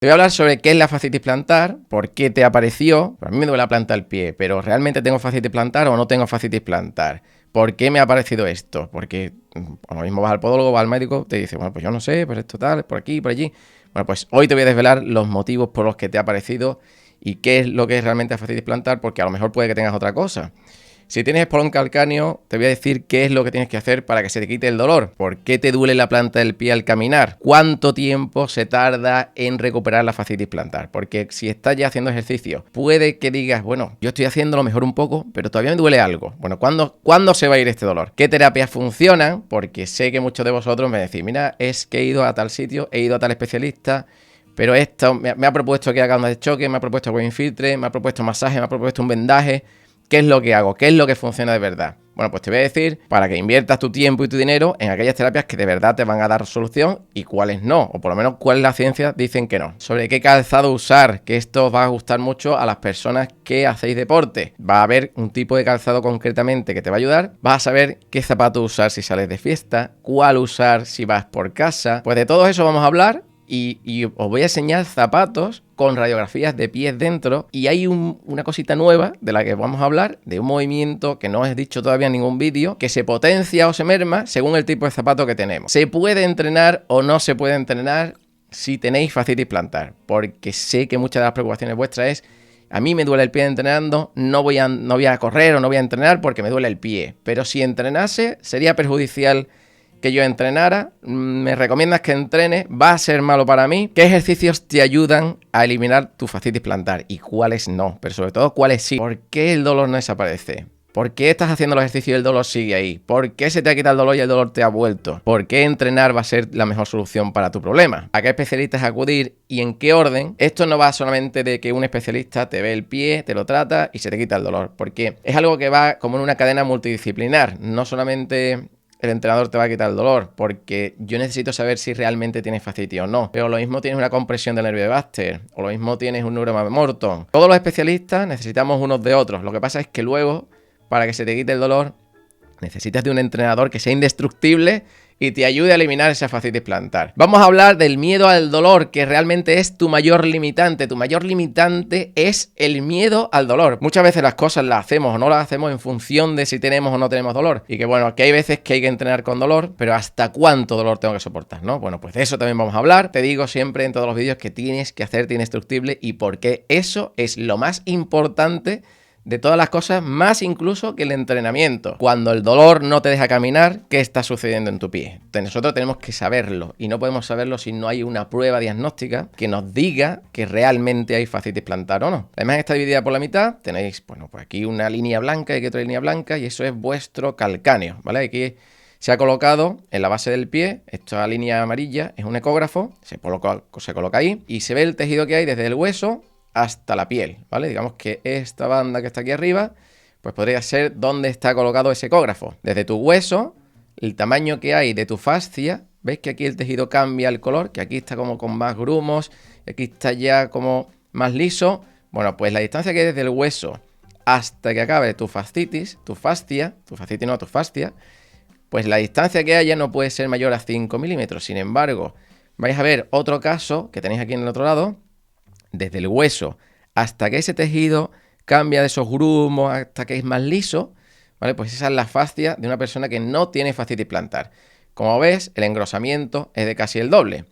Te voy a hablar sobre qué es la fascitis plantar, por qué te apareció. A mí me duele la planta del pie, pero ¿realmente tengo fascitis plantar o no tengo fascitis plantar? ¿Por qué me ha aparecido esto? Porque lo mismo vas al podólogo, vas al médico, te dice, bueno, pues yo no sé, pues esto tal, por aquí, por allí. Bueno, pues hoy te voy a desvelar los motivos por los que te ha aparecido y qué es lo que es realmente la fascitis plantar, porque a lo mejor puede que tengas otra cosa. Si tienes espolón calcáneo, te voy a decir qué es lo que tienes que hacer para que se te quite el dolor. ¿Por qué te duele la planta del pie al caminar? ¿Cuánto tiempo se tarda en recuperar la fascitis plantar? Porque si estás ya haciendo ejercicio, puede que digas, bueno, yo estoy haciendo lo mejor un poco, pero todavía me duele algo. Bueno, ¿cuándo se va a ir este dolor? ¿Qué terapias funcionan? Porque sé que muchos de vosotros me decís, mira, es que he ido a tal sitio, he ido a tal especialista, pero esto me ha propuesto que haga ondas de choque, me ha propuesto que me infiltre, me ha propuesto masaje, me ha propuesto un vendaje. ¿Qué es lo que hago? ¿Qué es lo que funciona de verdad? Bueno, pues te voy a decir para que inviertas tu tiempo y tu dinero en aquellas terapias que de verdad te van a dar solución y cuáles no, o por lo menos cuáles la ciencia dicen que no. Sobre qué calzado usar, que esto os va a gustar mucho a las personas que hacéis deporte. Va a haber un tipo de calzado concretamente que te va a ayudar. Vas a saber qué zapato usar si sales de fiesta, cuál usar si vas por casa. Pues de todo eso vamos a hablar. Y os voy a enseñar zapatos con radiografías de pies dentro. Y hay una cosita nueva de la que vamos a hablar, de un movimiento que no os he dicho todavía en ningún vídeo, que se potencia o se merma según el tipo de zapato que tenemos. ¿Se puede entrenar o no se puede entrenar si tenéis fascitis plantar? Porque sé que muchas de las preocupaciones vuestras es: a mí me duele el pie entrenando, no voy a correr o no voy a entrenar porque me duele el pie. Pero si entrenase, sería perjudicial que yo entrenara. Me recomiendas que entrene, va a ser malo para mí. ¿Qué ejercicios te ayudan a eliminar tu fascitis plantar y cuáles no? Pero sobre todo, cuáles sí. ¿Por qué el dolor no desaparece? ¿Por qué estás haciendo los ejercicios y el dolor sigue ahí? ¿Por qué se te ha quitado el dolor y el dolor te ha vuelto? ¿Por qué entrenar va a ser la mejor solución para tu problema? ¿A qué especialistas acudir y en qué orden? Esto no va solamente de que un especialista te ve el pie, te lo trata y se te quita el dolor, porque es algo que va como en una cadena multidisciplinar. No solamente el entrenador te va a quitar el dolor, porque yo necesito saber si realmente tienes fascitis o no. Pero lo mismo tienes una compresión del nervio de Baxter, o lo mismo tienes un neuroma de Morton. Todos los especialistas necesitamos unos de otros. Lo que pasa es que luego, para que se te quite el dolor, necesitas de un entrenador que sea indestructible y te ayude a eliminar esa fascitis plantar. Vamos a hablar del miedo al dolor, que realmente es tu mayor limitante. Tu mayor limitante es el miedo al dolor. Muchas veces las cosas las hacemos o no las hacemos en función de si tenemos o no tenemos dolor. Y que bueno, que hay veces que hay que entrenar con dolor, pero ¿hasta cuánto dolor tengo que soportar, no? Bueno, pues de eso también vamos a hablar. Te digo siempre en todos los vídeos que tienes que hacerte indestructible y por qué eso es lo más importante de todas las cosas, más incluso que el entrenamiento. Cuando el dolor no te deja caminar, ¿qué está sucediendo en tu pie? Nosotros tenemos que saberlo y no podemos saberlo si no hay una prueba diagnóstica que nos diga que realmente hay fascitis plantar o no. La imagen está dividida por la mitad. Tenéis, bueno, pues aquí una línea blanca y aquí otra línea blanca y eso es vuestro calcáneo, ¿vale? Aquí se ha colocado en la base del pie, esta línea amarilla es un ecógrafo, se coloca ahí y se ve el tejido que hay desde el hueso hasta la piel, ¿vale? Digamos que esta banda que está aquí arriba, pues podría ser donde está colocado ese ecógrafo. Desde tu hueso, el tamaño que hay de tu fascia, ¿ves que aquí el tejido cambia el color? Que aquí está como con más grumos, aquí está ya como más liso. Bueno, pues la distancia que hay desde el hueso hasta que acabe tu fascitis, tu fascia, pues la distancia que haya no puede ser mayor a 5 milímetros. Sin embargo, vais a ver otro caso que tenéis aquí en el otro lado. Desde el hueso hasta que ese tejido cambia de esos grumos hasta que es más liso, ¿vale? Pues esa es la fascia de una persona que no tiene fascitis plantar. Como ves, el engrosamiento es de casi el doble.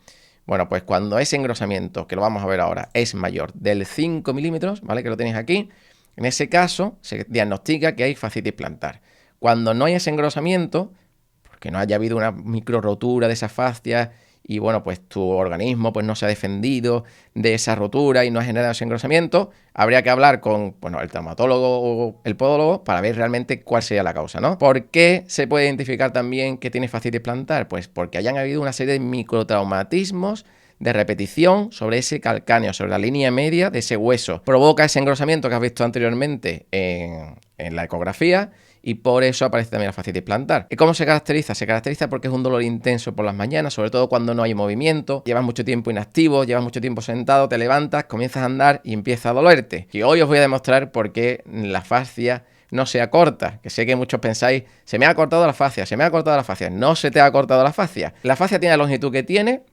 Bueno, pues cuando ese engrosamiento, que lo vamos a ver ahora, es mayor del 5 milímetros, ¿vale? Que lo tenéis aquí, en ese caso se diagnostica que hay fascitis plantar. Cuando no hay ese engrosamiento, porque no haya habido una micro rotura de esa fascia y bueno, pues tu organismo pues no se ha defendido de esa rotura y no ha generado ese engrosamiento, habría que hablar con, bueno, el traumatólogo o el podólogo para ver realmente cuál sería la causa, ¿no? ¿Por qué se puede identificar también que tiene fascitis plantar? Pues porque hayan habido una serie de microtraumatismos de repetición sobre ese calcáneo, sobre la línea media de ese hueso. Provoca ese engrosamiento que has visto anteriormente en la ecografía y por eso aparece también la fascitis plantar. ¿Y cómo se caracteriza? Se caracteriza porque es un dolor intenso por las mañanas, sobre todo cuando no hay movimiento, llevas mucho tiempo inactivo, llevas mucho tiempo sentado, te levantas, comienzas a andar y empieza a dolerte. Y hoy os voy a demostrar por qué la fascia no se acorta, que sé que muchos pensáis, se me ha cortado la fascia, se me ha cortado la fascia. No se te ha cortado la fascia. La fascia tiene la longitud que tiene,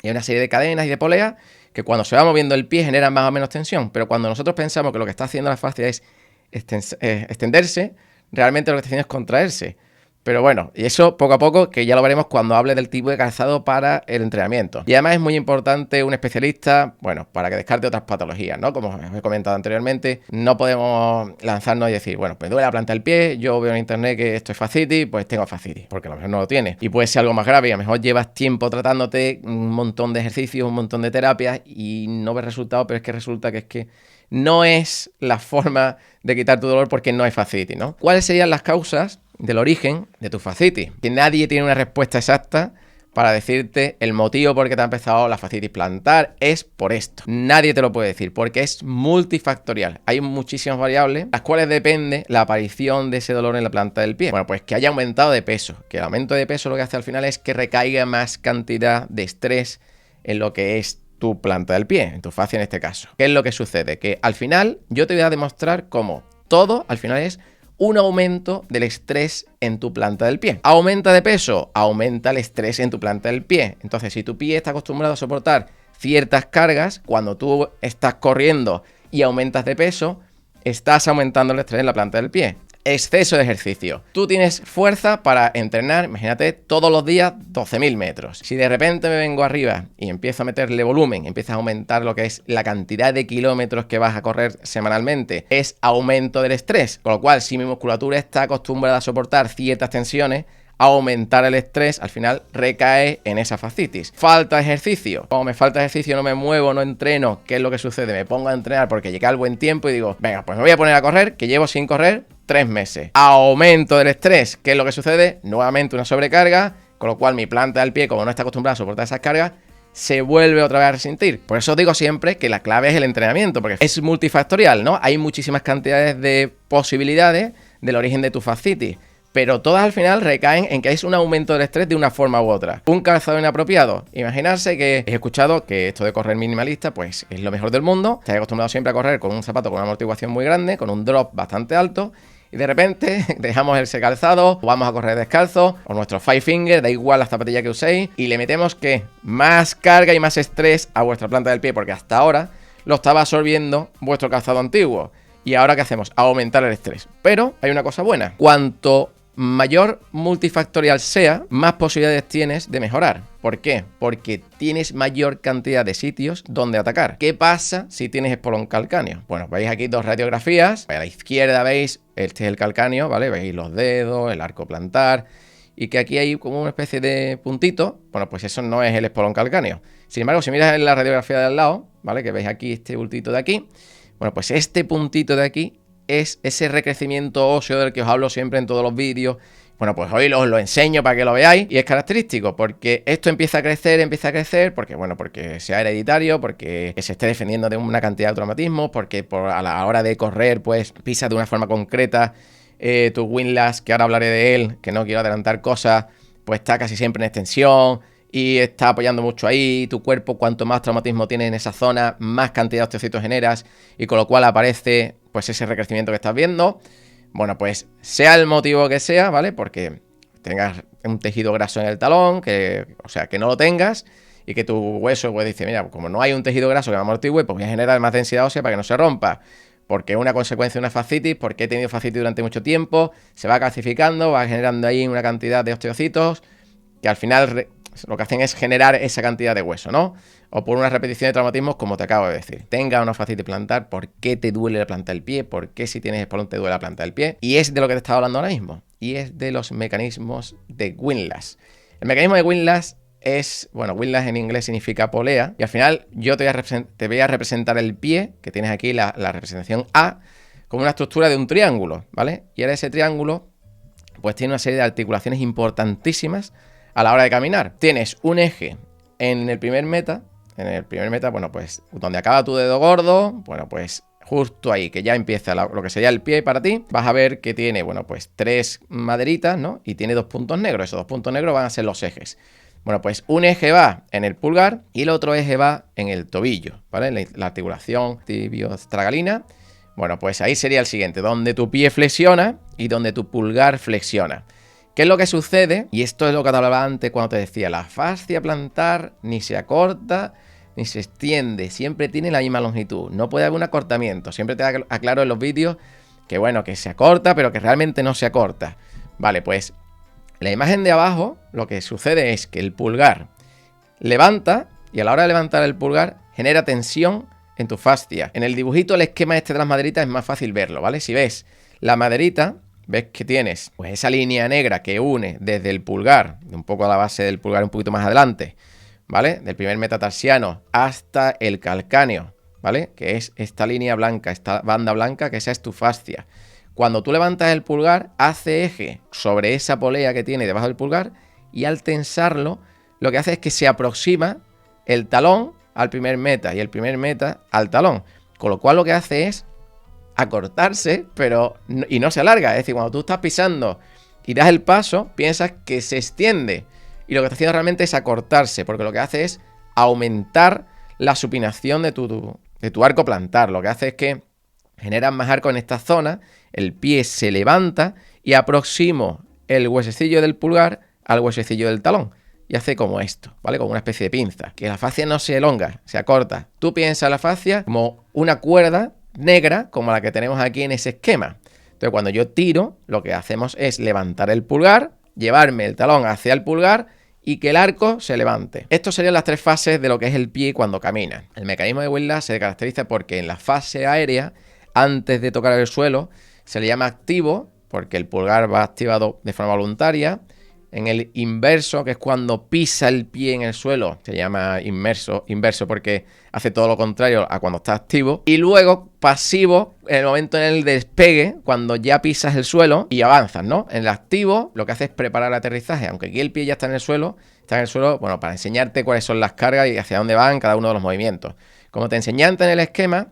y hay una serie de cadenas y de poleas, que cuando se va moviendo el pie genera más o menos tensión, pero cuando nosotros pensamos que lo que está haciendo la fascia es extenderse, realmente lo que está haciendo es contraerse. Pero bueno, y eso poco a poco, que ya lo veremos cuando hable del tipo de calzado para el entrenamiento. Y además es muy importante un especialista, bueno, para que descarte otras patologías, ¿no? Como os he comentado anteriormente, no podemos lanzarnos y decir, bueno, pues duele la planta del pie, yo veo en internet que esto es fascitis, pues tengo fascitis, porque a lo mejor no lo tienes. Y puede ser algo más grave, y a lo mejor llevas tiempo tratándote, un montón de ejercicios, un montón de terapias y no ves resultados, pero es que resulta que no es la forma de quitar tu dolor porque no hay fascitis, ¿no? ¿Cuáles serían las causas del origen de tu fascitis? Que nadie tiene una respuesta exacta para decirte el motivo por qué te ha empezado la fascitis plantar es por esto. Nadie te lo puede decir porque es multifactorial. Hay muchísimas variables, las cuales depende la aparición de ese dolor en la planta del pie. Bueno, pues que haya aumentado de peso. Que el aumento de peso lo que hace al final es que recaiga más cantidad de estrés en lo que es tu planta del pie, en tu fascia en este caso. ¿Qué es lo que sucede? Que al final yo te voy a demostrar cómo todo al final es un aumento del estrés en tu planta del pie. ¿Aumenta de peso? Aumenta el estrés en tu planta del pie. Entonces, si tu pie está acostumbrado a soportar ciertas cargas, cuando tú estás corriendo y aumentas de peso, estás aumentando el estrés en la planta del pie. Exceso de ejercicio. Tú tienes fuerza para entrenar, imagínate, todos los días 12.000 metros. Si de repente me vengo arriba y empiezo a meterle volumen, empiezas a aumentar lo que es la cantidad de kilómetros que vas a correr semanalmente, es aumento del estrés. Con lo cual, si mi musculatura está acostumbrada a soportar ciertas tensiones, aumentar el estrés, al final recae en esa fascitis. Falta ejercicio. Como me falta ejercicio, no me muevo, no entreno, ¿qué es lo que sucede? Me pongo a entrenar porque llega el buen tiempo y digo, venga, pues me voy a poner a correr, que llevo sin correr 3 meses. Aumento del estrés. ¿Qué es lo que sucede? Nuevamente una sobrecarga, con lo cual mi planta del pie, como no está acostumbrada a soportar esas cargas, se vuelve otra vez a resentir. Por eso os digo siempre que la clave es el entrenamiento, porque es multifactorial, ¿no? Hay muchísimas cantidades de posibilidades del origen de tu fascitis, pero todas al final recaen en que es un aumento del estrés de una forma u otra. Un calzado inapropiado. Imaginarse que he escuchado que esto de correr minimalista pues es lo mejor del mundo. Estáis acostumbrado siempre a correr con un zapato con una amortiguación muy grande, con un drop bastante alto, y de repente dejamos ese calzado, vamos a correr descalzo, o nuestro Five Finger, da igual la zapatilla que uséis, y le metemos ¿qué? Más carga y más estrés a vuestra planta del pie, porque hasta ahora lo estaba absorbiendo vuestro calzado antiguo. Y ahora ¿qué hacemos? Aumentar el estrés. Pero hay una cosa buena. Cuanto mayor multifactorial sea, más posibilidades tienes de mejorar. ¿Por qué? Porque tienes mayor cantidad de sitios donde atacar. ¿Qué pasa si tienes espolón calcáneo? Bueno, veis aquí dos radiografías. A la izquierda veis, este es el calcáneo, ¿vale? Veis los dedos, el arco plantar, y que aquí hay como una especie de puntito. Bueno, pues eso no es el espolón calcáneo. Sin embargo, si miras en la radiografía de al lado, ¿vale? Que veis aquí este bultito de aquí. Bueno, pues este puntito de aquí es ese recrecimiento óseo del que os hablo siempre en todos los vídeos. Bueno, pues hoy os lo enseño para que lo veáis, y es característico porque esto empieza a crecer, porque bueno, porque sea hereditario, porque se esté defendiendo de una cantidad de traumatismos, porque a la hora de correr pues pisas de una forma concreta, tu windlass, que ahora hablaré de él, que no quiero adelantar cosas, pues está casi siempre en extensión y está apoyando mucho ahí. Tu cuerpo, cuanto más traumatismo tienes en esa zona, más cantidad de osteocitos generas, y con lo cual aparece pues ese recrecimiento que estás viendo. Bueno, pues sea el motivo que sea, ¿vale? Porque tengas un tejido graso en el talón, o sea, que no lo tengas, y que tu hueso pues dice, mira, como no hay un tejido graso que me amortigue, pues voy a generar más densidad ósea para que no se rompa. Porque es una consecuencia de una fascitis, porque he tenido fascitis durante mucho tiempo, se va calcificando, va generando ahí una cantidad de osteocitos que al final lo que hacen es generar esa cantidad de hueso, ¿no? O por una repetición de traumatismos, como te acabo de decir. Tenga una fascitis plantar, ¿por qué te duele la planta del pie? ¿Por qué si tienes espolón te duele la planta del pie? Y es de lo que te estaba hablando ahora mismo. Y es de los mecanismos de windlass. El mecanismo de windlass es, bueno, windlass en inglés significa polea, y al final yo te voy a representar el pie, que tienes aquí la representación A, como una estructura de un triángulo, ¿vale? Y ahora ese triángulo pues tiene una serie de articulaciones importantísimas a la hora de caminar. Tienes un eje en el primer meta, bueno, pues donde acaba tu dedo gordo, bueno, pues justo ahí, que ya empieza lo que sería el pie para ti, vas a ver que tiene, bueno, pues 3 maderitas, ¿no? Y tiene 2 puntos negros. Esos 2 puntos negros van a ser los ejes. Bueno, pues un eje va en el pulgar y el otro eje va en el tobillo, ¿vale? La articulación tibioestragalina. Bueno, pues ahí sería el siguiente, donde tu pie flexiona y donde tu pulgar flexiona. ¿Qué es lo que sucede? Y esto es lo que te hablaba antes cuando te decía, la fascia plantar ni se acorta ni se extiende, siempre tiene la misma longitud, no puede haber un acortamiento. Siempre te aclaro en los vídeos que bueno, que se acorta, pero que realmente no se acorta. Vale, pues la imagen de abajo, lo que sucede es que el pulgar levanta, y a la hora de levantar el pulgar genera tensión en tu fascia. En el dibujito, el esquema este de las maderitas es más fácil verlo, ¿vale? Si ves la maderita, ves que tienes pues esa línea negra que une desde el pulgar, un poco a la base del pulgar un poquito más adelante, ¿vale? Del primer metatarsiano hasta el calcáneo, ¿vale? Que es esta línea blanca, esta banda blanca, que esa es tu fascia. Cuando tú levantas el pulgar, hace eje sobre esa polea que tiene debajo del pulgar y al tensarlo, lo que hace es que se aproxima el talón al primer meta y el primer meta al talón. Con lo cual lo que hace es acortarse, pero y no se alarga. Es decir, cuando tú estás pisando y das el paso, piensas que se extiende. Y lo que está haciendo realmente es acortarse, porque lo que hace es aumentar la supinación de tu arco plantar. Lo que hace es que generas más arco en esta zona, el pie se levanta y aproximo el huesecillo del pulgar al huesecillo del talón. Y hace como esto, ¿vale? Como una especie de pinza. Que la fascia no se elonga, se acorta. Tú piensas la fascia como una cuerda negra, como la que tenemos aquí en ese esquema. Entonces, cuando yo tiro, lo que hacemos es levantar el pulgar, llevarme el talón hacia el pulgar y que el arco se levante. Estas serían las tres fases de lo que es el pie cuando camina. El mecanismo de Whiplash se caracteriza porque en la fase aérea, antes de tocar el suelo, se le llama activo, porque el pulgar va activado de forma voluntaria. En el inverso, que es cuando pisa el pie en el suelo, se llama inverso porque hace todo lo contrario a cuando está activo. Y luego pasivo, en el momento en el despegue, cuando ya pisas el suelo y avanzas, ¿no? En el activo, lo que hace es preparar el aterrizaje. Aunque aquí el pie ya está en el suelo, bueno, para enseñarte cuáles son las cargas y hacia dónde van cada uno de los movimientos. Como te enseñé antes en el esquema,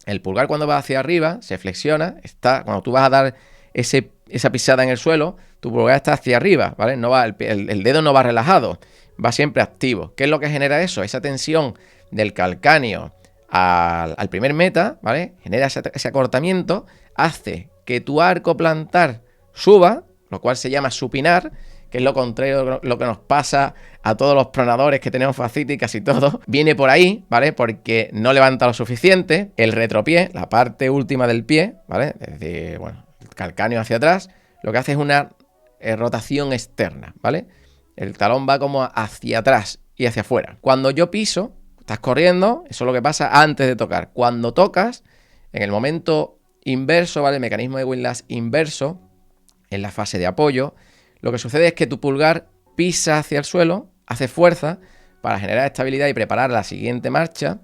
el pulgar cuando va hacia arriba se flexiona, cuando tú vas a dar esa pisada en el suelo, tu pulgar está hacia arriba, ¿vale? No va, el dedo no va relajado, va siempre activo. ¿Qué es lo que genera eso? Esa tensión del calcáneo al primer meta, ¿vale? Genera ese acortamiento, hace que tu arco plantar suba, lo cual se llama supinar, que es lo contrario de lo que nos pasa a todos los pronadores que tenemos fascitis, casi todos. Viene por ahí, ¿vale? Porque no levanta lo suficiente. El retropié, la parte última del pie, ¿vale? Desde, bueno, el calcáneo hacia atrás, lo que hace es una rotación externa, ¿vale? El talón va como hacia atrás y hacia afuera. Cuando yo piso, estás corriendo, eso es lo que pasa antes de tocar. Cuando tocas, en el momento inverso, ¿vale? El mecanismo de Whiplash inverso, en la fase de apoyo, lo que sucede es que tu pulgar pisa hacia el suelo, hace fuerza para generar estabilidad y preparar la siguiente marcha.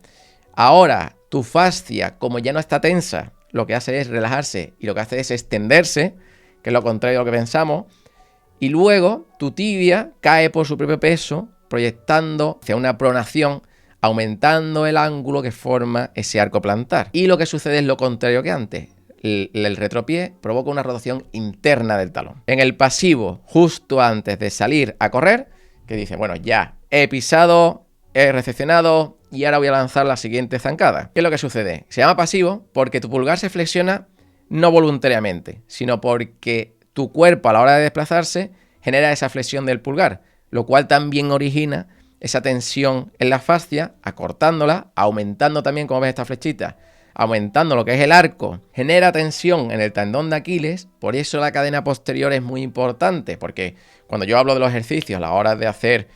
Ahora, tu fascia, como ya no está tensa, lo que hace es relajarse y lo que hace es extenderse, que es lo contrario de lo que pensamos. Y luego, tu tibia cae por su propio peso, proyectando hacia una pronación, aumentando el ángulo que forma ese arco plantar. Y lo que sucede es lo contrario que antes. El retropié provoca una rotación interna del talón. En el pasivo, justo antes de salir a correr, que dice, bueno, ya he pisado, he recepcionado y ahora voy a lanzar la siguiente zancada. ¿Qué es lo que sucede? Se llama pasivo porque tu pulgar se flexiona no voluntariamente, sino porque tu cuerpo a la hora de desplazarse genera esa flexión del pulgar, lo cual también origina esa tensión en la fascia, acortándola, aumentando también, como ves esta flechita, aumentando lo que es el arco, genera tensión en el tendón de Aquiles. Por eso la cadena posterior es muy importante, porque cuando yo hablo de los ejercicios a la hora de hacer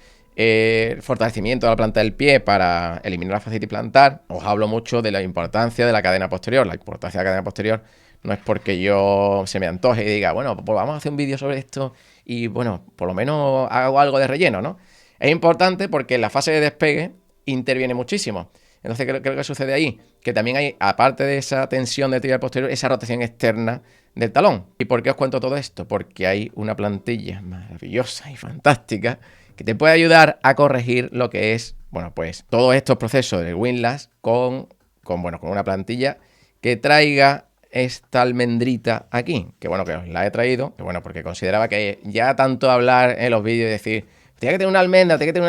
fortalecimiento de la planta del pie para eliminar la fascitis plantar, os hablo mucho de la importancia de la cadena posterior. La importancia de la cadena posterior no es porque yo se me antoje y diga, bueno, pues vamos a hacer un vídeo sobre esto y, bueno, por lo menos hago algo de relleno, ¿no? Es importante porque en la fase de despegue interviene muchísimo. Entonces, ¿qué es lo que sucede ahí? Que también hay, aparte de esa tensión del tibial posterior, esa rotación externa del talón. ¿Y por qué os cuento todo esto? Porque hay una plantilla maravillosa y fantástica que te puede ayudar a corregir lo que es, bueno, pues todos estos procesos del Whiplash con una plantilla que traiga esta almendrita aquí, que bueno, que os la he traído, que bueno, porque consideraba que ya tanto hablar en los vídeos y decir, tiene que tener una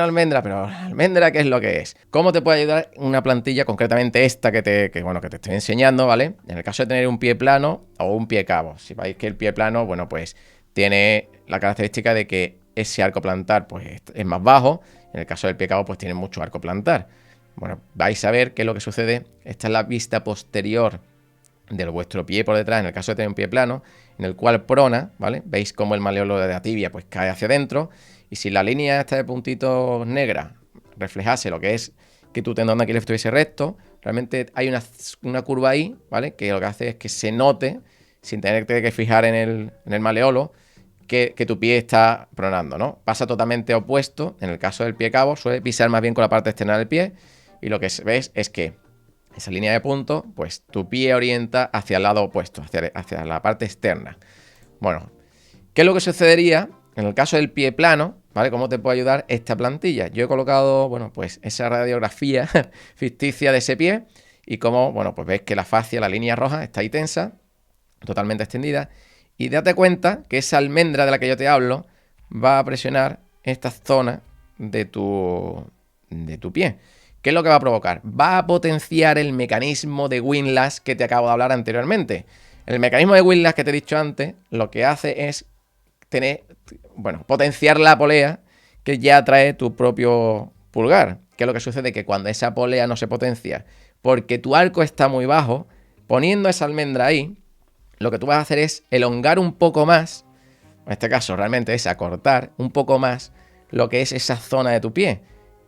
almendra, pero ¿la almendra qué es lo que es? ¿Cómo te puede ayudar una plantilla, concretamente esta que te estoy enseñando, ¿vale? En el caso de tener un pie plano o un pie cabo. Si veis que el pie plano, bueno, pues tiene la característica de que ese arco plantar pues es más bajo. En el caso del pie cabo, pues tiene mucho arco plantar. Bueno, vais a ver qué es lo que sucede. Esta es la vista posterior de vuestro pie por detrás, en el caso de tener un pie plano, en el cual prona, ¿vale? Veis cómo el maleolo de la tibia pues cae hacia adentro, y si la línea esta de puntitos negra reflejase lo que es que tu tendón de Aquiles estuviese recto, realmente hay una curva ahí, ¿vale? Que lo que hace es que se note, sin tenerte que fijar en el maleolo, que tu pie está pronando, ¿no? Pasa totalmente opuesto, en el caso del pie cabo, suele pisar más bien con la parte externa del pie, y lo que ves es que esa línea de punto, pues tu pie orienta hacia el lado opuesto, hacia la parte externa. Bueno, ¿qué es lo que sucedería en el caso del pie plano? ¿Vale? ¿Cómo te puede ayudar esta plantilla? Yo he colocado, bueno, pues esa radiografía ficticia de ese pie y cómo, bueno, pues ves que la fascia, la línea roja, está ahí tensa, totalmente extendida, y date cuenta que esa almendra de la que yo te hablo va a presionar esta zona de tu pie. ¿Qué es lo que va a provocar? Va a potenciar el mecanismo de windlass que te acabo de hablar anteriormente. El mecanismo de windlass que te he dicho antes, lo que hace es potenciar la polea que ya trae tu propio pulgar. ¿Qué es lo que sucede? Que cuando esa polea no se potencia, porque tu arco está muy bajo, poniendo esa almendra ahí, lo que tú vas a hacer es elongar un poco más, en este caso realmente es acortar un poco más lo que es esa zona de tu pie.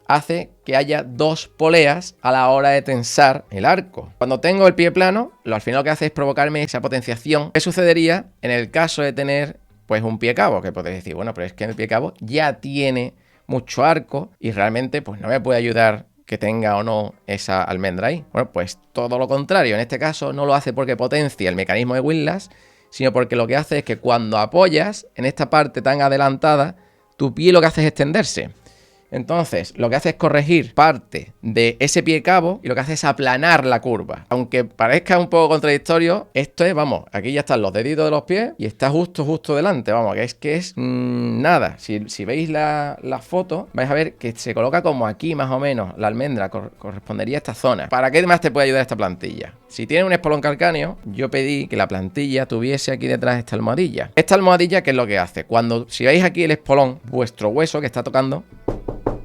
Hace que haya dos poleas a la hora de tensar el arco. Cuando tengo el pie plano, al final lo que hace es provocarme esa potenciación. ¿Qué sucedería en el caso de tener pues un pie cabo? Que podéis decir, bueno, pero es que el pie cabo ya tiene mucho arco y realmente pues no me puede ayudar que tenga o no esa almendra ahí. Bueno, pues todo lo contrario. En este caso no lo hace porque potencia el mecanismo de windlass, sino porque lo que hace es que cuando apoyas en esta parte tan adelantada, tu pie lo que hace es extenderse. Entonces, lo que hace es corregir parte de ese pie cabo y lo que hace es aplanar la curva. Aunque parezca un poco contradictorio, esto es, vamos, aquí ya están los deditos de los pies y está justo delante, vamos, que es nada. Si veis la foto, vais a ver que se coloca como aquí más o menos, la almendra correspondería a esta zona. ¿Para qué más te puede ayudar esta plantilla? Si tienes un espolón calcáneo, yo pedí que la plantilla tuviese aquí detrás esta almohadilla. Esta almohadilla, ¿qué es lo que hace? Si veis aquí el espolón, vuestro hueso que está tocando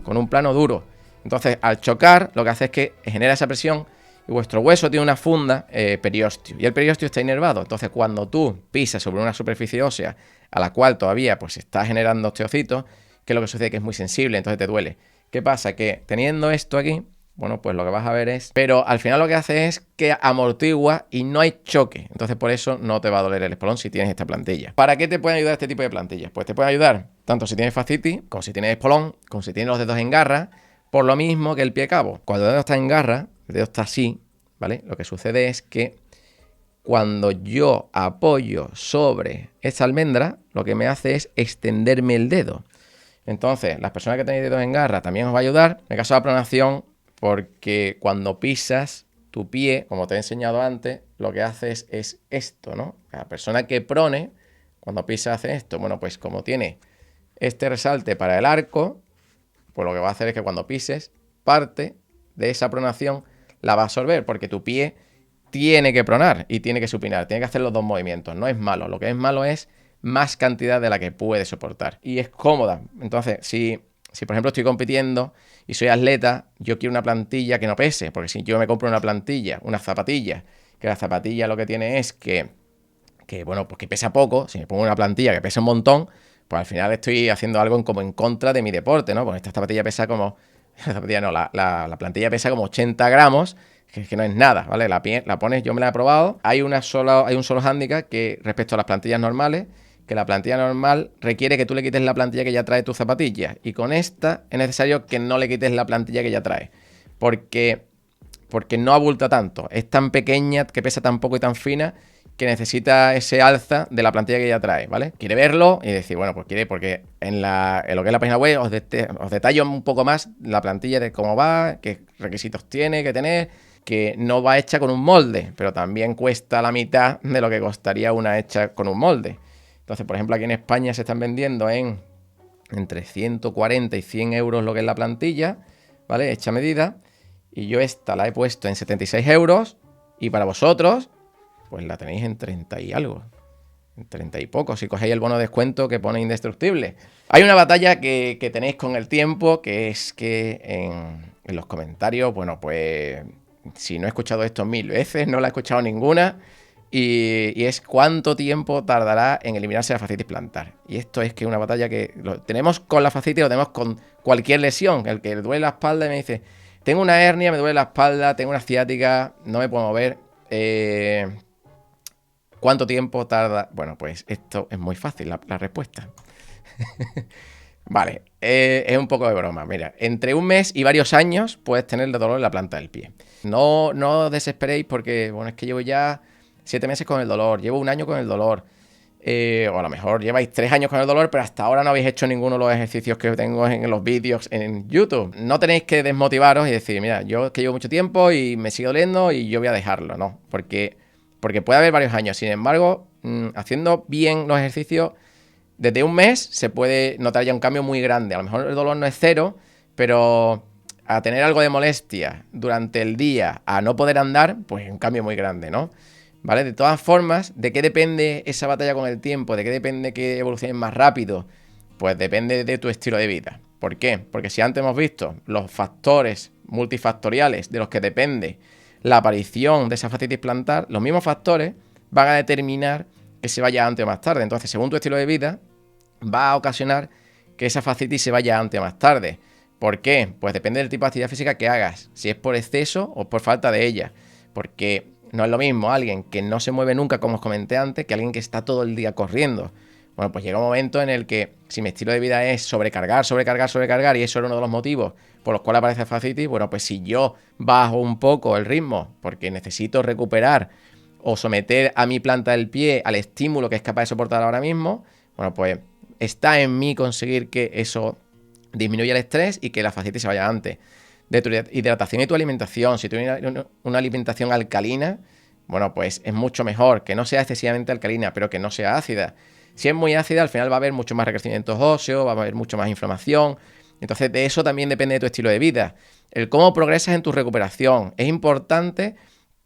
con un plano duro. Entonces, al chocar, lo que hace es que genera esa presión y vuestro hueso tiene una funda periósteo. Y el periósteo está inervado. Entonces, cuando tú pisas sobre una superficie ósea a la cual todavía pues está generando osteocitos, que es lo que sucede, que es muy sensible, entonces te duele. ¿Qué pasa? Que teniendo esto aquí, bueno, pues lo que vas a ver es... Pero al final lo que hace es que amortigua y no hay choque. Entonces por eso no te va a doler el espolón si tienes esta plantilla. ¿Para qué te puede ayudar este tipo de plantillas? Pues te puede ayudar tanto si tienes fascitis, como si tienes espolón, como si tienes los dedos en garra, por lo mismo que el pie cabo. Cuando el dedo está en garra, el dedo está así, ¿vale? Lo que sucede es que cuando yo apoyo sobre esta almendra, lo que me hace es extenderme el dedo. Entonces, las personas que tenéis dedos en garra también os va a ayudar. En el caso de la pronación, porque cuando pisas tu pie, como te he enseñado antes, lo que haces es esto, ¿no? La persona que prone, cuando pisa hace esto. Bueno, pues como tiene este resalte para el arco, pues lo que va a hacer es que cuando pises, parte de esa pronación la va a absorber, porque tu pie tiene que pronar y tiene que supinar, tiene que hacer los dos movimientos. No es malo, lo que es malo es más cantidad de la que puede soportar. Y es cómoda. Entonces, si por ejemplo estoy compitiendo y soy atleta, yo quiero una plantilla que no pese, porque si yo me compro una plantilla, unas zapatillas, que la zapatilla lo que tiene es que bueno, pues que pesa poco, si me pongo una plantilla que pesa un montón, pues al final estoy haciendo algo como en contra de mi deporte, ¿no? Pues esta zapatilla pesa como... La zapatilla no, la plantilla pesa como 80 gramos, que es que no es nada, ¿vale? La pones, yo me la he probado. Hay un solo hándicap que respecto a las plantillas normales, que la plantilla normal requiere que tú le quites la plantilla que ya trae tu zapatilla. Y con esta es necesario que no le quites la plantilla que ya trae. Porque no abulta tanto. Es tan pequeña, que pesa tan poco y tan fina, que necesita ese alza de la plantilla que ya trae, ¿vale? Quiere verlo y decir, bueno, pues quiere, porque en lo que es la página web os detallo un poco más la plantilla de cómo va, qué requisitos tiene que tener, que no va hecha con un molde, pero también cuesta la mitad de lo que costaría una hecha con un molde. Entonces, por ejemplo, aquí en España se están vendiendo entre 140 y 100 euros lo que es la plantilla, ¿vale? Hecha a medida. Y yo esta la he puesto en 76 euros y para vosotros, pues la tenéis en 30 y algo. En 30 y poco, si cogéis el bono de descuento que pone indestructible. Hay una batalla que tenéis con el tiempo, que es que en los comentarios, bueno, pues si no he escuchado esto 1000 veces, no la he escuchado ninguna. Y es cuánto tiempo tardará en eliminarse la fascitis plantar. Y esto es que es una batalla que lo tenemos con la fascitis, lo tenemos con cualquier lesión. El que le duele la espalda y me dice, tengo una hernia, me duele la espalda, tengo una ciática, no me puedo mover. ¿Cuánto tiempo tarda? Bueno, pues esto es muy fácil, la respuesta. Vale, es un poco de broma. Mira, entre un mes y varios años puedes tener dolor en la planta del pie. No os desesperéis porque, bueno, es que llevo ya 7 meses con el dolor, llevo un año con el dolor. O a lo mejor lleváis 3 años con el dolor, pero hasta ahora no habéis hecho ninguno de los ejercicios que tengo en los vídeos en YouTube. No tenéis que desmotivaros y decir, mira, yo es que llevo mucho tiempo y me sigue doliendo y yo voy a dejarlo, ¿no? Porque puede haber varios años. Sin embargo, haciendo bien los ejercicios, desde un mes se puede notar ya un cambio muy grande. A lo mejor el dolor no es cero, pero a tener algo de molestia durante el día, a no poder andar, pues es un cambio muy grande, ¿no? ¿Vale? De todas formas, ¿de qué depende esa batalla con el tiempo? ¿De qué depende que evoluciones más rápido? Pues depende de tu estilo de vida. ¿Por qué? Porque si antes hemos visto los factores multifactoriales de los que depende la aparición de esa fascitis plantar, los mismos factores van a determinar que se vaya antes o más tarde. Entonces, según tu estilo de vida, va a ocasionar que esa fascitis se vaya antes o más tarde. ¿Por qué? Pues depende del tipo de actividad física que hagas, si es por exceso o por falta de ella. Porque no es lo mismo alguien que no se mueve nunca, como os comenté antes, que alguien que está todo el día corriendo. Bueno, pues llega un momento en el que si mi estilo de vida es sobrecargar, y eso era uno de los motivos por los cuales aparece fascitis, bueno, pues si yo bajo un poco el ritmo porque necesito recuperar o someter a mi planta del pie al estímulo que es capaz de soportar ahora mismo, bueno, pues está en mí conseguir que eso disminuya el estrés y que la fascitis se vaya antes. De tu hidratación y tu alimentación, si tienes una alimentación alcalina, bueno, pues es mucho mejor que no sea excesivamente alcalina, pero que no sea ácida. Si es muy ácida, al final va a haber mucho más recrecimiento óseo, va a haber mucho más inflamación. Entonces, de eso también depende de tu estilo de vida. El cómo progresas en tu recuperación. Es importante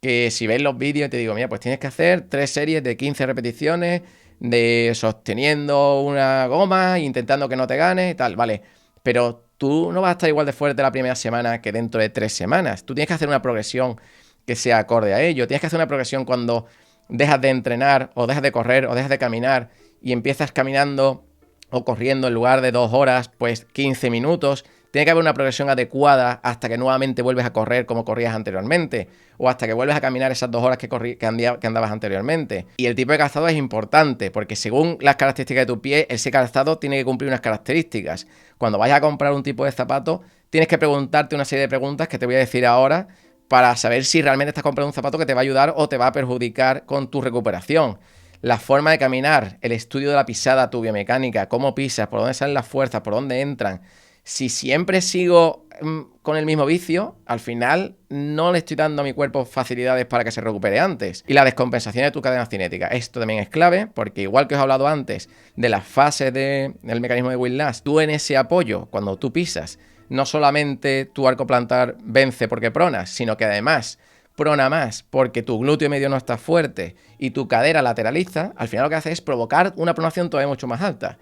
que si veis los vídeos y te digo, mira, pues tienes que hacer 3 series de 15 repeticiones de sosteniendo una goma, intentando que no te gane y tal, vale. Pero tú no vas a estar igual de fuerte la primera semana que dentro de 3 semanas. Tú tienes que hacer una progresión que sea acorde a ello. Tienes que hacer una progresión cuando dejas de entrenar o dejas de correr o dejas de caminar y empiezas caminando o corriendo en lugar de 2 horas, pues 15 minutos. Tiene que haber una progresión adecuada hasta que nuevamente vuelves a correr como corrías anteriormente o hasta que vuelves a caminar esas 2 horas que andabas anteriormente. Y el tipo de calzado es importante porque según las características de tu pie, ese calzado tiene que cumplir unas características. Cuando vayas a comprar un tipo de zapato, tienes que preguntarte una serie de preguntas que te voy a decir ahora para saber si realmente estás comprando un zapato que te va a ayudar o te va a perjudicar con tu recuperación. La forma de caminar, el estudio de la pisada, tu biomecánica, cómo pisas, por dónde salen las fuerzas, por dónde entran. Si siempre sigo con el mismo vicio, al final no le estoy dando a mi cuerpo facilidades para que se recupere antes. Y la descompensación de tu cadena cinética. Esto también es clave, porque igual que os he hablado antes de las fases del mecanismo de Whiplash, tú en ese apoyo, cuando tú pisas, no solamente tu arco plantar vence porque pronas, sino que además prona más porque tu glúteo medio no está fuerte y tu cadera lateraliza, al final lo que hace es provocar una pronación todavía mucho más alta.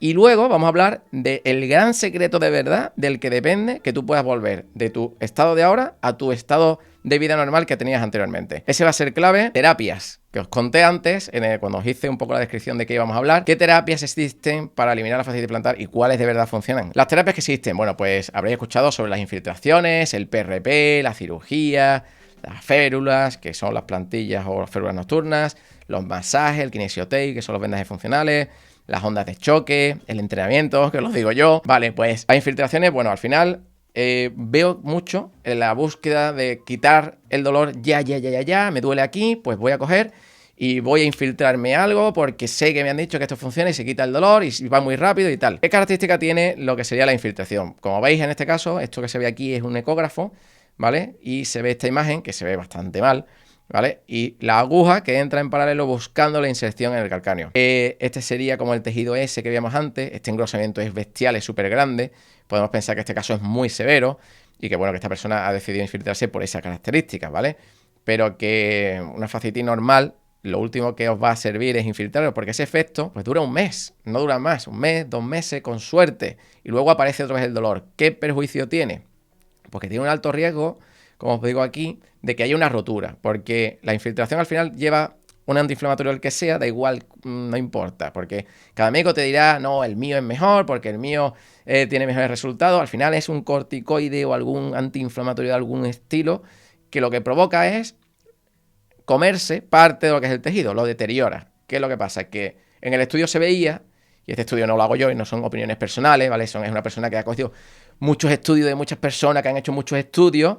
Y luego vamos a hablar del gran secreto de verdad del que depende que tú puedas volver de tu estado de ahora a tu estado de vida normal que tenías anteriormente. Ese va a ser clave. Terapias, que os conté antes, cuando os hice un poco la descripción de qué íbamos a hablar. ¿Qué terapias existen para eliminar la fascitis plantar y cuáles de verdad funcionan? Las terapias que existen, bueno, pues habréis escuchado sobre las infiltraciones, el PRP, la cirugía, las férulas, que son las plantillas o las férulas nocturnas, los masajes, el kinesiotape, que son los vendajes funcionales, las ondas de choque, el entrenamiento, que os lo digo yo. Vale, pues las infiltraciones, bueno, al final veo mucho en la búsqueda de quitar el dolor ya, me duele aquí, pues voy a coger y voy a infiltrarme algo porque sé que me han dicho que esto funciona y se quita el dolor y va muy rápido y tal. ¿Qué característica tiene lo que sería la infiltración? Como veis en este caso, esto que se ve aquí es un ecógrafo, ¿vale? Y se ve esta imagen que se ve bastante mal, ¿vale? Y la aguja que entra en paralelo buscando la inserción en el calcáneo. Este sería como el tejido S que veíamos antes. Este engrosamiento es bestial, es súper grande. Podemos pensar que este caso es muy severo y que, bueno, que esta persona ha decidido infiltrarse por esa característica, ¿vale? Pero que una fascitis normal, lo último que os va a servir es infiltraros, porque ese efecto pues dura un mes, no dura más, un mes, 2 meses, con suerte, y luego aparece otra vez el dolor. ¿Qué perjuicio tiene? Porque tiene un alto riesgo, como os digo aquí, de que haya una rotura, porque la infiltración al final lleva un antiinflamatorio el que sea, da igual, no importa, porque cada médico te dirá, no, el mío es mejor, porque el mío tiene mejores resultados. Al final es un corticoide o algún antiinflamatorio de algún estilo que lo que provoca es comerse parte de lo que es el tejido, lo deteriora. ¿Qué es lo que pasa? Que en el estudio se veía, y este estudio no lo hago yo y no son opiniones personales, ¿vale? Es una persona que ha cogido muchos estudios de muchas personas que han hecho muchos estudios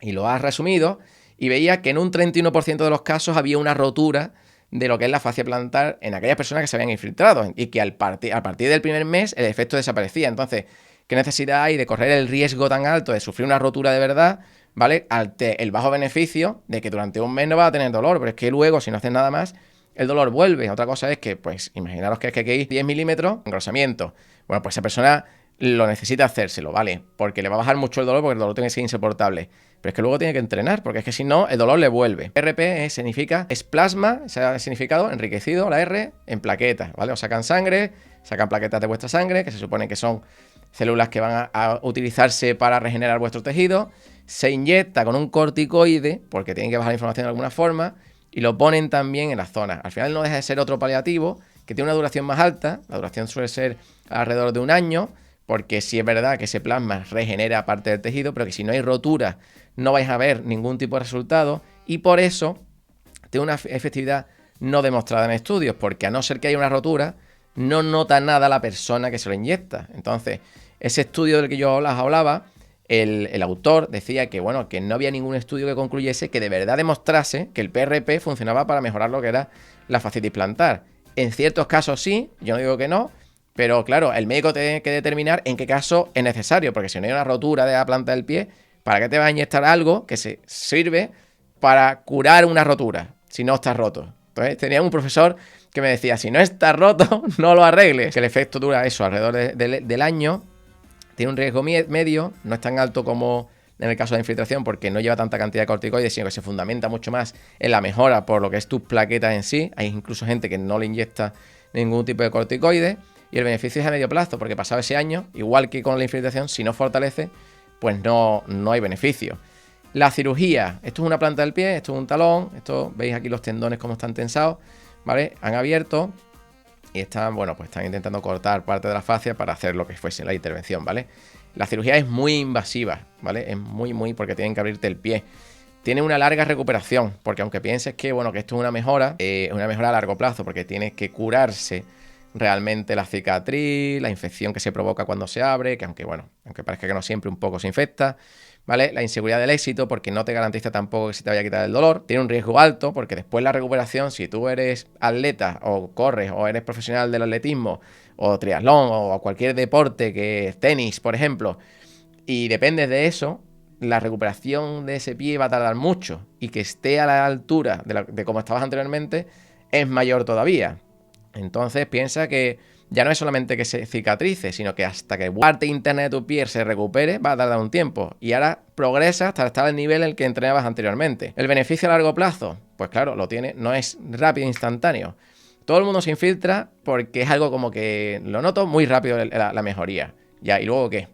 y lo ha resumido, y veía que en un 31% de los casos había una rotura de lo que es la fascia plantar en aquellas personas que se habían infiltrado y que a partir del primer mes el efecto desaparecía. Entonces, ¿qué necesidad hay de correr el riesgo tan alto de sufrir una rotura de verdad, ¿vale? Ante el bajo beneficio de que durante un mes no va a tener dolor, pero es que luego, si no haces nada más, el dolor vuelve. Otra cosa es que, pues, imaginaros que es que hay 10 milímetros de engrosamiento. Bueno, pues esa persona lo necesita hacérselo, ¿vale? Porque le va a bajar mucho el dolor, porque el dolor tiene que ser insoportable. Pero es que luego tiene que entrenar, porque es que si no, el dolor le vuelve. RP significa, es plasma, se ha significado enriquecido, la R, en plaquetas, ¿vale? Os sacan sangre, sacan plaquetas de vuestra sangre, que se supone que son células que van a utilizarse para regenerar vuestro tejido. Se inyecta con un corticoide, porque tienen que bajar la inflamación de alguna forma, y lo ponen también en la zona. Al final no deja de ser otro paliativo, que tiene una duración más alta. La duración suele ser alrededor de un año, porque sí es verdad que ese plasma regenera parte del tejido, pero que si no hay rotura no vais a ver ningún tipo de resultado, y por eso tiene una efectividad no demostrada en estudios, porque a no ser que haya una rotura, no nota nada la persona que se lo inyecta. Entonces, ese estudio del que yo os hablaba, el autor decía que, bueno, que no había ningún estudio que concluyese que de verdad demostrase que el PRP funcionaba para mejorar lo que era la fascitis plantar. En ciertos casos sí, yo no digo que no, pero claro, el médico tiene que determinar en qué caso es necesario, porque si no hay una rotura de la planta del pie, ¿para qué te vas a inyectar algo que se sirve para curar una rotura si no está roto? Entonces tenía un profesor que me decía, si no está roto, no lo arregles. Que el efecto dura eso, alrededor del año, tiene un riesgo medio, no es tan alto como en el caso de la infiltración, porque no lleva tanta cantidad de corticoides, sino que se fundamenta mucho más en la mejora por lo que es tus plaquetas en sí. Hay incluso gente que no le inyecta ningún tipo de corticoide, y el beneficio es a medio plazo, porque pasado ese año, igual que con la infiltración, si no fortalece, pues no hay beneficio. La cirugía, esto es una planta del pie, esto es un talón, esto, veis aquí los tendones como están tensados, ¿vale? Han abierto y están, bueno, pues están intentando cortar parte de la fascia para hacer lo que fuese la intervención, ¿vale? La cirugía es muy invasiva, ¿vale? Es muy, porque tienen que abrirte el pie. Tiene una larga recuperación, porque aunque pienses que, bueno, que esto es una mejora a largo plazo, porque tienes que curarse realmente la cicatriz, la infección que se provoca cuando se abre, que aunque parezca que no siempre, un poco se infecta, ¿vale? La inseguridad del éxito, porque no te garantiza tampoco que se te vaya a quitar el dolor. Tiene un riesgo alto, porque después la recuperación, si tú eres atleta o corres o eres profesional del atletismo o triatlón o cualquier deporte que es tenis, por ejemplo, y dependes de eso, la recuperación de ese pie va a tardar mucho, y que esté a la altura de como estabas anteriormente es mayor todavía. Entonces piensa que ya no es solamente que se cicatrice, sino que hasta que parte interna de tu pie se recupere va a tardar un tiempo, y ahora progresa hasta estar al nivel en el que entrenabas anteriormente. ¿El beneficio a largo plazo? Pues claro, lo tiene, no es rápido e instantáneo. Todo el mundo se infiltra porque es algo como que lo noto muy rápido la mejoría. Ya, ¿y luego qué?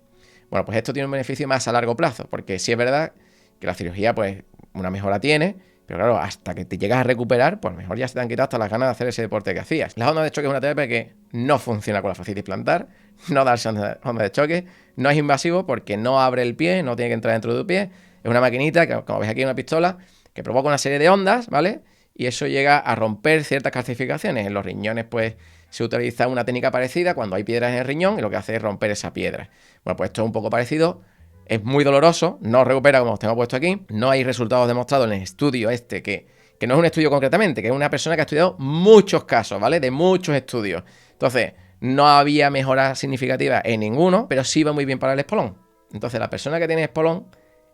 Bueno, pues esto tiene un beneficio más a largo plazo, porque sí es verdad que la cirugía, pues, una mejora tiene, pero claro, hasta que te llegas a recuperar, pues mejor ya se te han quitado hasta las ganas de hacer ese deporte que hacías. La onda de choque es una terapia que no funciona con la fascitis plantar, no darse onda de choque, no es invasivo porque no abre el pie, no tiene que entrar dentro de tu pie, es una maquinita que, como veis aquí, una pistola, que provoca una serie de ondas, ¿vale? Y eso llega a romper ciertas calcificaciones. En los riñones, pues, se utiliza una técnica parecida cuando hay piedras en el riñón, y lo que hace es romper esa piedra. Bueno, pues esto es un poco parecido. Es muy doloroso, no recupera como os tengo puesto aquí. No hay resultados demostrados en el estudio este, que no es un estudio concretamente, que es una persona que ha estudiado muchos casos, ¿vale? De muchos estudios. Entonces, no había mejora significativa en ninguno, pero sí va muy bien para el espolón. Entonces, la persona que tiene espolón,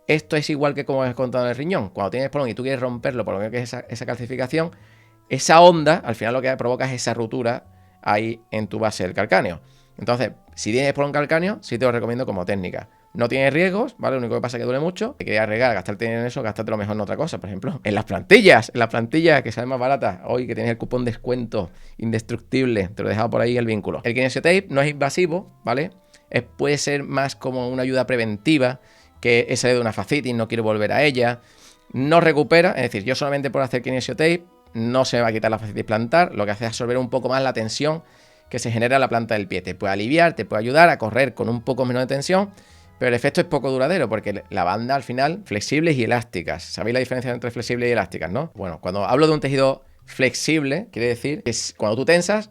esto es igual que como he contado en el riñón. Cuando tienes espolón y tú quieres romperlo por lo que es esa calcificación, esa onda, al final lo que provoca es esa ruptura ahí en tu base del calcáneo. Entonces, si tienes espolón calcáneo, sí te lo recomiendo como técnica. No tiene riesgos, ¿vale? Lo único que pasa es que duele mucho. Si querías arriesgar, gastarte dinero en eso, gastártelo mejor en otra cosa. Por ejemplo, en las plantillas que salen más baratas. Hoy que tienes el cupón descuento indestructible, te lo he dejado por ahí el vínculo. El Kinesio Tape no es invasivo, ¿vale? Puede ser más como una ayuda preventiva que he salido de una fascitis, no quiero volver a ella. No recupera, es decir, yo solamente por hacer kinesiotape no se me va a quitar la fascitis plantar, lo que hace es absorber un poco más la tensión que se genera en la planta del pie. Te puede aliviar, te puede ayudar a correr con un poco menos de tensión, pero el efecto es poco duradero porque la banda al final, flexibles y elásticas. ¿Sabéis la diferencia entre flexibles y elásticas, no? Bueno, cuando hablo de un tejido flexible, quiere decir que cuando tú tensas,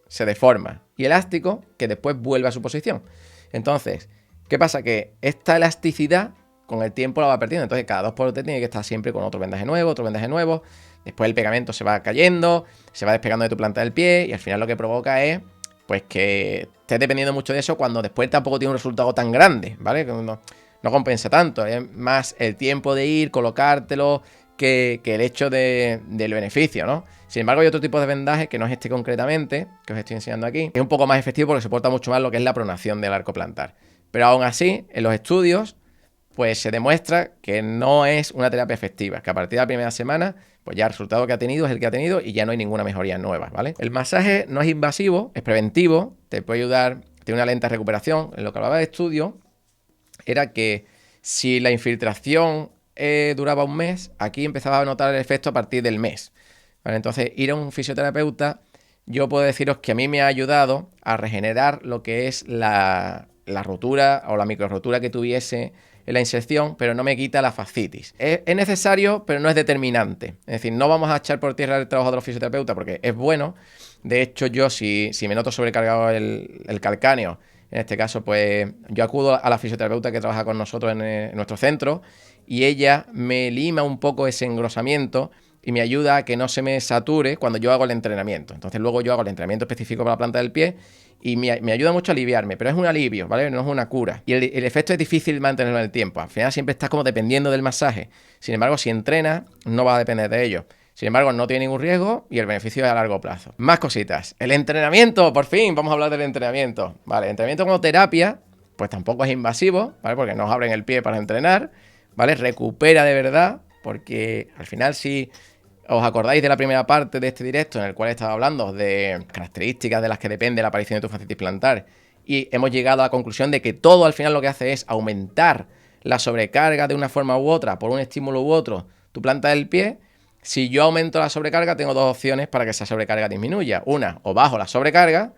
se deforma. Y elástico, que después vuelve a su posición. Entonces, ¿qué pasa? Que esta elasticidad con el tiempo la va perdiendo. Entonces, cada 2x3 tiene que estar siempre con otro vendaje nuevo. Después el pegamento se va cayendo, se va despegando de tu planta del pie y al final lo que provoca es pues que estés dependiendo mucho de eso cuando después tampoco tiene un resultado tan grande, ¿vale? Que no compensa tanto. Es más el tiempo de ir, colocártelo, que el hecho del beneficio, ¿no? Sin embargo, hay otro tipo de vendaje que no es este concretamente, que os estoy enseñando aquí, que es un poco más efectivo porque soporta mucho más lo que es la pronación del arco plantar. Pero aún así, en los estudios, pues se demuestra que no es una terapia efectiva, que a partir de la primera semana, pues ya el resultado que ha tenido es el que ha tenido y ya no hay ninguna mejoría nueva, ¿vale? El masaje no es invasivo, es preventivo, te puede ayudar, tiene una lenta recuperación. En lo que hablaba de estudio era que si la infiltración duraba un mes, aquí empezaba a notar el efecto a partir del mes, ¿vale? Entonces, ir a un fisioterapeuta, yo puedo deciros que a mí me ha ayudado a regenerar lo que es la rotura o la micro rotura que tuviese en la inserción, pero no me quita la fascitis. Es necesario, pero no es determinante. Es decir, no vamos a echar por tierra el trabajo de los fisioterapeutas porque es bueno. De hecho, yo si me noto sobrecargado el calcáneo, en este caso, pues yo acudo a la fisioterapeuta que trabaja con nosotros en nuestro centro y ella me lima un poco ese engrosamiento y me ayuda a que no se me sature cuando yo hago el entrenamiento. Entonces luego yo hago el entrenamiento específico para la planta del pie y me ayuda mucho a aliviarme, pero es un alivio, ¿vale? No es una cura. Y el efecto es difícil mantenerlo en el tiempo. Al final siempre estás como dependiendo del masaje. Sin embargo, si entrenas, no vas a depender de ello. Sin embargo, no tiene ningún riesgo y el beneficio es a largo plazo. Más cositas. El entrenamiento, por fin, vamos a hablar del entrenamiento. Vale, el entrenamiento como terapia, pues tampoco es invasivo, ¿vale? Porque nos abren el pie para entrenar, ¿vale? Recupera de verdad, porque al final si os acordáis de la primera parte de este directo en el cual estaba hablando de características de las que depende la aparición de tu fascitis plantar y hemos llegado a la conclusión de que todo al final lo que hace es aumentar la sobrecarga de una forma u otra por un estímulo u otro tu planta del pie. Si yo aumento la sobrecarga, tengo dos opciones para que esa sobrecarga disminuya. Una, o bajo la sobrecarga,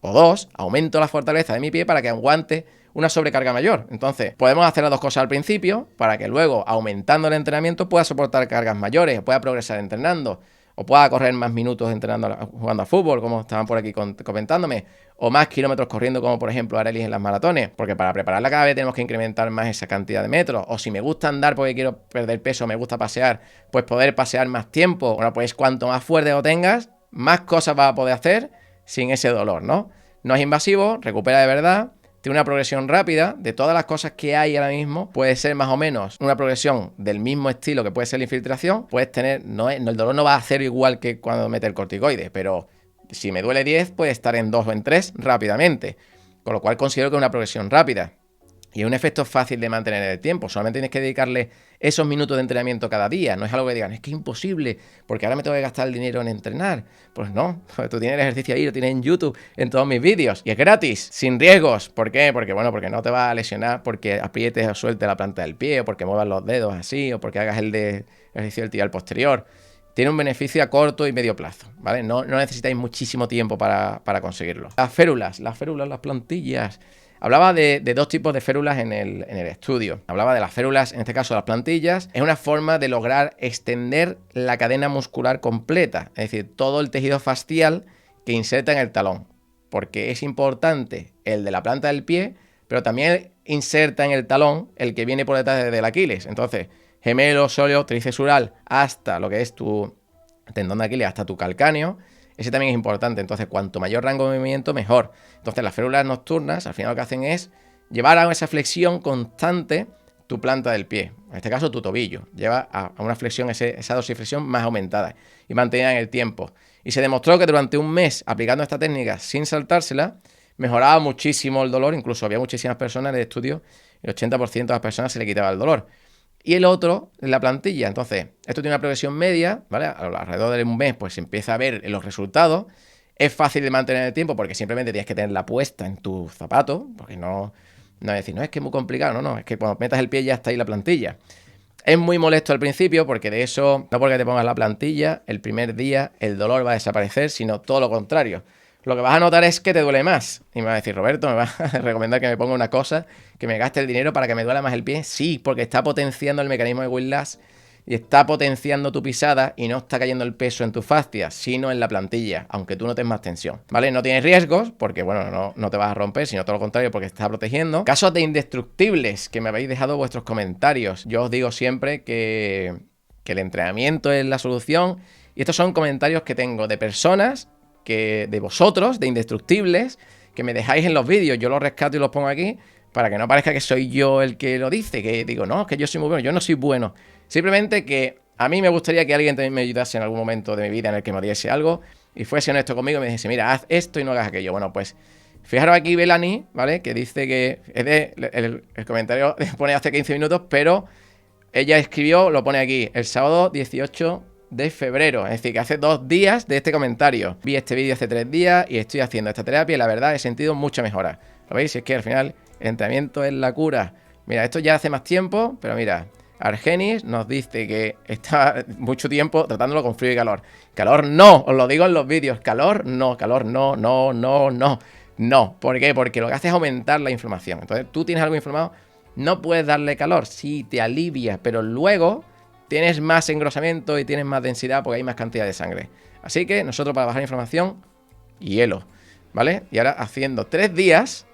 o dos, aumento la fortaleza de mi pie para que aguante una sobrecarga mayor. Entonces, podemos hacer las dos cosas al principio para que luego, aumentando el entrenamiento, pueda soportar cargas mayores, pueda progresar entrenando, o pueda correr más minutos entrenando, jugando al fútbol, como estaban por aquí comentándome, o más kilómetros corriendo, como por ejemplo Arelis en las maratones, porque para prepararla cada vez tenemos que incrementar más esa cantidad de metros. O si me gusta andar porque quiero perder peso, me gusta pasear, pues poder pasear más tiempo. Bueno, pues cuanto más fuerte lo tengas, más cosas vas a poder hacer sin ese dolor, ¿no? No es invasivo, recupera de verdad, tiene una progresión rápida. De todas las cosas que hay ahora mismo, puede ser más o menos una progresión del mismo estilo que puede ser la infiltración. Puedes tener, el dolor no va a ser igual que cuando mete el corticoide, pero si me duele 10, puede estar en 2 o en 3 rápidamente. Con lo cual considero que es una progresión rápida. Y es un efecto fácil de mantener en el tiempo. Solamente tienes que dedicarle esos minutos de entrenamiento cada día. No es algo que digan, es que es imposible, porque ahora me tengo que gastar el dinero en entrenar. Pues no, tú tienes el ejercicio ahí, lo tienes en YouTube, en todos mis vídeos. Y es gratis, sin riesgos. ¿Por qué? Porque no te vas a lesionar porque aprietes o sueltes la planta del pie, o porque muevas los dedos así, o porque hagas el ejercicio del tibial posterior. Tiene un beneficio a corto y medio plazo, ¿vale? No necesitáis muchísimo tiempo para conseguirlo. Las férulas, las plantillas. Hablaba de dos tipos de férulas en el estudio. Hablaba de las férulas, en este caso las plantillas. Es una forma de lograr extender la cadena muscular completa, es decir, todo el tejido fascial que inserta en el talón. Porque es importante el de la planta del pie, pero también inserta en el talón el que viene por detrás del Aquiles. Entonces, gemelo, sóleo, tricesural, hasta lo que es tu tendón de Aquiles, hasta tu calcáneo. Ese también es importante. Entonces, cuanto mayor rango de movimiento, mejor. Entonces, las férulas nocturnas, al final lo que hacen es llevar a esa flexión constante tu planta del pie. En este caso, tu tobillo. Lleva a una flexión, esa dorsiflexión más aumentada y mantenida en el tiempo. Y se demostró que durante un mes, aplicando esta técnica sin saltársela, mejoraba muchísimo el dolor. Incluso había muchísimas personas en el estudio, el 80% de las personas se le quitaba el dolor. Y el otro, la plantilla. Entonces, esto tiene una progresión media, ¿vale? Alrededor de un mes, pues se empieza a ver los resultados. Es fácil de mantener el tiempo porque simplemente tienes que tenerla puesta en tu zapato, porque no No es decir, no, es que es muy complicado, no, es que cuando metas el pie ya está ahí la plantilla. Es muy molesto al principio porque de eso, no porque te pongas la plantilla, el primer día el dolor va a desaparecer, sino todo lo contrario. Lo que vas a notar es que te duele más. Y me va a decir, Roberto, ¿me vas a recomendar que me ponga una cosa, que me gaste el dinero para que me duela más el pie? Sí, porque está potenciando el mecanismo de whiplash y está potenciando tu pisada y no está cayendo el peso en tus fascias, sino en la plantilla, aunque tú notes más tensión, ¿vale? No tienes riesgos, porque bueno, no te vas a romper, sino todo lo contrario, porque está protegiendo. Casos de indestructibles, que me habéis dejado vuestros comentarios. Yo os digo siempre que el entrenamiento es la solución, y estos son comentarios que tengo de personas, de vosotros, de indestructibles, que me dejáis en los vídeos. Yo los rescato y los pongo aquí, para que no parezca que soy yo el que lo dice, que digo, no, es que yo soy muy bueno. Yo no soy bueno. Simplemente que a mí me gustaría que alguien también me ayudase en algún momento de mi vida en el que me diese algo y fuese honesto conmigo y me dijese, mira, haz esto y no hagas aquello. Bueno, pues fijaros aquí Belani, ¿vale? Que dice que es el comentario pone hace 15 minutos, pero ella escribió, lo pone aquí, el sábado 18 de febrero. Es decir, que hace 2 días de este comentario. Vi este vídeo hace 3 días y estoy haciendo esta terapia y la verdad he sentido mucha mejora. ¿Lo veis? Es que al final el entrenamiento es la cura. Mira, esto ya hace más tiempo, pero mira... Argenis nos dice que está mucho tiempo tratándolo con frío y calor. Calor no, os lo digo en los vídeos. Calor no, no. ¿Por qué? Porque lo que hace es aumentar la inflamación. Entonces tú tienes algo inflamado, no puedes darle calor. Sí, te alivia, pero luego tienes más engrosamiento y tienes más densidad porque hay más cantidad de sangre. Así que nosotros para bajar inflamación, hielo, ¿vale? Y ahora haciendo 3 días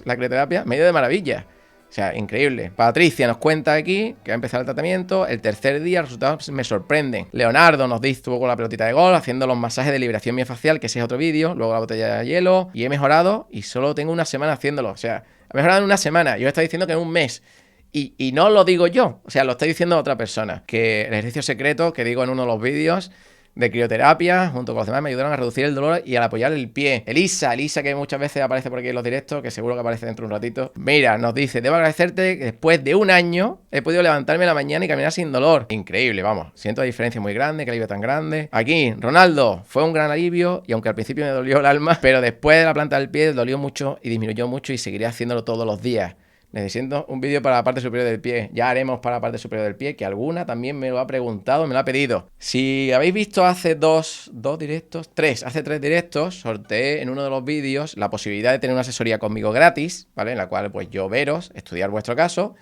la crioterapia, medio de maravilla. O sea, increíble. Patricia nos cuenta aquí que va a empezar el tratamiento. El tercer día los resultados me sorprenden. Leonardo nos dice, estuvo con la pelotita de golf haciendo los masajes de liberación miofascial, que ese es otro vídeo. Luego la botella de hielo. Y he mejorado y solo tengo una semana haciéndolo. O sea, ha mejorado en una semana. Yo está diciendo que en un mes. Y no lo digo yo. O sea, lo está diciendo otra persona. Que el ejercicio secreto que digo en uno de los vídeos de crioterapia, junto con los demás, me ayudaron a reducir el dolor y al apoyar el pie. Elisa, que muchas veces aparece por aquí en los directos, que seguro que aparece dentro de un ratito. Mira, nos dice, debo agradecerte que después de un año he podido levantarme en la mañana y caminar sin dolor. Increíble, vamos. Siento la diferencia muy grande, que alivio tan grande. Aquí, Ronaldo, fue un gran alivio y aunque al principio me dolió el alma, pero después de la planta del pie dolió mucho y disminuyó mucho y seguiré haciéndolo todos los días. Necesito un vídeo para la parte superior del pie. Ya haremos para la parte superior del pie, que alguna también me lo ha preguntado, me lo ha pedido. Si habéis visto hace hace 3 directos, sorteé en uno de los vídeos la posibilidad de tener una asesoría conmigo gratis, ¿vale? En la cual pues yo veros, estudiar vuestro caso.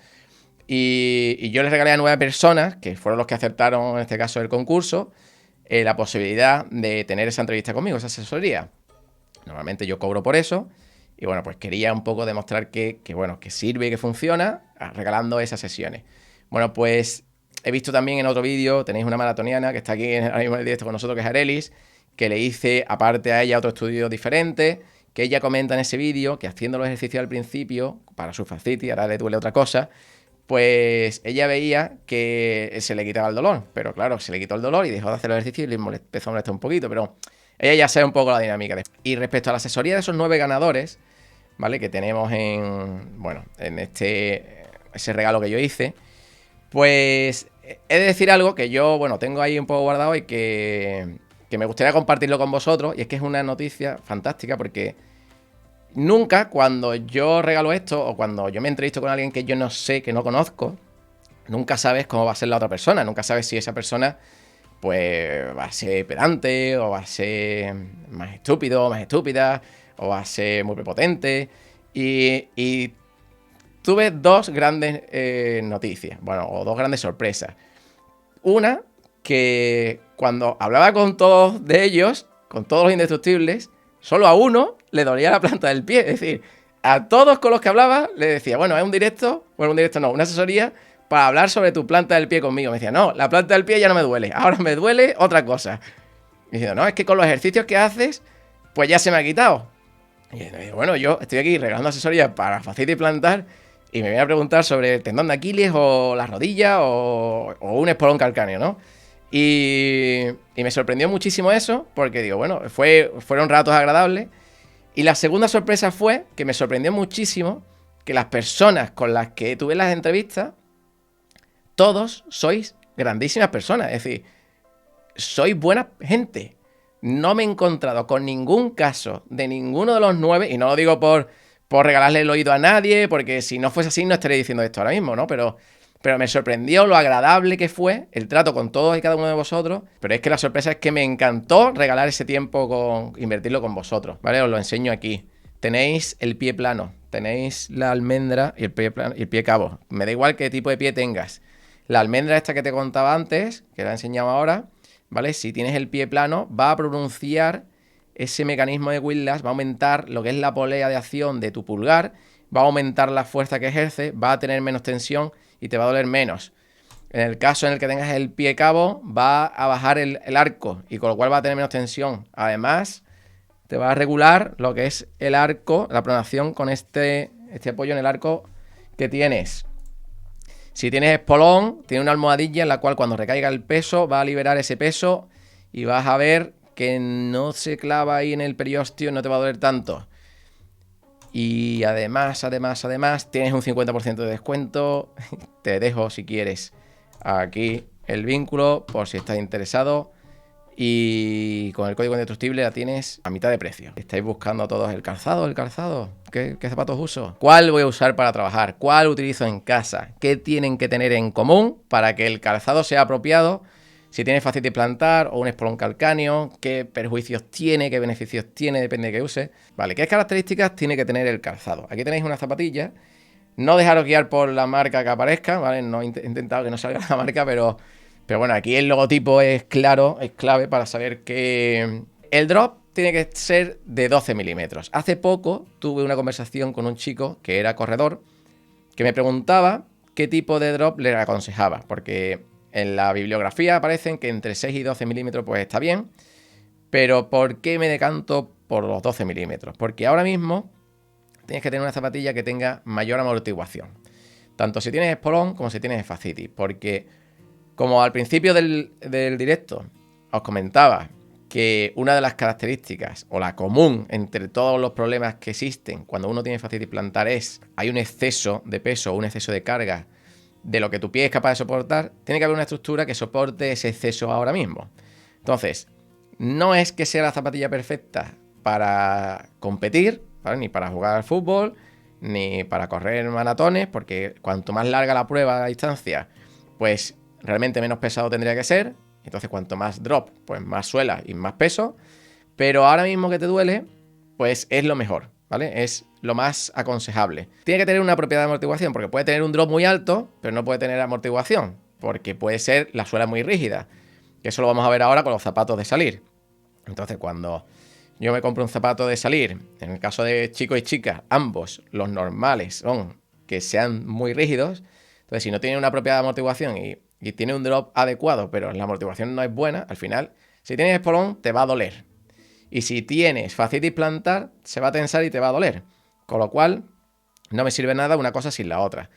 Y yo les regalé a 9 personas, que fueron los que aceptaron en este caso el concurso, la posibilidad de tener esa entrevista conmigo, esa asesoría. Normalmente yo cobro por eso. Y bueno, pues quería un poco demostrar que sirve y que funciona, regalando esas sesiones. Bueno, pues he visto también en otro vídeo, tenéis una maratoniana que está aquí ahora mismo en el directo con nosotros, que es Arelis, que le hice aparte a ella otro estudio diferente, que ella comenta en ese vídeo que haciendo los ejercicios al principio, para su fascitis, ahora le duele otra cosa, pues ella veía que se le quitaba el dolor. Pero claro, se le quitó el dolor y dejó de hacer los ejercicios y le empezó a molestar un poquito, pero... ella ya sabe un poco la dinámica. Y respecto a la asesoría de esos 9 ganadores, ¿vale? Que tenemos en ese regalo que yo hice, pues he de decir algo que yo, tengo ahí un poco guardado y que me gustaría compartirlo con vosotros. Y es que es una noticia fantástica porque nunca cuando yo regalo esto o cuando yo me entrevisto con alguien que yo no sé, que no conozco, nunca sabes cómo va a ser la otra persona. Nunca sabes si esa persona... pues va a ser pedante, o va a ser más estúpido, o más estúpida, o va a ser muy prepotente. Y tuve 2 grandes noticias, o 2 grandes sorpresas. Una, que cuando hablaba con todos de ellos, con todos los indestructibles, solo a uno le dolía la planta del pie. Es decir, a todos con los que hablaba le decía, es un directo, una asesoría para hablar sobre tu planta del pie conmigo. Me decía, no, la planta del pie ya no me duele, ahora me duele otra cosa. Y diciendo, no, es que con los ejercicios que haces, pues ya se me ha quitado. Y yo, yo estoy aquí regalando asesorías para fascitis plantar y me viene a preguntar sobre el tendón de Aquiles o la rodilla o un espolón calcáneo, ¿no? Y me sorprendió muchísimo eso porque digo, fueron ratos agradables. Y la segunda sorpresa fue que me sorprendió muchísimo que las personas con las que tuve las entrevistas, todos sois grandísimas personas, es decir, sois buena gente. No me he encontrado con ningún caso de ninguno de los 9, y no lo digo por por regalarle el oído a nadie, porque si no fuese así no estaría diciendo esto ahora mismo, ¿no? Pero me sorprendió lo agradable que fue el trato con todos y cada uno de vosotros. Pero es que la sorpresa es que me encantó regalar ese tiempo invertirlo con vosotros, ¿vale? Os lo enseño aquí. Tenéis el pie plano, tenéis la almendra y el pie plano, y el pie cabo. Me da igual qué tipo de pie tengas. La almendra esta que te contaba antes, que la he enseñado ahora, ¿vale? Si tienes el pie plano, va a pronunciar ese mecanismo de whiplash, va a aumentar lo que es la polea de acción de tu pulgar, va a aumentar la fuerza que ejerce, va a tener menos tensión y te va a doler menos. En el caso en el que tengas el pie cabo, va a bajar el arco y con lo cual va a tener menos tensión. Además, te va a regular lo que es el arco, la pronación con este apoyo en el arco que tienes. Si tienes espolón, tiene una almohadilla en la cual cuando recaiga el peso va a liberar ese peso y vas a ver que no se clava ahí en el periósteo, no te va a doler tanto. Y además, tienes un 50% de descuento. Te dejo, si quieres, aquí el vínculo por si estás interesado. Y con el código indestructible la tienes a mitad de precio. ¿Estáis buscando todos el calzado? ¿Qué zapatos uso? ¿Cuál voy a usar para trabajar? ¿Cuál utilizo en casa? ¿Qué tienen que tener en común para que el calzado sea apropiado? Si tienes fascitis plantar o un espolón calcáneo, qué perjuicios tiene, qué beneficios tiene, depende de qué use. Vale, ¿qué características tiene que tener el calzado? Aquí tenéis una zapatilla. No dejaros guiar por la marca que aparezca, ¿vale? No he intentado que no salga la marca, pero bueno, aquí el logotipo es claro, es clave para saber que el drop tiene que ser de 12 milímetros. Hace poco tuve una conversación con un chico que era corredor que me preguntaba qué tipo de drop le aconsejaba, porque en la bibliografía aparecen que entre 6 y 12 milímetros pues está bien, pero ¿por qué me decanto por los 12 milímetros? Porque ahora mismo tienes que tener una zapatilla que tenga mayor amortiguación, tanto si tienes espolón como si tienes fascitis, porque como al principio del directo os comentaba que una de las características o la común entre todos los problemas que existen cuando uno tiene fascitis plantar es hay un exceso de peso, un exceso de carga de lo que tu pie es capaz de soportar, tiene que haber una estructura que soporte ese exceso ahora mismo. Entonces, no es que sea la zapatilla perfecta para competir, ¿vale? Ni para jugar al fútbol, ni para correr maratones, porque cuanto más larga la prueba a distancia, pues realmente menos pesado tendría que ser. Entonces, cuanto más drop, pues más suela y más peso. Pero ahora mismo que te duele, pues es lo mejor, ¿vale? Es lo más aconsejable. Tiene que tener una propiedad de amortiguación, porque puede tener un drop muy alto, pero no puede tener amortiguación, porque puede ser la suela muy rígida. Que eso lo vamos a ver ahora con los zapatos de salir. Entonces, cuando yo me compro un zapato de salir, en el caso de chicos y chicas, ambos, los normales son que sean muy rígidos. Entonces, si no tiene una propiedad de amortiguación y tiene un drop adecuado, pero la amortiguación no es buena, al final, si tienes espolón, te va a doler. Y si tienes fascitis plantar, se va a tensar y te va a doler. Con lo cual, no me sirve nada una cosa sin la otra.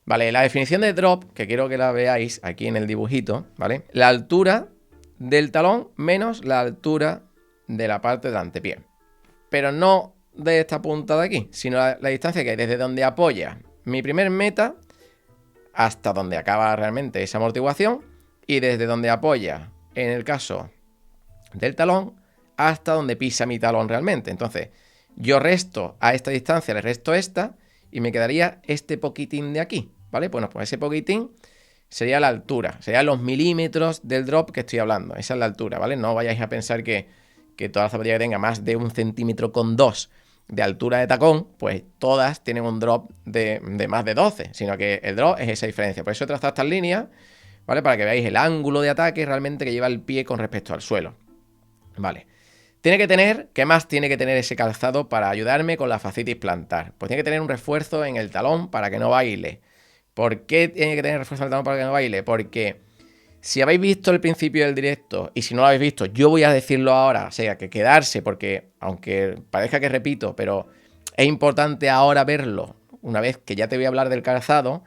Vale, la definición de drop, que quiero que la veáis aquí en el dibujito, ¿vale? La altura del talón menos la altura de la parte del antepié. Pero no de esta punta de aquí, sino la distancia que hay desde donde apoya mi primer meta hasta donde acaba realmente esa amortiguación y desde donde apoya, en el caso del talón, hasta donde pisa mi talón realmente. Entonces, yo resto a esta distancia, le resto esta y me quedaría este poquitín de aquí, ¿vale? Bueno, pues ese poquitín sería la altura, serían los milímetros del drop que estoy hablando. Esa es la altura, ¿vale? No vayáis a pensar que toda la zapatilla que tenga más de 1,2 centímetros de altura de tacón, pues todas tienen un drop de más de 12, sino que el drop es esa diferencia. Por eso he trazado estas líneas, ¿vale? Para que veáis el ángulo de ataque realmente que lleva el pie con respecto al suelo. Vale. Tiene que tener, ¿qué más tiene que tener ese calzado para ayudarme con la fascitis plantar? Pues tiene que tener un refuerzo en el talón para que no baile. ¿Por qué tiene que tener refuerzo en el talón para que no baile? Porque si habéis visto el principio del directo, y si no lo habéis visto, yo voy a decirlo ahora, o sea, que quedarse, porque aunque parezca que repito, pero es importante ahora verlo, una vez que ya te voy a hablar del calzado.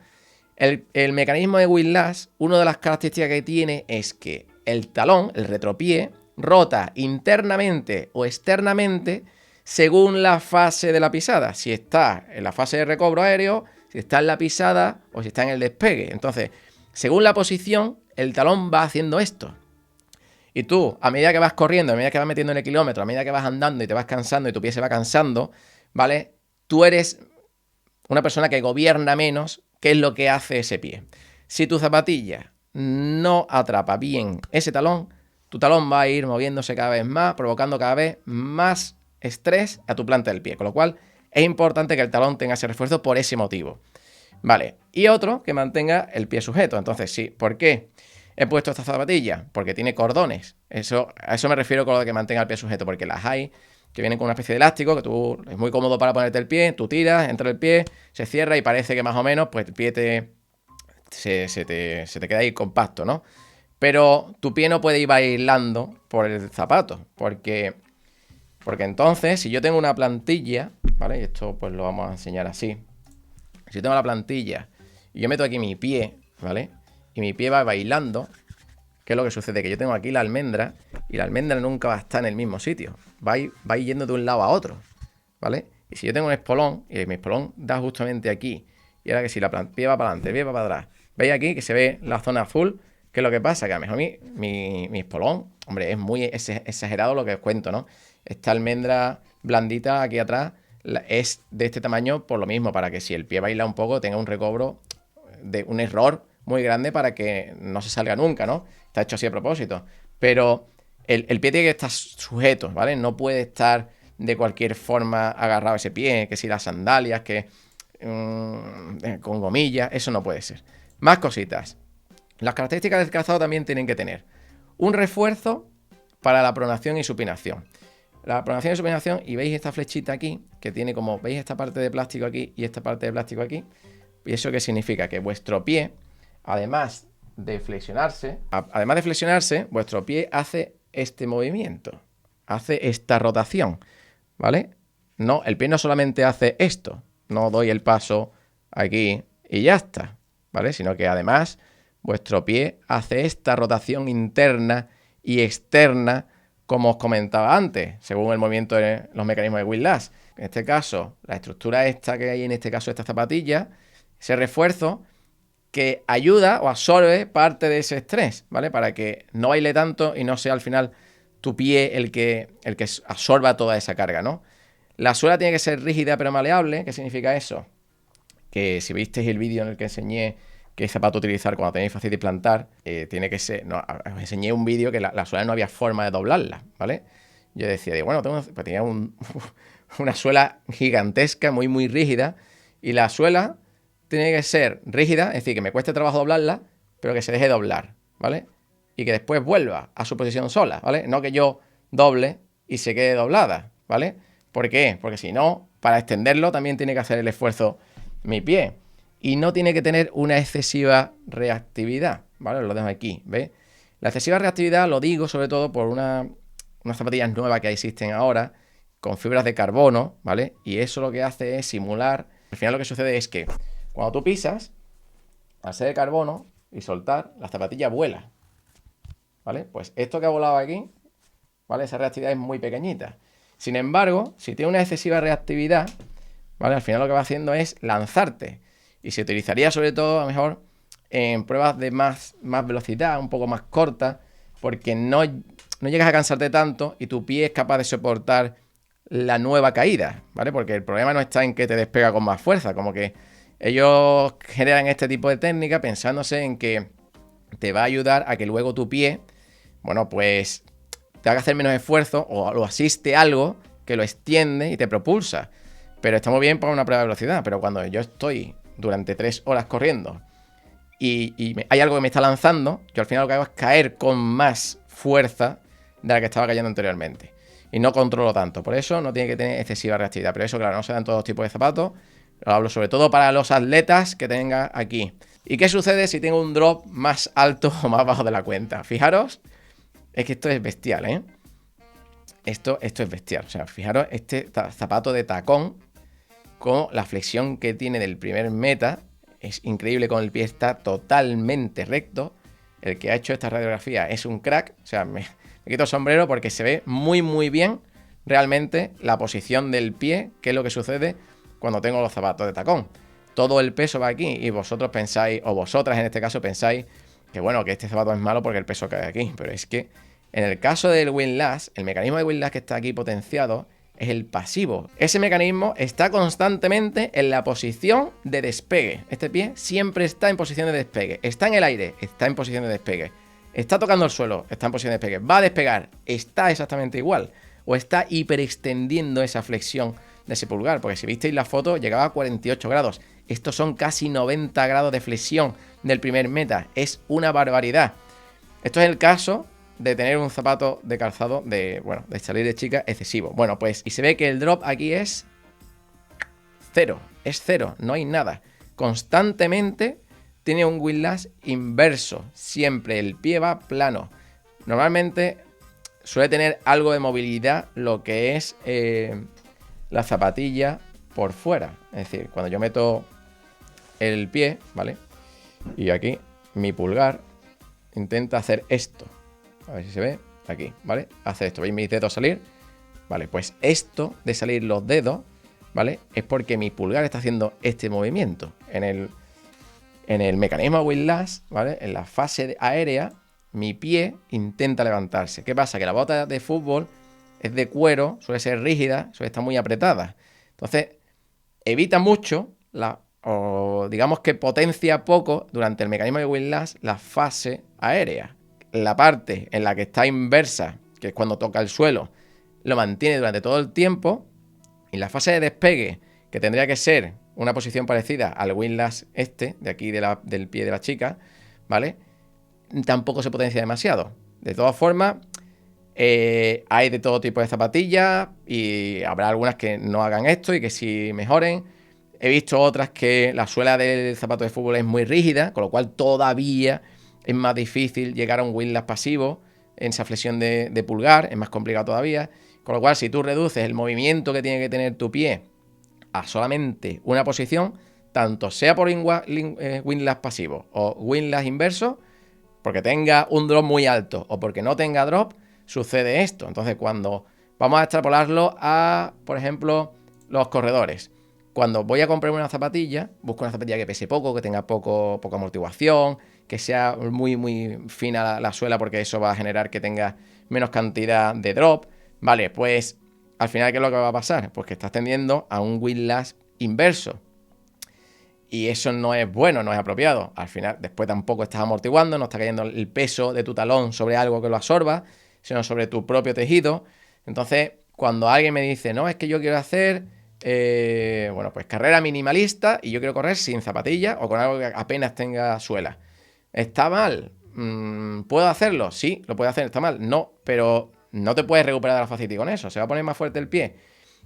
El mecanismo de whiplash, una de las características que tiene es que el talón, el retropié, rota internamente o externamente según la fase de la pisada. Si está en la fase de recobro aéreo, si está en la pisada o si está en el despegue. Entonces, según la posición, el talón va haciendo esto. Y tú, a medida que vas corriendo, a medida que vas metiendo en el kilómetro, a medida que vas andando y te vas cansando y tu pie se va cansando, ¿vale? tú eres una persona que gobierna menos qué es lo que hace ese pie. Si tu zapatilla no atrapa bien ese talón, tu talón va a ir moviéndose cada vez más, provocando cada vez más estrés a tu planta del pie. Con lo cual es importante que el talón tenga ese refuerzo por ese motivo. Vale, y otro que mantenga el pie sujeto. Entonces, sí, ¿por qué he puesto esta zapatilla? Porque tiene cordones. A eso me refiero con lo de que mantenga el pie sujeto, porque las hay que vienen con una especie de elástico, que es muy cómodo para ponerte el pie, tú tiras, entra el pie, se cierra y parece que más o menos pues el pie se te queda ahí compacto, ¿no? Pero tu pie no puede ir bailando por el zapato, porque entonces, si yo tengo una plantilla, ¿vale? Y esto pues lo vamos a enseñar así. Si tengo la plantilla y yo meto aquí mi pie, ¿vale? Y mi pie va bailando, ¿qué es lo que sucede? Que yo tengo aquí la almendra y la almendra nunca va a estar en el mismo sitio. Va a ir yendo de un lado a otro, ¿vale? Y si yo tengo un espolón y mi espolón da justamente aquí, y ahora que si el pie va para adelante, el pie va para atrás, ¿veis aquí que se ve la zona azul? ¿Qué es lo que pasa? Que a lo mejor mi espolón, hombre, es muy exagerado lo que os cuento, ¿no? Esta almendra blandita aquí atrás es de este tamaño por lo mismo, para que si el pie baila un poco tenga un recobro de un error muy grande para que no se salga nunca, ¿no? Está hecho así a propósito. Pero el pie tiene que estar sujeto, ¿vale? No puede estar de cualquier forma agarrado ese pie, que si las sandalias, que con gomillas, eso no puede ser. Más cositas. Las características del calzado también tienen que tener un refuerzo para la pronación y supinación. La pronación y supinación, y veis esta flechita aquí, que tiene como, veis esta parte de plástico aquí y esta parte de plástico aquí. ¿Y eso qué significa? Que vuestro pie, además de flexionarse, vuestro pie hace este movimiento, hace esta rotación, ¿vale? No, el pie no solamente hace esto, no doy el paso aquí y ya está, ¿vale? Sino que además vuestro pie hace esta rotación interna y externa, como os comentaba antes, según el movimiento de los mecanismos de Whiplash. En este caso, la estructura esta que hay en este caso, esta zapatilla, ese refuerzo que ayuda o absorbe parte de ese estrés, ¿vale? Para que no baile tanto y no sea al final tu pie el que absorba toda esa carga, ¿no? La suela tiene que ser rígida pero maleable. ¿Qué significa eso? Que si visteis el vídeo en el que enseñé qué zapato utilizar cuando tenéis fascitis plantar, tiene que ser... No, os enseñé un vídeo que la suela no había forma de doblarla, ¿vale? Yo decía, bueno, pues tenía una suela gigantesca, muy, muy rígida, y la suela tiene que ser rígida, es decir, que me cueste trabajo doblarla, pero que se deje doblar, ¿vale? Y que después vuelva a su posición sola, ¿vale? No que yo doble y se quede doblada, ¿vale? ¿Por qué? Porque si no, para extenderlo también tiene que hacer el esfuerzo mi pie. Y no tiene que tener una excesiva reactividad, ¿vale? Lo dejo aquí, ¿veis? La excesiva reactividad lo digo sobre todo por unas zapatillas nuevas que existen ahora, con fibras de carbono, ¿vale? Y eso lo que hace es simular... Al final lo que sucede es que cuando tú pisas, al ser de carbono y soltar, la zapatilla vuela, ¿vale? Pues esto que ha volado aquí, ¿vale? Esa reactividad es muy pequeñita. Sin embargo, si tiene una excesiva reactividad, ¿vale? Al final lo que va haciendo es lanzarte. Y se utilizaría sobre todo, a lo mejor, en pruebas de más velocidad, un poco más corta, porque no llegas a cansarte tanto y tu pie es capaz de soportar la nueva caída, ¿vale? Porque el problema no está en que te despega con más fuerza, como que ellos generan este tipo de técnica pensándose en que te va a ayudar a que luego tu pie, bueno, pues te haga hacer menos esfuerzo o lo asiste algo que lo extiende y te propulsa. Pero está muy bien para una prueba de velocidad, pero cuando yo estoy durante 3 horas corriendo y hay algo que me está lanzando, yo al final lo que hago es caer con más fuerza de la que estaba cayendo anteriormente. Y no controlo tanto. Por eso no tiene que tener excesiva reactividad. Pero eso, claro, no se dan todos los tipos de zapatos. Lo hablo sobre todo para los atletas que tenga aquí. ¿Y qué sucede si tengo un drop más alto o más bajo de la cuenta? Fijaros, es que esto es bestial, ¿eh? Esto es bestial. O sea, fijaros este zapato de tacón con la flexión que tiene del primer meta. Es increíble, con el pie está totalmente recto. El que ha hecho esta radiografía es un crack. O sea, me quito el sombrero porque se ve muy, muy bien realmente la posición del pie, que es lo que sucede cuando tengo los zapatos de tacón. Todo el peso va aquí y vosotros pensáis, o vosotras en este caso pensáis, que bueno, que este zapato es malo porque el peso cae aquí. Pero es que en el caso del Whiplash, el mecanismo de Whiplash que está aquí potenciado es el pasivo. Ese mecanismo está constantemente en la posición de despegue. Este pie siempre está en posición de despegue. Está en el aire, está en posición de despegue. Está tocando el suelo, está en posición de despegue. Va a despegar, está exactamente igual. O está hiperextendiendo esa flexión de ese pulgar. Porque si visteis la foto, llegaba a 48 grados. Estos son casi 90 grados de flexión del primer meta. Es una barbaridad. Esto es el caso de tener un zapato de calzado de salir de chica excesivo. Bueno, pues, y se ve que el drop aquí es cero, no hay nada. Constantemente tiene un windlass inverso, siempre el pie va plano. Normalmente suele tener algo de movilidad lo que es la zapatilla por fuera. Es decir, cuando yo meto el pie, ¿vale? Y aquí mi pulgar intenta hacer esto. A ver si se ve, aquí, ¿vale? Hace esto, ¿veis mis dedos salir? Vale, pues esto de salir los dedos, ¿vale? Es porque mi pulgar está haciendo este movimiento. En el mecanismo windlass, ¿vale? En la fase aérea, mi pie intenta levantarse. ¿Qué pasa? Que la bota de fútbol es de cuero, suele ser rígida, suele estar muy apretada. Entonces, evita mucho, o digamos que potencia poco durante el mecanismo de windlass la fase aérea. La parte en la que está inversa, que es cuando toca el suelo, lo mantiene durante todo el tiempo. Y la fase de despegue, que tendría que ser una posición parecida al windlass de aquí del pie de la chica, ¿vale? Tampoco se potencia demasiado. De todas formas, hay de todo tipo de zapatillas y habrá algunas que no hagan esto y que sí mejoren. He visto otras que la suela del zapato de fútbol es muy rígida, con lo cual todavía es más difícil llegar a un windlass pasivo en esa flexión de pulgar, es más complicado todavía. Con lo cual, si tú reduces el movimiento que tiene que tener tu pie a solamente una posición, tanto sea por windlass pasivo o windlass inverso, porque tenga un drop muy alto o porque no tenga drop, sucede esto. Entonces, cuando vamos a extrapolarlo a, por ejemplo, los corredores. Cuando voy a comprarme una zapatilla, busco una zapatilla que pese poco, que tenga poca amortiguación, que sea muy, muy fina la suela, porque eso va a generar que tenga menos cantidad de drop. Vale, pues al final, ¿qué es lo que va a pasar? Pues que estás tendiendo a un windlass inverso. Y eso no es bueno, no es apropiado. Al final, después tampoco estás amortiguando, no está cayendo el peso de tu talón sobre algo que lo absorba, sino sobre tu propio tejido. Entonces, cuando alguien me dice, no, es que yo quiero hacer, pues carrera minimalista y yo quiero correr sin zapatillas o con algo que apenas tenga suela. ¿Está mal? ¿Puedo hacerlo? Sí, lo puedo hacer. ¿Está mal? No, pero no te puedes recuperar de la fascitis con eso. Se va a poner más fuerte el pie.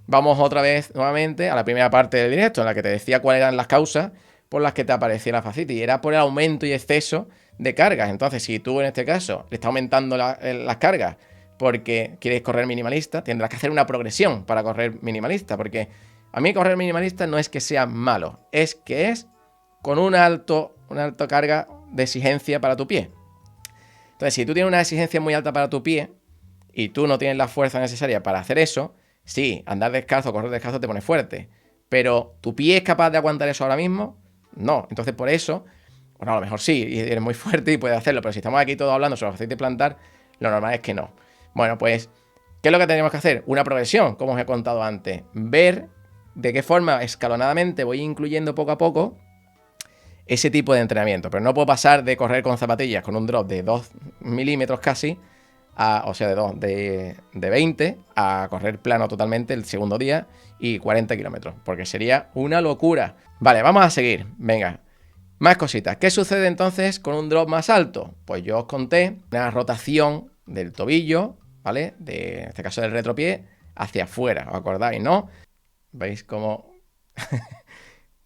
Vamos otra vez nuevamente a la primera parte del directo, en la que te decía cuáles eran las causas por las que te aparecía la fascitis. Era por el aumento y exceso de cargas. Entonces, si tú en este caso le estás aumentando las cargas porque quieres correr minimalista, tendrás que hacer una progresión para correr minimalista. Porque a mí correr minimalista no es que sea malo, es que es con una alta carga de exigencia para tu pie. Entonces, si tú tienes una exigencia muy alta para tu pie y tú no tienes la fuerza necesaria para hacer eso, sí, andar descalzo, correr descalzo te pone fuerte. Pero ¿tu pie es capaz de aguantar eso ahora mismo? No. Entonces, por eso, bueno, a lo mejor sí, y eres muy fuerte y puedes hacerlo, pero si estamos aquí todos hablando sobre fascitis plantar, lo normal es que no. Bueno, pues, ¿qué es lo que tenemos que hacer? Una progresión, como os he contado antes. Ver de qué forma escalonadamente voy incluyendo poco a poco ese tipo de entrenamiento. Pero no puedo pasar de correr con zapatillas con un drop de 2 milímetros casi, de 20 a correr plano totalmente el segundo día y 40 kilómetros, porque sería una locura. Vale, vamos a seguir. Venga, más cositas. ¿Qué sucede entonces con un drop más alto? Pues yo os conté una rotación del tobillo, ¿vale? En este caso del retropié, hacia afuera, ¿os acordáis, no? ¿Veis cómo?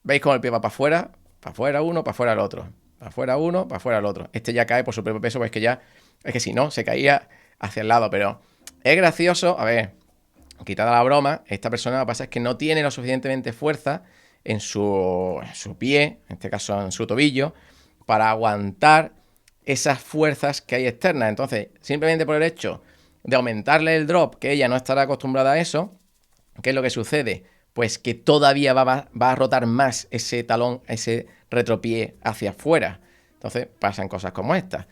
¿Veis cómo el pie va para afuera? Para afuera uno, para afuera el otro. Para afuera uno, para afuera el otro. Este ya cae por su propio peso, pues es que si no, se caía hacia el lado. Pero es gracioso, a ver, quitada la broma, esta persona lo que pasa es que no tiene lo suficientemente fuerza en su pie, en este caso en su tobillo, para aguantar esas fuerzas que hay externas. Entonces, simplemente por el hecho de aumentarle el drop, que ella no estará acostumbrada a eso, ¿qué es lo que sucede? Pues que todavía va a rotar más ese talón, ese retropié hacia afuera. Entonces pasan cosas como estas.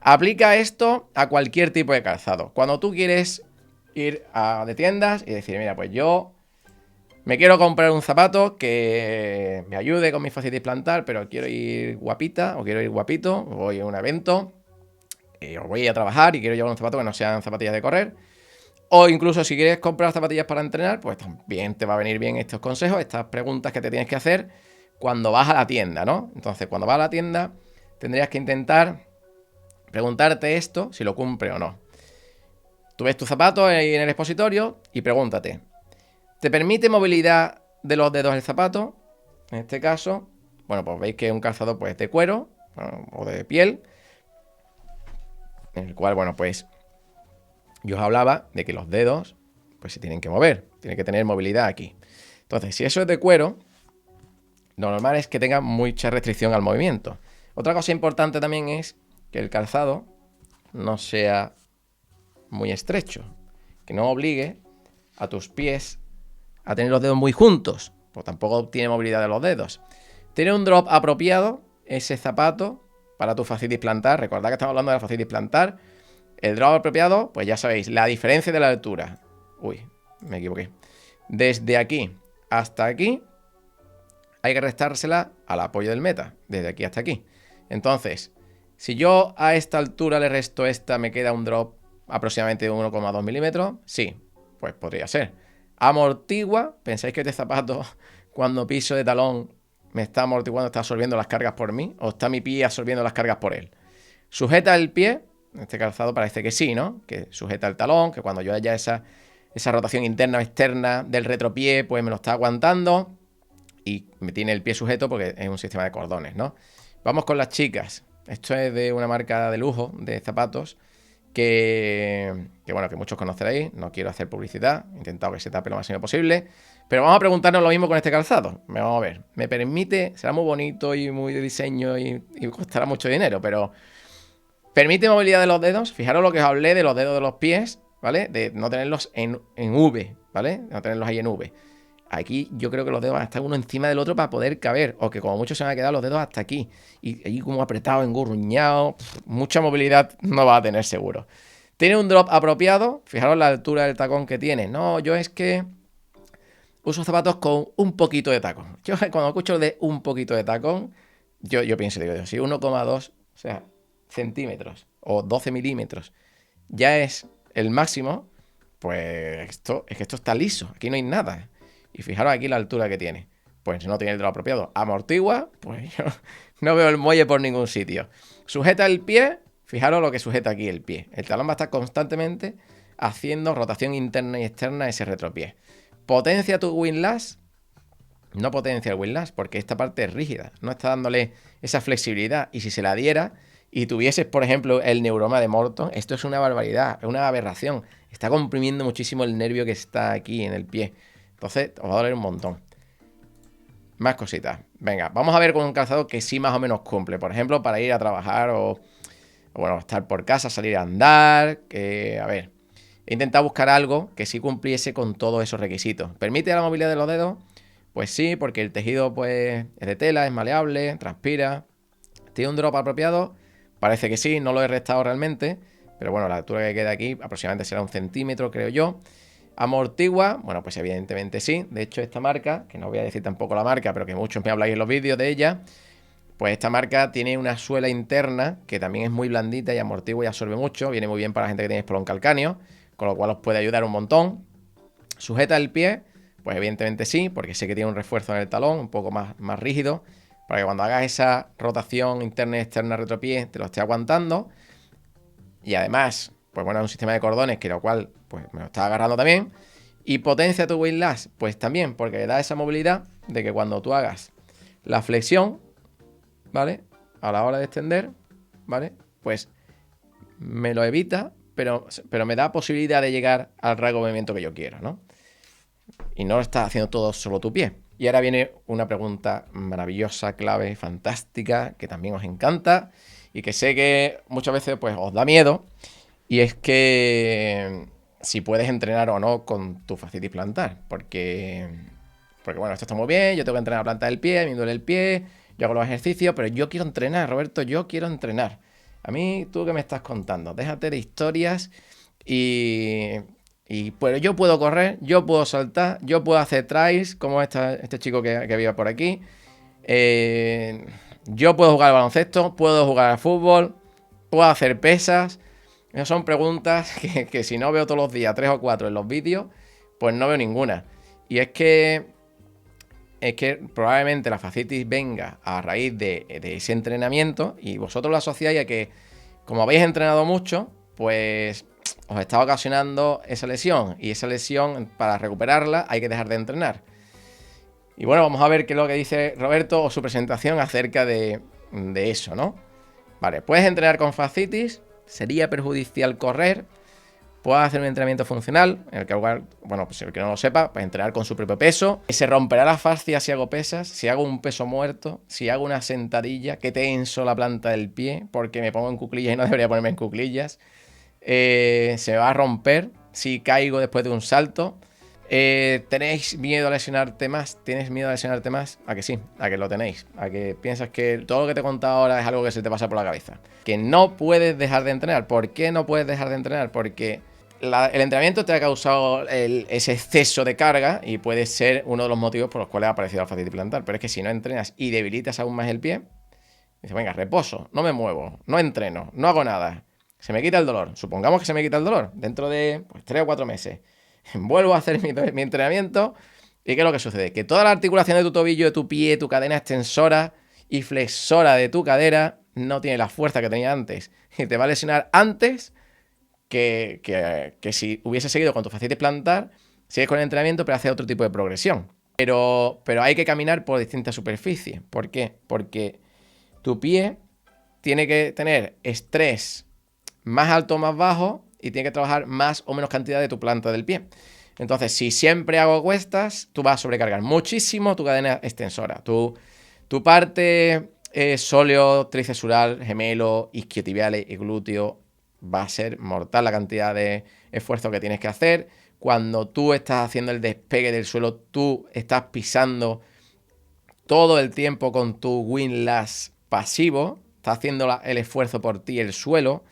Aplica esto a cualquier tipo de calzado. Cuando tú quieres ir de tiendas y decir, mira, pues yo me quiero comprar un zapato que me ayude con mi fascitis plantar, pero quiero ir guapita o quiero ir guapito, voy a un evento o voy a trabajar y quiero llevar un zapato que no sean zapatillas de correr. O incluso si quieres comprar zapatillas para entrenar, pues también te va a venir bien estos consejos, estas preguntas que te tienes que hacer cuando vas a la tienda, ¿no? Entonces, cuando vas a la tienda, tendrías que intentar preguntarte esto, si lo cumple o no. Tú ves tu zapato ahí en el expositorio y pregúntate, ¿te permite movilidad de los dedos el zapato? En este caso, bueno, pues veis que es un calzado pues de cuero, bueno, o de piel, en el cual, bueno, pues yo os hablaba de que los dedos pues se tienen que mover, tienen que tener movilidad aquí. Entonces, si eso es de cuero, lo normal es que tenga mucha restricción al movimiento. Otra cosa importante también es que el calzado no sea muy estrecho, que no obligue a tus pies a tener los dedos muy juntos, pues tampoco tiene movilidad de los dedos. Tiene un drop apropiado ese zapato para tu fascitis plantar. Recordad que estamos hablando de la fascitis plantar. El drop apropiado, pues ya sabéis, la diferencia de la altura. Uy, me equivoqué. Desde aquí hasta aquí hay que restársela al apoyo del meta, desde aquí hasta aquí. Entonces, si yo a esta altura le resto esta, me queda un drop aproximadamente de 1,2 milímetros, sí, pues podría ser. Amortigua, ¿pensáis que este zapato cuando piso de talón me está amortiguando, está absorbiendo las cargas por mí? ¿O está mi pie absorbiendo las cargas por él? ¿Sujeta el pie? Este calzado parece que sí, ¿no? Que sujeta el talón, que cuando yo haya esa rotación interna o externa del retropié, pues me lo está aguantando y me tiene el pie sujeto porque es un sistema de cordones, ¿no? Vamos con las chicas. Esto es de una marca de lujo de zapatos bueno, que muchos conoceréis. No quiero hacer publicidad, he intentado que se tape lo máximo posible, pero vamos a preguntarnos lo mismo con este calzado. Vamos a ver, me permite, será muy bonito y muy de diseño y costará mucho dinero, pero ¿permite movilidad de los dedos? Fijaros lo que os hablé de los dedos de los pies, ¿vale? De no tenerlos en V, ¿vale? De no tenerlos ahí en V. Aquí yo creo que los dedos van a estar uno encima del otro para poder caber, o que como mucho se van a quedar los dedos hasta aquí. Y ahí como apretado, engurruñado, mucha movilidad no va a tener seguro. Tiene un drop apropiado, fijaros la altura del tacón que tiene. No, yo es que uso zapatos con un poquito de tacón. Yo cuando escucho de un poquito de tacón, yo pienso, digo, si 1,2, o sea, centímetros o 12 milímetros ya es el máximo, pues esto está liso, aquí no hay nada. Y fijaros aquí la altura que tiene. Pues no tiene el drop apropiado. Amortigua, pues yo no veo el muelle por ningún sitio. Sujeta el pie, fijaros lo que sujeta aquí el pie. El talón va a estar constantemente haciendo rotación interna y externa a ese retropié. ¿Potencia tu windlass? No potencia el windlass porque esta parte es rígida. No está dándole esa flexibilidad. Y si se la diera y tuvieses, por ejemplo, el neuroma de Morton, esto es una barbaridad, es una aberración. Está comprimiendo muchísimo el nervio que está aquí en el pie. Entonces, os va a doler un montón. Más cositas. Venga, vamos a ver con un calzado que sí más o menos cumple. Por ejemplo, para ir a trabajar o bueno, estar por casa, salir a andar. A ver, he intentado buscar algo que sí cumpliese con todos esos requisitos. ¿Permite la movilidad de los dedos? Pues sí, porque el tejido pues es de tela, es maleable, transpira. ¿Tiene un drop apropiado? Parece que sí, no lo he restado realmente. Pero bueno, la altura que queda aquí aproximadamente será 1 centímetro, creo yo. ¿Amortigua? Bueno, pues evidentemente sí. De hecho, esta marca, que no voy a decir tampoco la marca, pero que muchos me habláis en los vídeos de ella, pues esta marca tiene una suela interna que también es muy blandita y amortigua y absorbe mucho. Viene muy bien para la gente que tiene espolón calcáneo, con lo cual os puede ayudar un montón. ¿Sujeta el pie? Pues evidentemente sí, porque sé que tiene un refuerzo en el talón, un poco más rígido, para que cuando hagas esa rotación interna y externa retropié te lo esté aguantando. Y además, pues bueno, es un sistema de cordones que lo cual pues me lo está agarrando también. Y potencia tu windlass, pues también, porque da esa movilidad de que cuando tú hagas la flexión, ¿vale? A la hora de extender, ¿vale? Pues me lo evita, pero me da posibilidad de llegar al rango de movimiento que yo quiero, ¿no? Y no lo está haciendo todo solo tu pie. Y ahora viene una pregunta maravillosa, clave, fantástica, que también os encanta y que sé que muchas veces pues os da miedo. Y es que si puedes entrenar o no con tu fascitis plantar. Porque bueno, esto está muy bien, yo tengo que entrenar la planta del pie, me duele el pie, yo hago los ejercicios, pero yo quiero entrenar, Roberto, yo quiero entrenar. A mí, ¿tú qué me estás contando? Déjate de historias y Y pues yo puedo correr, yo puedo saltar, yo puedo hacer tries, como este chico que había por aquí. Yo puedo jugar al baloncesto, puedo jugar al fútbol, puedo hacer pesas. Esas son preguntas que si no veo todos los días 3 o 4 en los vídeos, pues no veo ninguna. Y es que probablemente la fascitis venga a raíz de ese entrenamiento y vosotros lo asociáis a que, como habéis entrenado mucho, pues os está ocasionando esa lesión. Y esa lesión, para recuperarla, hay que dejar de entrenar. Y bueno, vamos a ver qué es lo que dice Roberto o su presentación acerca de eso, ¿no? Vale, puedes entrenar con fascitis, sería perjudicial correr. Puedes hacer un entrenamiento funcional, en el que, bueno, pues el que no lo sepa, pues entrenar con su propio peso. Se romperá la fascia si hago pesas, si hago un peso muerto, si hago una sentadilla, que tenso la planta del pie, porque me pongo en cuclillas y no debería ponerme en cuclillas. Se va a romper si caigo después de un salto. ¿Tenéis miedo a lesionarte más? ¿Tienes miedo a lesionarte más? ¿A que sí? ¿A que lo tenéis? ¿A que piensas que todo lo que te he contado ahora es algo que se te pasa por la cabeza? Que no puedes dejar de entrenar. ¿Por qué no puedes dejar de entrenar? Porque el entrenamiento te ha causado ese exceso de carga y puede ser uno de los motivos por los cuales ha aparecido la fascitis plantar. Pero es que si no entrenas y debilitas aún más el pie, dices, venga, reposo, no me muevo, no entreno, no hago nada, se me quita el dolor. Supongamos que se me quita el dolor dentro de 3 o 4 meses. Vuelvo a hacer mi entrenamiento y ¿qué es lo que sucede? Que toda la articulación de tu tobillo, de tu pie, tu cadena extensora y flexora de tu cadera no tiene la fuerza que tenía antes y te va a lesionar antes que si hubiese seguido con tu fascitis plantar, sigues con el entrenamiento pero hace otro tipo de progresión. Pero hay que caminar por distintas superficies. ¿Por qué? Porque tu pie tiene que tener estrés más alto o más bajo y tiene que trabajar más o menos cantidad de tu planta del pie. Entonces, si siempre hago cuestas, tú vas a sobrecargar muchísimo tu cadena extensora. Tu parte sóleo, tricesural, gemelo, isquiotibiales y glúteo va a ser mortal la cantidad de esfuerzo que tienes que hacer. Cuando tú estás haciendo el despegue del suelo, tú estás pisando todo el tiempo con tu windlass pasivo, estás haciendo el esfuerzo por ti el suelo.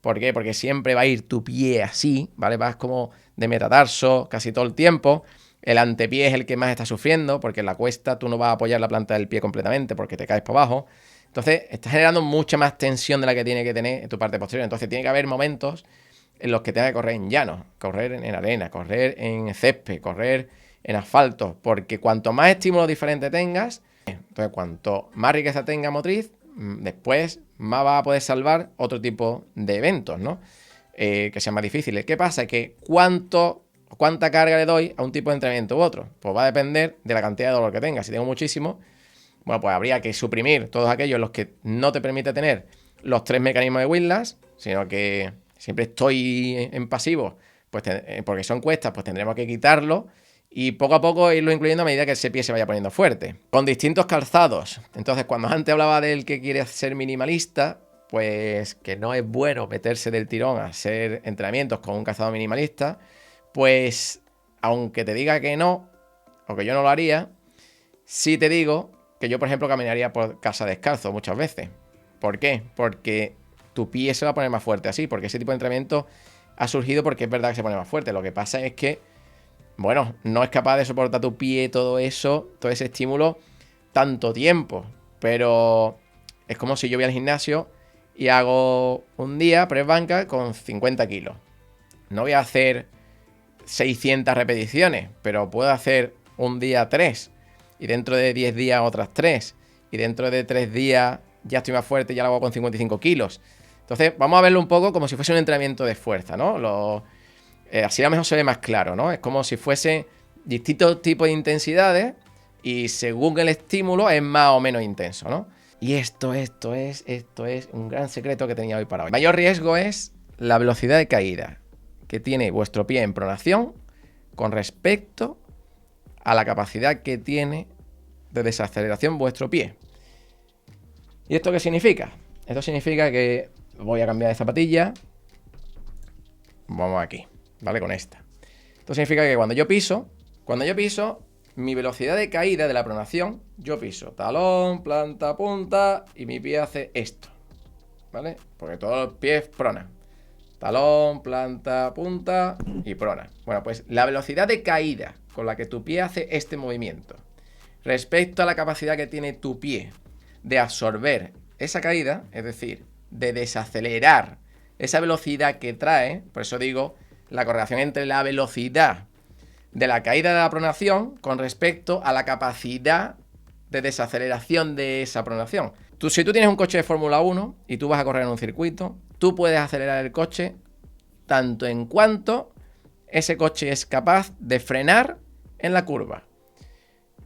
¿Por qué? Porque siempre va a ir tu pie así, ¿vale? Vas como de metatarso casi todo el tiempo. El antepié es el que más está sufriendo, porque en la cuesta tú no vas a apoyar la planta del pie completamente porque te caes para abajo. Entonces, estás generando mucha más tensión de la que tiene que tener en tu parte posterior. Entonces, tiene que haber momentos en los que tengas que correr en llano, correr en arena, correr en césped, correr en asfalto, porque cuanto más estímulos diferentes tengas, entonces cuanto más riqueza tenga motriz, después más va a poder salvar otro tipo de eventos, ¿no? Que sean más difíciles. ¿Qué pasa? Que cuánta carga le doy a un tipo de entrenamiento u otro, pues va a depender de la cantidad de dolor que tenga. Si tengo muchísimo, bueno, pues habría que suprimir todos aquellos en los que no te permite tener los 3 mecanismos de windlass, sino que siempre estoy en pasivo, pues porque son cuestas, pues tendremos que quitarlo y poco a poco irlo incluyendo a medida que ese pie se vaya poniendo fuerte. Con distintos calzados. Entonces, cuando antes hablaba del que quiere ser minimalista, pues que no es bueno meterse del tirón a hacer entrenamientos con un calzado minimalista, pues aunque te diga que no, o que yo no lo haría, sí te digo que yo, por ejemplo, caminaría por casa descalzo muchas veces. ¿Por qué? Porque tu pie se va a poner más fuerte así, porque ese tipo de entrenamiento ha surgido porque es verdad que se pone más fuerte. Lo que pasa es que, bueno, no es capaz de soportar tu pie todo eso, todo ese estímulo, tanto tiempo. Pero es como si yo voy al gimnasio y hago un día press banca con 50 kilos. No voy a hacer 600 repeticiones, pero puedo hacer un día 3 y dentro de 10 días otras 3 y dentro de 3 días ya estoy más fuerte y ya lo hago con 55 kilos. Entonces vamos a verlo un poco como si fuese un entrenamiento de fuerza, ¿no? Así a lo mejor se ve más claro, ¿no? Es como si fuese distintos tipos de intensidades y según el estímulo es más o menos intenso, ¿no? Y esto es un gran secreto que tenía hoy para hoy. El mayor riesgo es la velocidad de caída que tiene vuestro pie en pronación con respecto a la capacidad que tiene de desaceleración vuestro pie. ¿Y esto qué significa? Esto significa que voy a cambiar de zapatilla. Vamos aquí, ¿vale? Con esta. Esto significa que cuando yo piso, mi velocidad de caída de la pronación, yo piso talón, planta, punta y mi pie hace esto, ¿vale? Porque todos los pies pronan. talón, planta, punta y prona. Bueno, pues la velocidad de caída con la que tu pie hace este movimiento respecto a la capacidad que tiene tu pie de absorber esa caída, es decir, de desacelerar esa velocidad que trae, por eso digo, la correlación entre la velocidad de la caída de la pronación con respecto a la capacidad de desaceleración de esa pronación. Si tú tienes un coche de Fórmula 1 y tú vas a correr en un circuito, tú puedes acelerar el coche tanto en cuanto ese coche es capaz de frenar en la curva.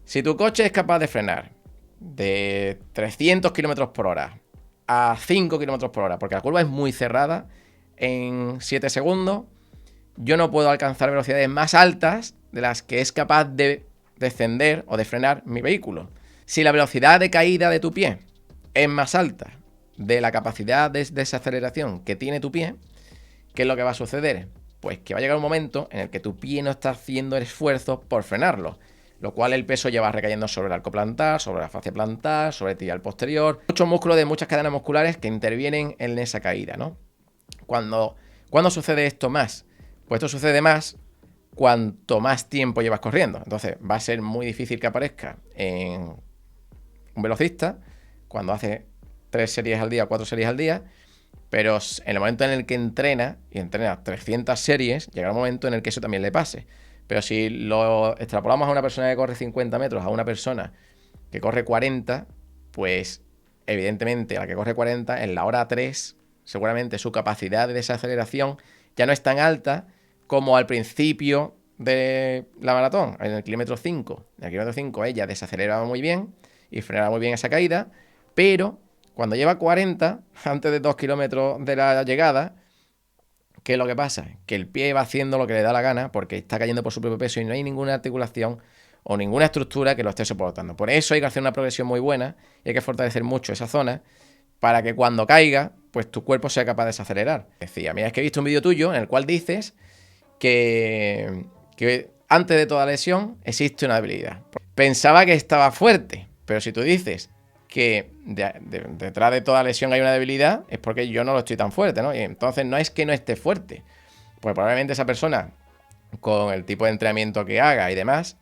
Si tu coche es capaz de frenar de 300 km por hora a 5 km por hora, porque la curva es muy cerrada, en 7 segundos, yo no puedo alcanzar velocidades más altas de las que es capaz de descender o de frenar mi vehículo. Si la velocidad de caída de tu pie es más alta de la capacidad de desaceleración que tiene tu pie, ¿qué es lo que va a suceder? Pues que va a llegar un momento en el que tu pie no está haciendo el esfuerzo por frenarlo, lo cual el peso ya va recayendo sobre el arco plantar, sobre la fascia plantar, sobre el tibial posterior, muchos músculos de muchas cadenas musculares que intervienen en esa caída, ¿no? ¿Cuándo sucede esto más? Pues esto sucede más cuanto más tiempo llevas corriendo. Entonces va a ser muy difícil que aparezca en un velocista cuando hace 3 series al día, 4 series al día, pero en el momento en el que entrena 300 series, llegará un momento en el que eso también le pase. Pero si lo extrapolamos a una persona que corre 50 metros, a una persona que corre 40, pues evidentemente a la que corre 40, en la hora 3, seguramente su capacidad de desaceleración ya no es tan alta como al principio de la maratón, en el kilómetro 5. En el kilómetro 5 ella desaceleraba muy bien y frenaba muy bien esa caída, pero cuando lleva 40, antes de 2 kilómetros de la llegada, ¿qué es lo que pasa? Que el pie va haciendo lo que le da la gana porque está cayendo por su propio peso y no hay ninguna articulación o ninguna estructura que lo esté soportando. Por eso hay que hacer una progresión muy buena y hay que fortalecer mucho esa zona para que cuando caiga, pues tu cuerpo sea capaz de desacelerar. Decía, mira, es que he visto un vídeo tuyo en el cual dices que antes de toda lesión existe una debilidad. Pensaba que estaba fuerte, pero si tú dices que detrás de toda lesión hay una debilidad, es porque yo no lo estoy tan fuerte, ¿no? Y entonces no es que no esté fuerte, pues probablemente esa persona, con el tipo de entrenamiento que haga y demás,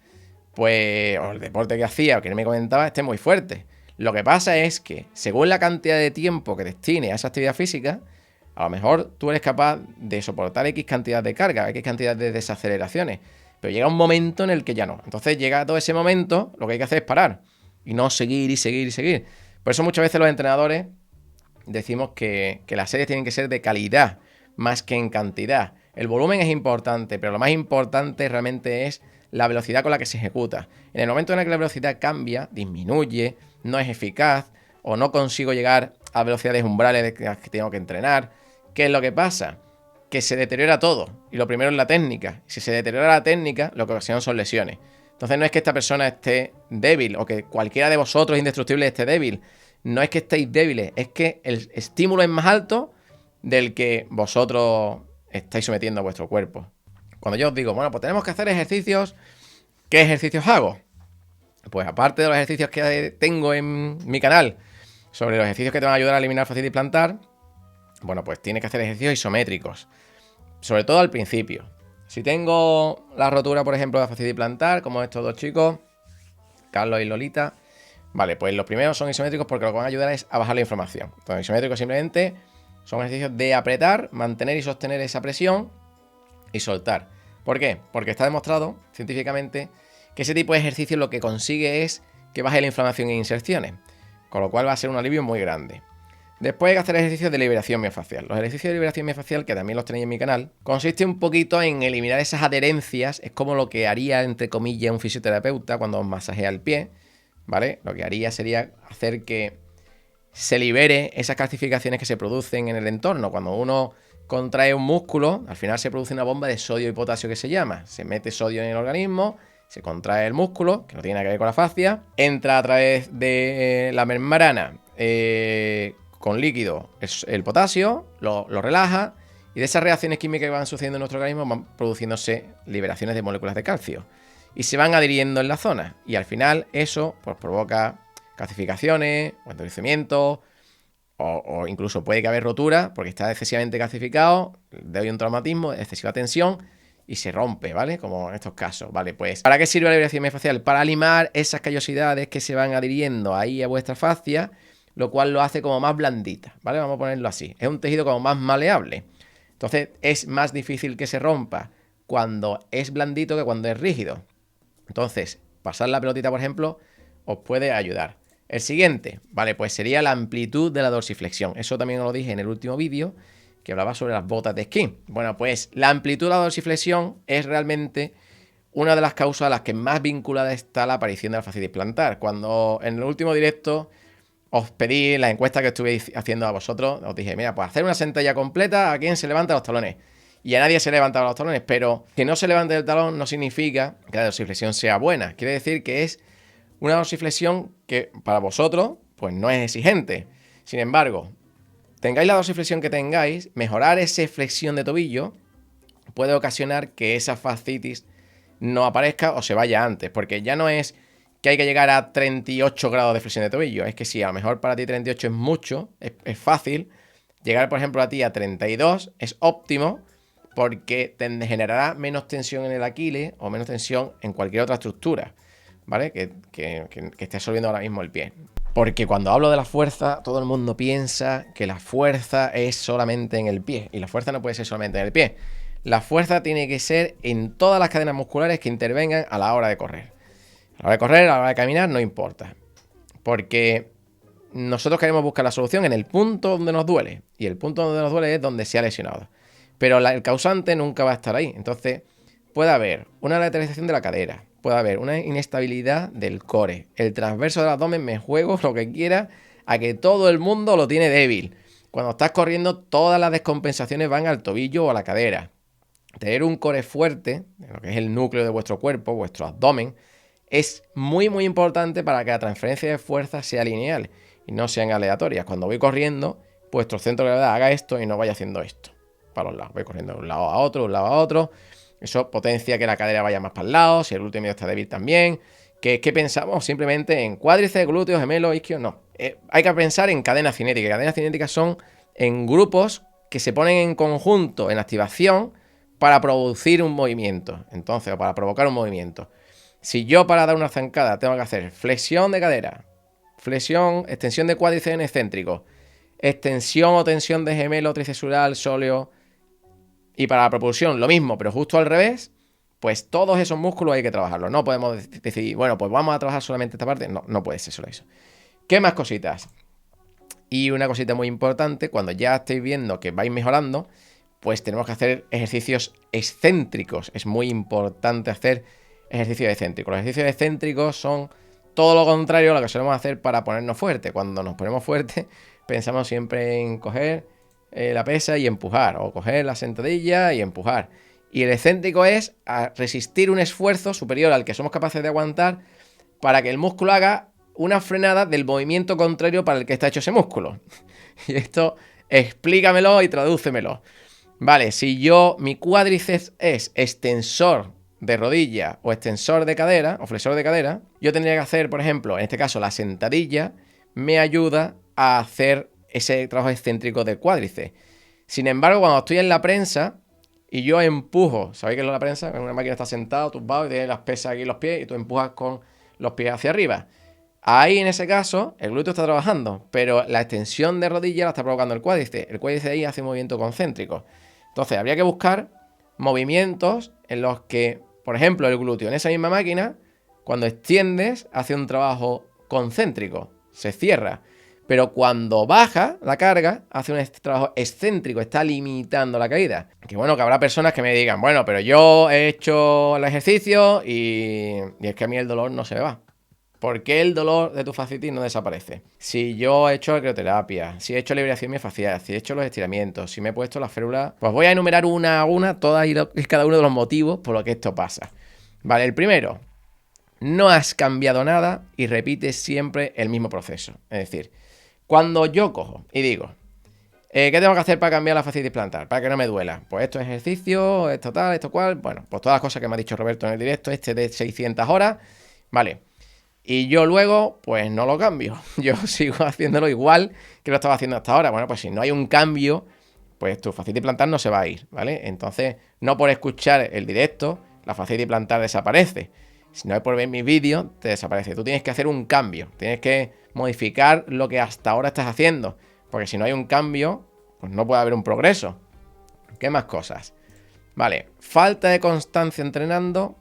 pues, o el deporte que hacía o que no me comentaba, esté muy fuerte. Lo que pasa es que, según la cantidad de tiempo que destine a esa actividad física, a lo mejor tú eres capaz de soportar X cantidad de carga, X cantidad de desaceleraciones, pero llega un momento en el que ya no. Entonces llega todo ese momento, lo que hay que hacer es parar y no seguir y seguir y seguir. Por eso muchas veces los entrenadores decimos que las series tienen que ser de calidad más que en cantidad. El volumen es importante, pero lo más importante realmente es la velocidad con la que se ejecuta. En el momento en el que la velocidad cambia, disminuye, no es eficaz o no consigo llegar a velocidades umbrales de las que tengo que entrenar, ¿qué es lo que pasa? Que se deteriora todo. Y lo primero es la técnica. Si se deteriora la técnica, lo que ocasiona son lesiones. Entonces no es que esta persona esté débil o que cualquiera de vosotros indestructibles esté débil. No es que estéis débiles, es que el estímulo es más alto del que vosotros estáis sometiendo a vuestro cuerpo. Cuando yo os digo, bueno, pues tenemos que hacer ejercicios, ¿qué ejercicios hago? Pues aparte de los ejercicios que tengo en mi canal sobre los ejercicios que te van a ayudar a eliminar fascitis plantar, bueno, pues tienes que hacer ejercicios isométricos, sobre todo al principio. Si tengo la rotura, por ejemplo, de fascitis plantar, como estos dos chicos, Carlos y Lolita, vale, pues los primeros son isométricos porque lo que van a ayudar es a bajar la inflamación. Entonces, isométricos simplemente son ejercicios de apretar, mantener y sostener esa presión y soltar. ¿Por qué? Porque está demostrado científicamente que ese tipo de ejercicio lo que consigue es que baje la inflamación en inserciones, con lo cual va a ser un alivio muy grande. Después hay que hacer ejercicios de liberación miofascial. Los ejercicios de liberación miofascial, que también los tenéis en mi canal, consiste un poquito en eliminar esas adherencias. Es como lo que haría, entre comillas, un fisioterapeuta cuando os masajea el pie, ¿vale? Lo que haría sería hacer que se libere esas calcificaciones que se producen en el entorno. Cuando uno contrae un músculo, al final se produce una bomba de sodio y potasio que se llama. Se mete sodio en el organismo, se contrae el músculo, que no tiene nada que ver con la fascia, entra a través de la membrana con líquido el potasio, lo relaja, y de esas reacciones químicas que van sucediendo en nuestro organismo van produciéndose liberaciones de moléculas de calcio y se van adhiriendo en la zona, y al final eso pues provoca calcificaciones o endurecimientos o incluso puede que haber rotura porque está excesivamente calcificado, le doy un traumatismo, excesiva tensión y se rompe, ¿vale? Como en estos casos, ¿vale? Pues, ¿para qué sirve la liberación miofascial? Para limar esas callosidades que se van adhiriendo ahí a vuestra fascia, lo cual lo hace como más blandita, ¿vale? Vamos a ponerlo así. Es un tejido como más maleable. Entonces, es más difícil que se rompa cuando es blandito que cuando es rígido. Entonces, pasar la pelotita, por ejemplo, os puede ayudar. El siguiente, ¿vale? Pues sería la amplitud de la dorsiflexión. Eso también os lo dije en el último vídeo, que hablaba sobre las botas de esquí. Bueno, pues la amplitud de la dorsiflexión es realmente una de las causas a las que más vinculada está la aparición de la fascitis plantar. Cuando en el último directo os pedí la encuesta que estuve haciendo a vosotros, os dije, mira, pues hacer una sentadilla completa, ¿a quién se levanta los talones? Y a nadie se levantaba los talones, pero que no se levante el talón no significa que la dorsiflexión sea buena. Quiere decir que es una dorsiflexión que para vosotros pues no es exigente. Sin embargo, tengáis la dorsiflexión que tengáis, mejorar esa flexión de tobillo puede ocasionar que esa fascitis no aparezca o se vaya antes, porque ya no es que hay que llegar a 38 grados de flexión de tobillo, es que si a lo mejor para ti 38 es mucho, es fácil, llegar por ejemplo a ti a 32 es óptimo, porque te generará menos tensión en el Aquiles o menos tensión en cualquier otra estructura, ¿vale? Que esté absorbiendo ahora mismo el pie. Porque cuando hablo de la fuerza, todo el mundo piensa que la fuerza es solamente en el pie. Y la fuerza no puede ser solamente en el pie. La fuerza tiene que ser en todas las cadenas musculares que intervengan a la hora de correr. A la hora de correr, a la hora de caminar, no importa. Porque nosotros queremos buscar la solución en el punto donde nos duele. Y el punto donde nos duele es donde se ha lesionado. Pero el causante nunca va a estar ahí. Entonces, puede haber una lateralización de la cadera, puede haber una inestabilidad del core, el transverso del abdomen, me juego lo que quiera a que todo el mundo lo tiene débil. Cuando estás corriendo, todas las descompensaciones van al tobillo o a la cadera. Tener un core fuerte, lo que es el núcleo de vuestro cuerpo, vuestro abdomen, es muy muy importante para que la transferencia de fuerza sea lineal y no sean aleatorias. Cuando voy corriendo, vuestro centro de gravedad haga esto y no vaya haciendo esto para los lados. Voy corriendo de un lado a otro, de un lado a otro. Eso potencia que la cadera vaya más para el lado, si el glúteo medio está débil también. ¿Qué pensamos? Simplemente en cuádriceps, glúteos, gemelos, isquios, no. Hay que pensar en cadenas cinéticas. Cadenas cinéticas son en grupos que se ponen en conjunto en activación para producir un movimiento. Entonces, o para provocar un movimiento. Si yo para dar una zancada tengo que hacer flexión de cadera, flexión, extensión de cuádriceps en excéntrico, extensión o tensión de gemelo, tricesural, sóleo, y para la propulsión lo mismo, pero justo al revés, pues todos esos músculos hay que trabajarlos. No podemos decidir, bueno, pues vamos a trabajar solamente esta parte. No, no puede ser solo eso. ¿Qué más cositas? Y una cosita muy importante, cuando ya estéis viendo que vais mejorando, pues tenemos que hacer ejercicios excéntricos. Es muy importante hacer ejercicios excéntricos. Los ejercicios excéntricos son todo lo contrario a lo que solemos hacer para ponernos fuertes. Cuando nos ponemos fuertes, pensamos siempre en coger la pesa y empujar, o coger la sentadilla y empujar. Y el excéntrico es resistir un esfuerzo superior al que somos capaces de aguantar para que el músculo haga una frenada del movimiento contrario para el que está hecho ese músculo. Y esto explícamelo y tradúcemelo. Vale, si mi cuádriceps es extensor de rodilla o extensor de cadera o flexor de cadera, yo tendría que hacer, por ejemplo, en este caso la sentadilla me ayuda a hacer ese trabajo excéntrico del cuádriceps. Sin embargo, cuando estoy en la prensa y yo empujo, ¿sabéis qué es la prensa? Una máquina está sentado, tumbado y tiene las pesas aquí en los pies y tú empujas con los pies hacia arriba. Ahí en ese caso el glúteo está trabajando, pero la extensión de rodilla la está provocando el cuádriceps. El cuádriceps ahí hace un movimiento concéntrico. Entonces habría que buscar movimientos en los que, por ejemplo, el glúteo en esa misma máquina, cuando extiendes, hace un trabajo concéntrico, se cierra. Pero cuando baja la carga, hace un trabajo excéntrico, está limitando la caída. Que bueno, que habrá personas que me digan, bueno, pero yo he hecho el ejercicio y es que a mí el dolor no se me va. ¿Por qué el dolor de tu fascitis no desaparece? Si yo he hecho crioterapia, si he hecho liberación miofascial, si he hecho los estiramientos, si me he puesto las férulas, pues voy a enumerar una a una todas y cada uno de los motivos por los que esto pasa. Vale, el primero, no has cambiado nada y repites siempre el mismo proceso. Es decir, cuando yo cojo y digo, ¿qué tengo que hacer para cambiar la fascitis plantar? Para que no me duela. Pues esto es ejercicio, esto tal, esto cual. Bueno, pues todas las cosas que me ha dicho Roberto en el directo, de 600 horas. Vale. Y yo luego, pues no lo cambio. Yo sigo haciéndolo igual que lo estaba haciendo hasta ahora. Bueno, pues si no hay un cambio, pues tu Facility Plantar no se va a ir, ¿vale? Entonces, no por escuchar el directo, la Facility Plantar desaparece. Si no es por ver mis vídeos, te desaparece. Tú tienes que hacer un cambio. Tienes que modificar lo que hasta ahora estás haciendo. Porque si no hay un cambio, pues no puede haber un progreso. ¿Qué más cosas? Vale, falta de constancia entrenando.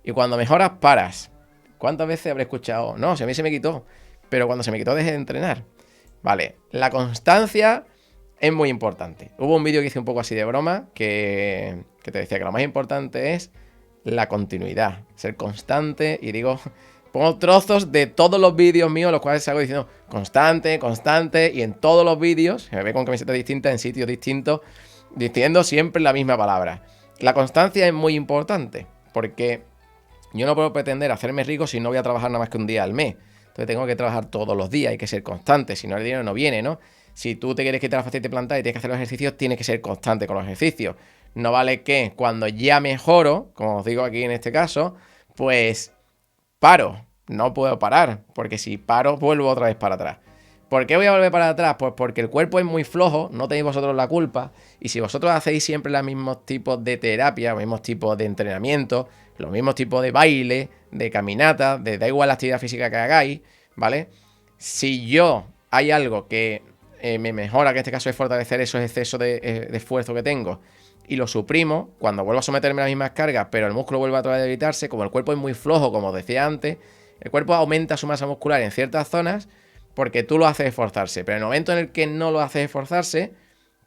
Y cuando mejoras, paras. ¿Cuántas veces habré escuchado? No, si a mí se me quitó. Pero cuando se me quitó, dejé de entrenar. Vale, la constancia es muy importante. Hubo un vídeo que hice un poco así de broma que te decía que lo más importante es la continuidad. Ser constante. Y digo, pongo trozos de todos los vídeos míos, los cuales salgo diciendo constante, constante. Y en todos los vídeos, se me ve con camisetas distintas, en sitios distintos, diciendo siempre la misma palabra. La constancia es muy importante. Porque yo no puedo pretender hacerme rico si no voy a trabajar nada más que un día al mes. Entonces tengo que trabajar todos los días, hay que ser constante, si no el dinero no viene, ¿no? Si tú te quieres quitar la Facility Plantar y tienes que hacer los ejercicios, tienes que ser constante con los ejercicios. No vale que cuando ya mejoro, como os digo aquí en este caso, pues paro. No puedo parar, porque si paro vuelvo otra vez para atrás. ¿Por qué voy a volver para atrás? Pues porque el cuerpo es muy flojo, no tenéis vosotros la culpa. Y si vosotros hacéis siempre los mismos tipos de terapia, los mismos tipos de entrenamiento, los mismos tipos de baile, de caminata, da igual la actividad física que hagáis, ¿vale? Si yo hay algo que me mejora, que en este caso es fortalecer esos excesos de esfuerzo que tengo, y lo suprimo, cuando vuelvo a someterme a las mismas cargas, pero el músculo vuelve a otra vez a debilitarse, como el cuerpo es muy flojo, como os decía antes, el cuerpo aumenta su masa muscular en ciertas zonas porque tú lo haces esforzarse. Pero en el momento en el que no lo haces esforzarse,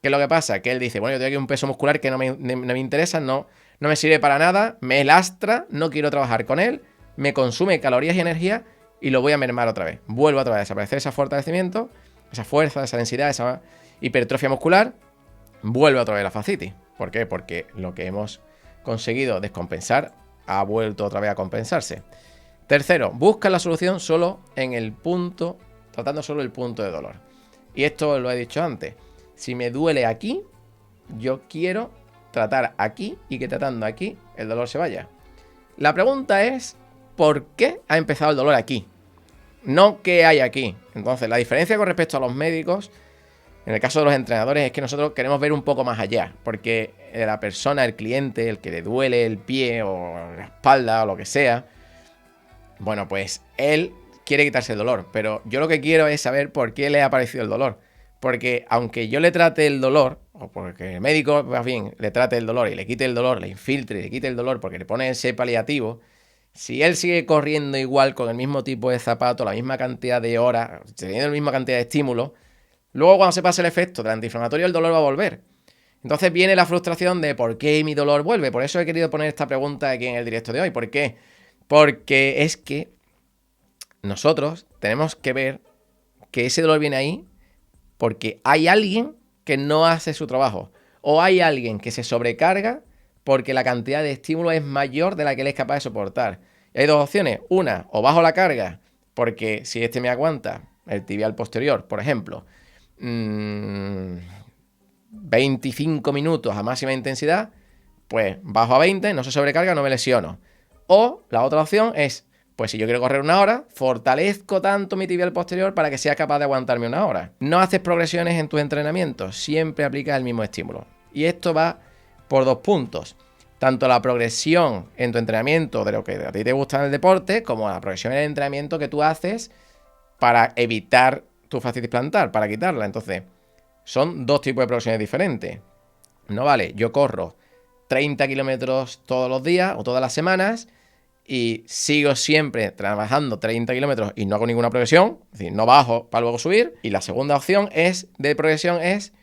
¿qué es lo que pasa? Que él dice, bueno, yo tengo aquí un peso muscular que no me interesa, no me sirve para nada, me lastra, no quiero trabajar con él, me consume calorías y energía y lo voy a mermar otra vez. Vuelvo otra vez a desaparecer ese fortalecimiento, esa fuerza, esa densidad, esa hipertrofia muscular, vuelve otra vez la fascitis. ¿Por qué? Porque lo que hemos conseguido descompensar ha vuelto otra vez a compensarse. Tercero, busca la solución solo en el punto, tratando solo el punto de dolor. Y esto lo he dicho antes. Si me duele aquí, yo quiero tratar aquí y que tratando aquí el dolor se vaya. La pregunta es, ¿por qué ha empezado el dolor aquí? No qué hay aquí. Entonces, la diferencia con respecto a los médicos, en el caso de los entrenadores, es que nosotros queremos ver un poco más allá. Porque la persona, el cliente, el que le duele el pie o la espalda o lo que sea, bueno, pues él quiere quitarse el dolor. Pero yo lo que quiero es saber por qué le ha aparecido el dolor. Porque aunque yo le trate el dolor, o porque el médico, más bien, le trate el dolor y le quite el dolor, le infiltre y le quite el dolor porque le pone ese paliativo, si él sigue corriendo igual con el mismo tipo de zapato, la misma cantidad de horas, teniendo la misma cantidad de estímulos, luego cuando se pase el efecto del antiinflamatorio, el dolor va a volver. Entonces viene la frustración de por qué mi dolor vuelve. Por eso he querido poner esta pregunta aquí en el directo de hoy. ¿Por qué? Porque es que nosotros tenemos que ver que ese dolor viene ahí porque hay alguien que no hace su trabajo. O hay alguien que se sobrecarga porque la cantidad de estímulo es mayor de la que él es capaz de soportar. Y hay dos opciones. Una, o bajo la carga, porque si este me aguanta, el tibial posterior, por ejemplo, 25 minutos a máxima intensidad, pues bajo a 20, no se sobrecarga, no me lesiono. O la otra opción es, pues si yo quiero correr una hora, fortalezco tanto mi tibial posterior para que sea capaz de aguantarme una hora. No haces progresiones en tus entrenamientos, siempre aplicas el mismo estímulo. Y esto va por dos puntos. Tanto la progresión en tu entrenamiento de lo que a ti te gusta en el deporte, como la progresión en el entrenamiento que tú haces para evitar tu fascitis plantar, para quitarla. Entonces, son dos tipos de progresiones diferentes. No vale, yo corro 30 kilómetros todos los días o todas las semanas y sigo siempre trabajando 30 kilómetros y no hago ninguna progresión, es decir, no bajo para luego subir. Y la segunda opción de progresión es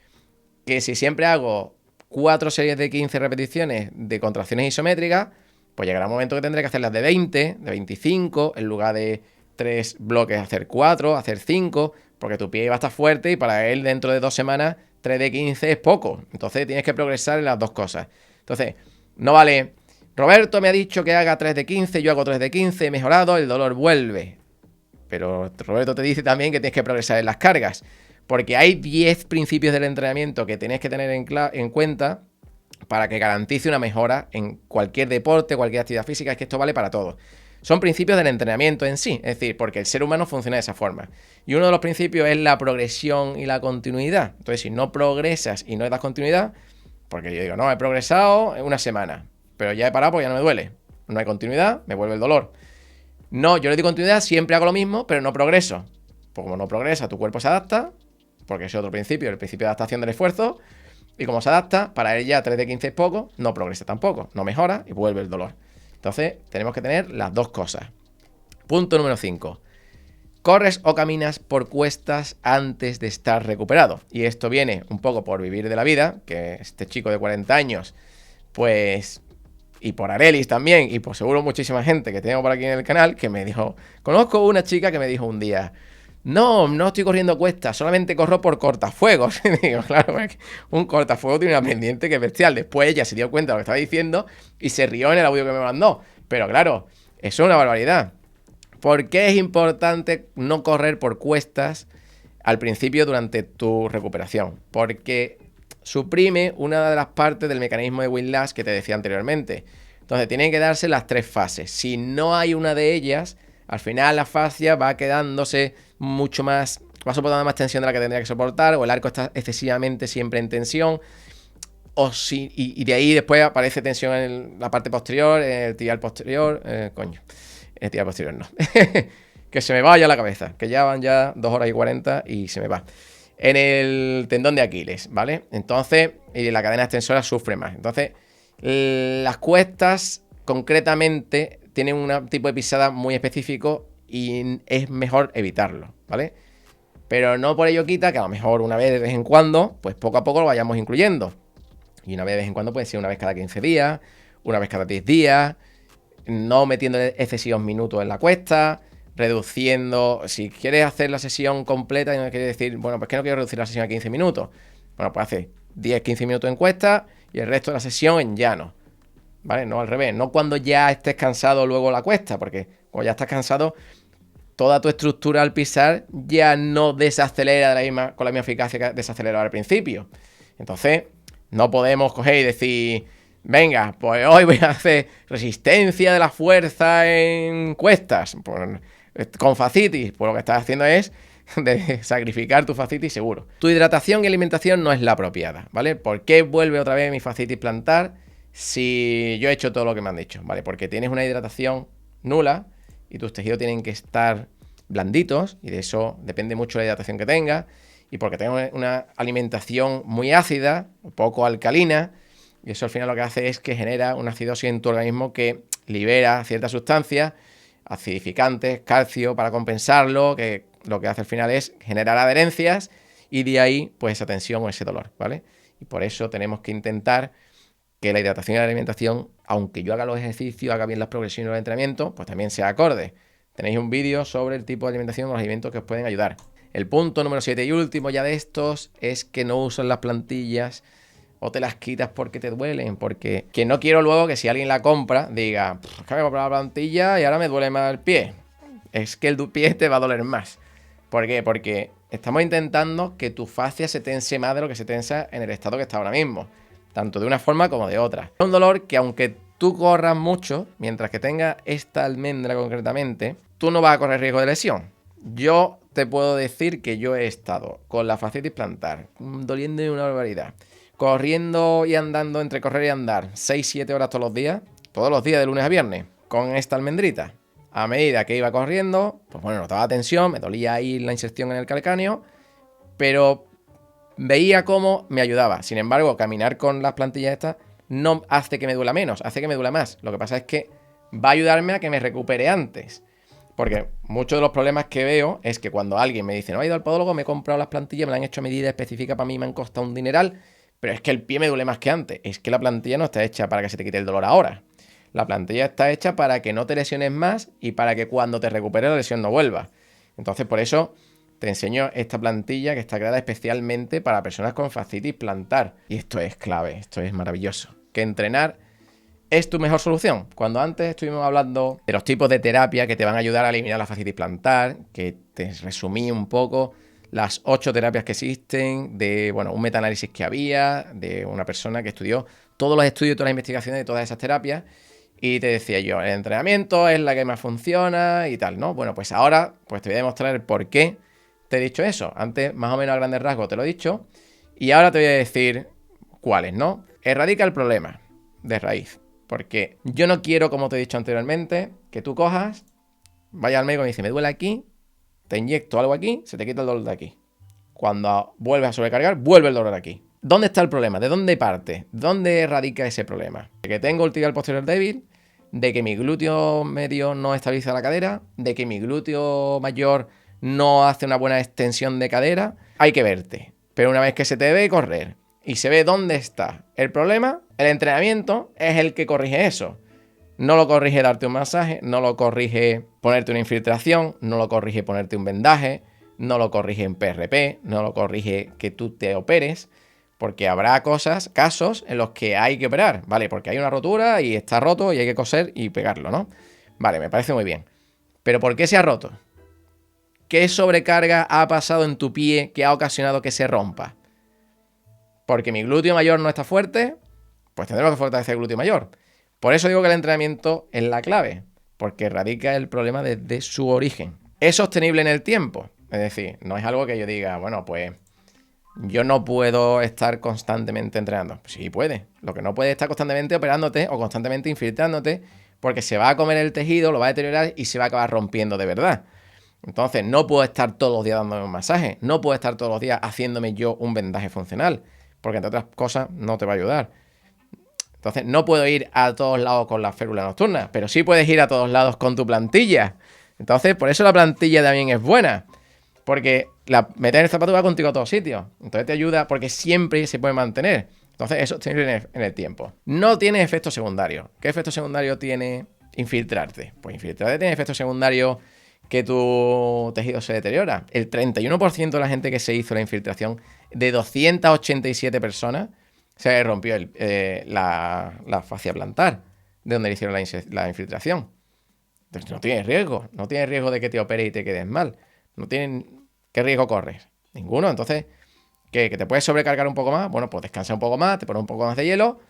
que si siempre hago 4 series de 15 repeticiones de contracciones isométricas, pues llegará un momento que tendré que hacerlas de 20, de 25, en lugar de 3 bloques hacer 4, hacer 5, porque tu pie va a estar fuerte y para él dentro de 2 semanas 3 de 15 es poco. Entonces tienes que progresar en las dos cosas. Entonces, no vale, Roberto me ha dicho que haga 3 de 15, yo hago 3 de 15, he mejorado, el dolor vuelve. Pero Roberto te dice también que tienes que progresar en las cargas. Porque hay 10 principios del entrenamiento que tienes que tener en cuenta para que garantice una mejora en cualquier deporte, cualquier actividad física. Es que esto vale para todo. Son principios del entrenamiento en sí, es decir, porque el ser humano funciona de esa forma. Y uno de los principios es la progresión y la continuidad. Entonces, si no progresas y no le das continuidad, porque yo digo, no, he progresado en una semana, pero ya he parado porque ya no me duele. No hay continuidad, me vuelve el dolor. No, yo le doy continuidad, siempre hago lo mismo, pero no progreso. Pues como no progresa, tu cuerpo se adapta, porque ese es otro principio, el principio de adaptación del esfuerzo. Y como se adapta, para él ya 3 de 15 es poco, no progresa tampoco, no mejora y vuelve el dolor. Entonces, tenemos que tener las dos cosas. Punto número 5. Corres o caminas por cuestas antes de estar recuperado. Y esto viene un poco por vivir de la vida, que este chico de 40 años, pues, y por Arelis también, y por seguro muchísima gente que tengo por aquí en el canal, que me dijo, conozco una chica que me dijo un día, no estoy corriendo cuestas, solamente corro por cortafuegos. Y digo, claro, un cortafuegos tiene una pendiente que es bestial. Después ella se dio cuenta de lo que estaba diciendo y se rió en el audio que me mandó. Pero claro, eso es una barbaridad. ¿Por qué es importante no correr por cuestas al principio durante tu recuperación? Porque suprime una de las partes del mecanismo de Whiplash que te decía anteriormente. Entonces tienen que darse las 3 fases. Si no hay una de ellas, al final la fascia va quedándose mucho más, va soportando más tensión de la que tendría que soportar, o el arco está excesivamente siempre en tensión, y de ahí después aparece tensión en la parte posterior, en el tibial posterior, el tibial posterior no, que se me vaya la cabeza, que ya van ya 2 horas y 40 y se me va. En el tendón de Aquiles, ¿vale? Entonces, y la cadena extensora sufre más. Entonces, las cuestas concretamente tienen un tipo de pisada muy específico y es mejor evitarlo, ¿vale? Pero no por ello quita que a lo mejor una vez de vez en cuando, pues poco a poco lo vayamos incluyendo. Y una vez de vez en cuando puede ser una vez cada 15 días, una vez cada 10 días, no metiendo excesivos minutos en la cuesta, reduciendo, si quieres hacer la sesión completa y no quieres decir, bueno, pues que no quiero reducir la sesión a 15 minutos. Bueno, pues hace 10-15 minutos en cuesta y el resto de la sesión en llano. ¿Vale? No al revés, no cuando ya estés cansado luego la cuesta, porque cuando ya estás cansado, toda tu estructura al pisar ya no desacelera con la misma eficacia que desaceleraba al principio. Entonces, no podemos coger y decir, venga, pues hoy voy a hacer resistencia de la fuerza en cuestas, con fascitis. Pues lo que estás haciendo es de sacrificar tu fascitis seguro. Tu hidratación y alimentación no es la apropiada, ¿vale? ¿Por qué vuelve otra vez mi fascitis plantar si yo he hecho todo lo que me han dicho? ¿Vale? Porque tienes una hidratación nula y tus tejidos tienen que estar blanditos, y de eso depende mucho la hidratación que tengas, y porque tengo una alimentación muy ácida, poco alcalina, y eso al final lo que hace es que genera una acidosis en tu organismo que libera ciertas sustancias acidificantes, calcio, para compensarlo, que lo que hace al final es generar adherencias y de ahí pues esa tensión o ese dolor, ¿vale? Y por eso tenemos que intentar que la hidratación y la alimentación, aunque yo haga los ejercicios, haga bien las progresiones del entrenamiento, pues también sea acorde. Tenéis un vídeo sobre el tipo de alimentación o los alimentos que os pueden ayudar. El punto número 7 y último ya de estos es que no uses las plantillas o te las quitas porque te duelen, porque que no quiero luego que si alguien la compra diga, es que me he comprado la plantilla y ahora me duele más el pie. Es que el pie te va a doler más. ¿Por qué? Porque estamos intentando que tu fascia se tense más de lo que se tensa en el estado que está ahora mismo, tanto de una forma como de otra. Es un dolor que aunque tú corras mucho, mientras que tengas esta almendra concretamente, tú no vas a correr riesgo de lesión. Yo te puedo decir que yo he estado con la fascitis plantar, doliendo de una barbaridad, corriendo y andando, entre correr y andar, 6-7 horas todos los días de lunes a viernes, con esta almendrita. A medida que iba corriendo, pues bueno, notaba tensión, me dolía ahí la inserción en el calcáneo, pero veía cómo me ayudaba. Sin embargo, caminar con las plantillas estas no hace que me duela menos, hace que me duela más. Lo que pasa es que va a ayudarme a que me recupere antes. Porque muchos de los problemas que veo es que cuando alguien me dice, no he ido al podólogo, me he comprado las plantillas, me las han hecho a medida específica para mí, me han costado un dineral, pero es que el pie me duele más que antes. Es que la plantilla no está hecha para que se te quite el dolor ahora. La plantilla está hecha para que no te lesiones más y para que cuando te recuperes la lesión no vuelva. Entonces, por eso te enseño esta plantilla que está creada especialmente para personas con fascitis plantar. Y esto es clave, esto es maravilloso. Que entrenar es tu mejor solución. Cuando antes estuvimos hablando de los tipos de terapia que te van a ayudar a eliminar la fascitis plantar, que te resumí un poco las 8 terapias que existen, de un metaanálisis que había, de una persona que estudió todos los estudios, todas las investigaciones de todas esas terapias, Y te decía yo, el entrenamiento es la que más funciona y tal, ¿no? Bueno, pues ahora pues te voy a demostrar el por qué te he dicho eso. Antes, más o menos a grandes rasgos, te lo he dicho. Y ahora te voy a decir cuáles, ¿no? Erradica el problema de raíz. Porque yo no quiero, como te he dicho anteriormente, que tú cojas, vaya al médico y me dice, me duele aquí, te inyecto algo aquí, se te quita el dolor de aquí. Cuando vuelves a sobrecargar, vuelve el dolor aquí. ¿Dónde está el problema? ¿De dónde parte? ¿Dónde radica ese problema? De que tengo el tibial posterior débil, de que mi glúteo medio no estabiliza la cadera, de que mi glúteo mayor no hace una buena extensión de cadera. Hay que verte. Pero una vez que se te ve correr y se ve dónde está el problema, el entrenamiento es el que corrige eso. No lo corrige darte un masaje, no lo corrige ponerte una infiltración, no lo corrige ponerte un vendaje, no lo corrige en PRP, no lo corrige que tú te operes, porque habrá casos en los que hay que operar, ¿vale? Porque hay una rotura y está roto y hay que coser y pegarlo, ¿no? Vale, me parece muy bien. Pero ¿por qué se ha roto? ¿Qué sobrecarga ha pasado en tu pie que ha ocasionado que se rompa? Porque mi glúteo mayor no está fuerte, pues tendremos que fortalecer el glúteo mayor. Por eso digo que el entrenamiento es la clave, porque radica el problema desde su origen. Es sostenible en el tiempo, es decir, no es algo que yo diga, bueno, pues yo no puedo estar constantemente entrenando. Sí puede. Lo que no puede es estar constantemente operándote o constantemente infiltrándote, porque se va a comer el tejido, lo va a deteriorar y se va a acabar rompiendo de verdad. Entonces no puedo estar todos los días dándome un masaje, no puedo estar todos los días haciéndome yo un vendaje funcional, porque entre otras cosas no te va a ayudar. Entonces no puedo ir a todos lados con la férula nocturna, pero sí puedes ir a todos lados con tu plantilla. Entonces por eso la plantilla también es buena, porque meter el zapato va contigo a todos sitios. Entonces te ayuda porque siempre se puede mantener. Entonces eso tiene en el tiempo. No tiene efecto secundario. ¿Qué efecto secundario tiene infiltrarte? Pues infiltrarte tiene efecto secundario que tu tejido se deteriora. El 31% de la gente que se hizo la infiltración, de 287 personas, se rompió la fascia plantar, de donde le hicieron la infiltración. Entonces no tienes riesgo de que te operes y te quedes mal. No tienen. ¿Qué riesgo corres? Ninguno. Entonces, ¿qué? ¿Que te puedes sobrecargar un poco más? Bueno, pues descansa un poco más, te pones un poco más de hielo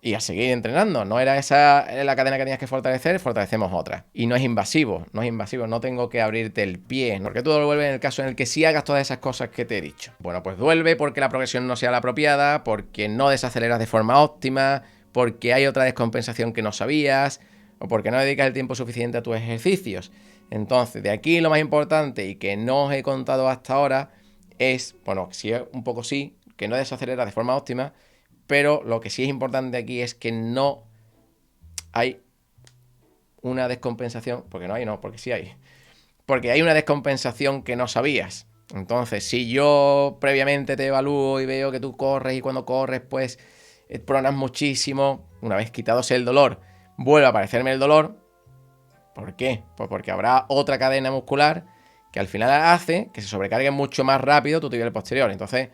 y a seguir entrenando. No era esa la cadena que tenías que fortalecer, fortalecemos otra. Y no es invasivo, no tengo que abrirte el pie, porque tú vuelves en el caso en el que sí hagas todas esas cosas que te he dicho. Bueno, pues duele porque la progresión no sea la apropiada, porque no desaceleras de forma óptima, porque hay otra descompensación que no sabías, o porque no dedicas el tiempo suficiente a tus ejercicios. Entonces, de aquí lo más importante y que no os he contado hasta ahora es, bueno, sí, un poco sí, que no desacelera de forma óptima, pero lo que sí es importante aquí es que no hay una descompensación, porque sí hay, porque hay una descompensación que no sabías. Entonces, si yo previamente te evalúo y veo que tú corres y cuando corres, pues pronas muchísimo, una vez quitados el dolor, vuelve a aparecerme el dolor. ¿Por qué? Pues porque habrá otra cadena muscular que al final hace que se sobrecargue mucho más rápido tu tibial posterior. Entonces,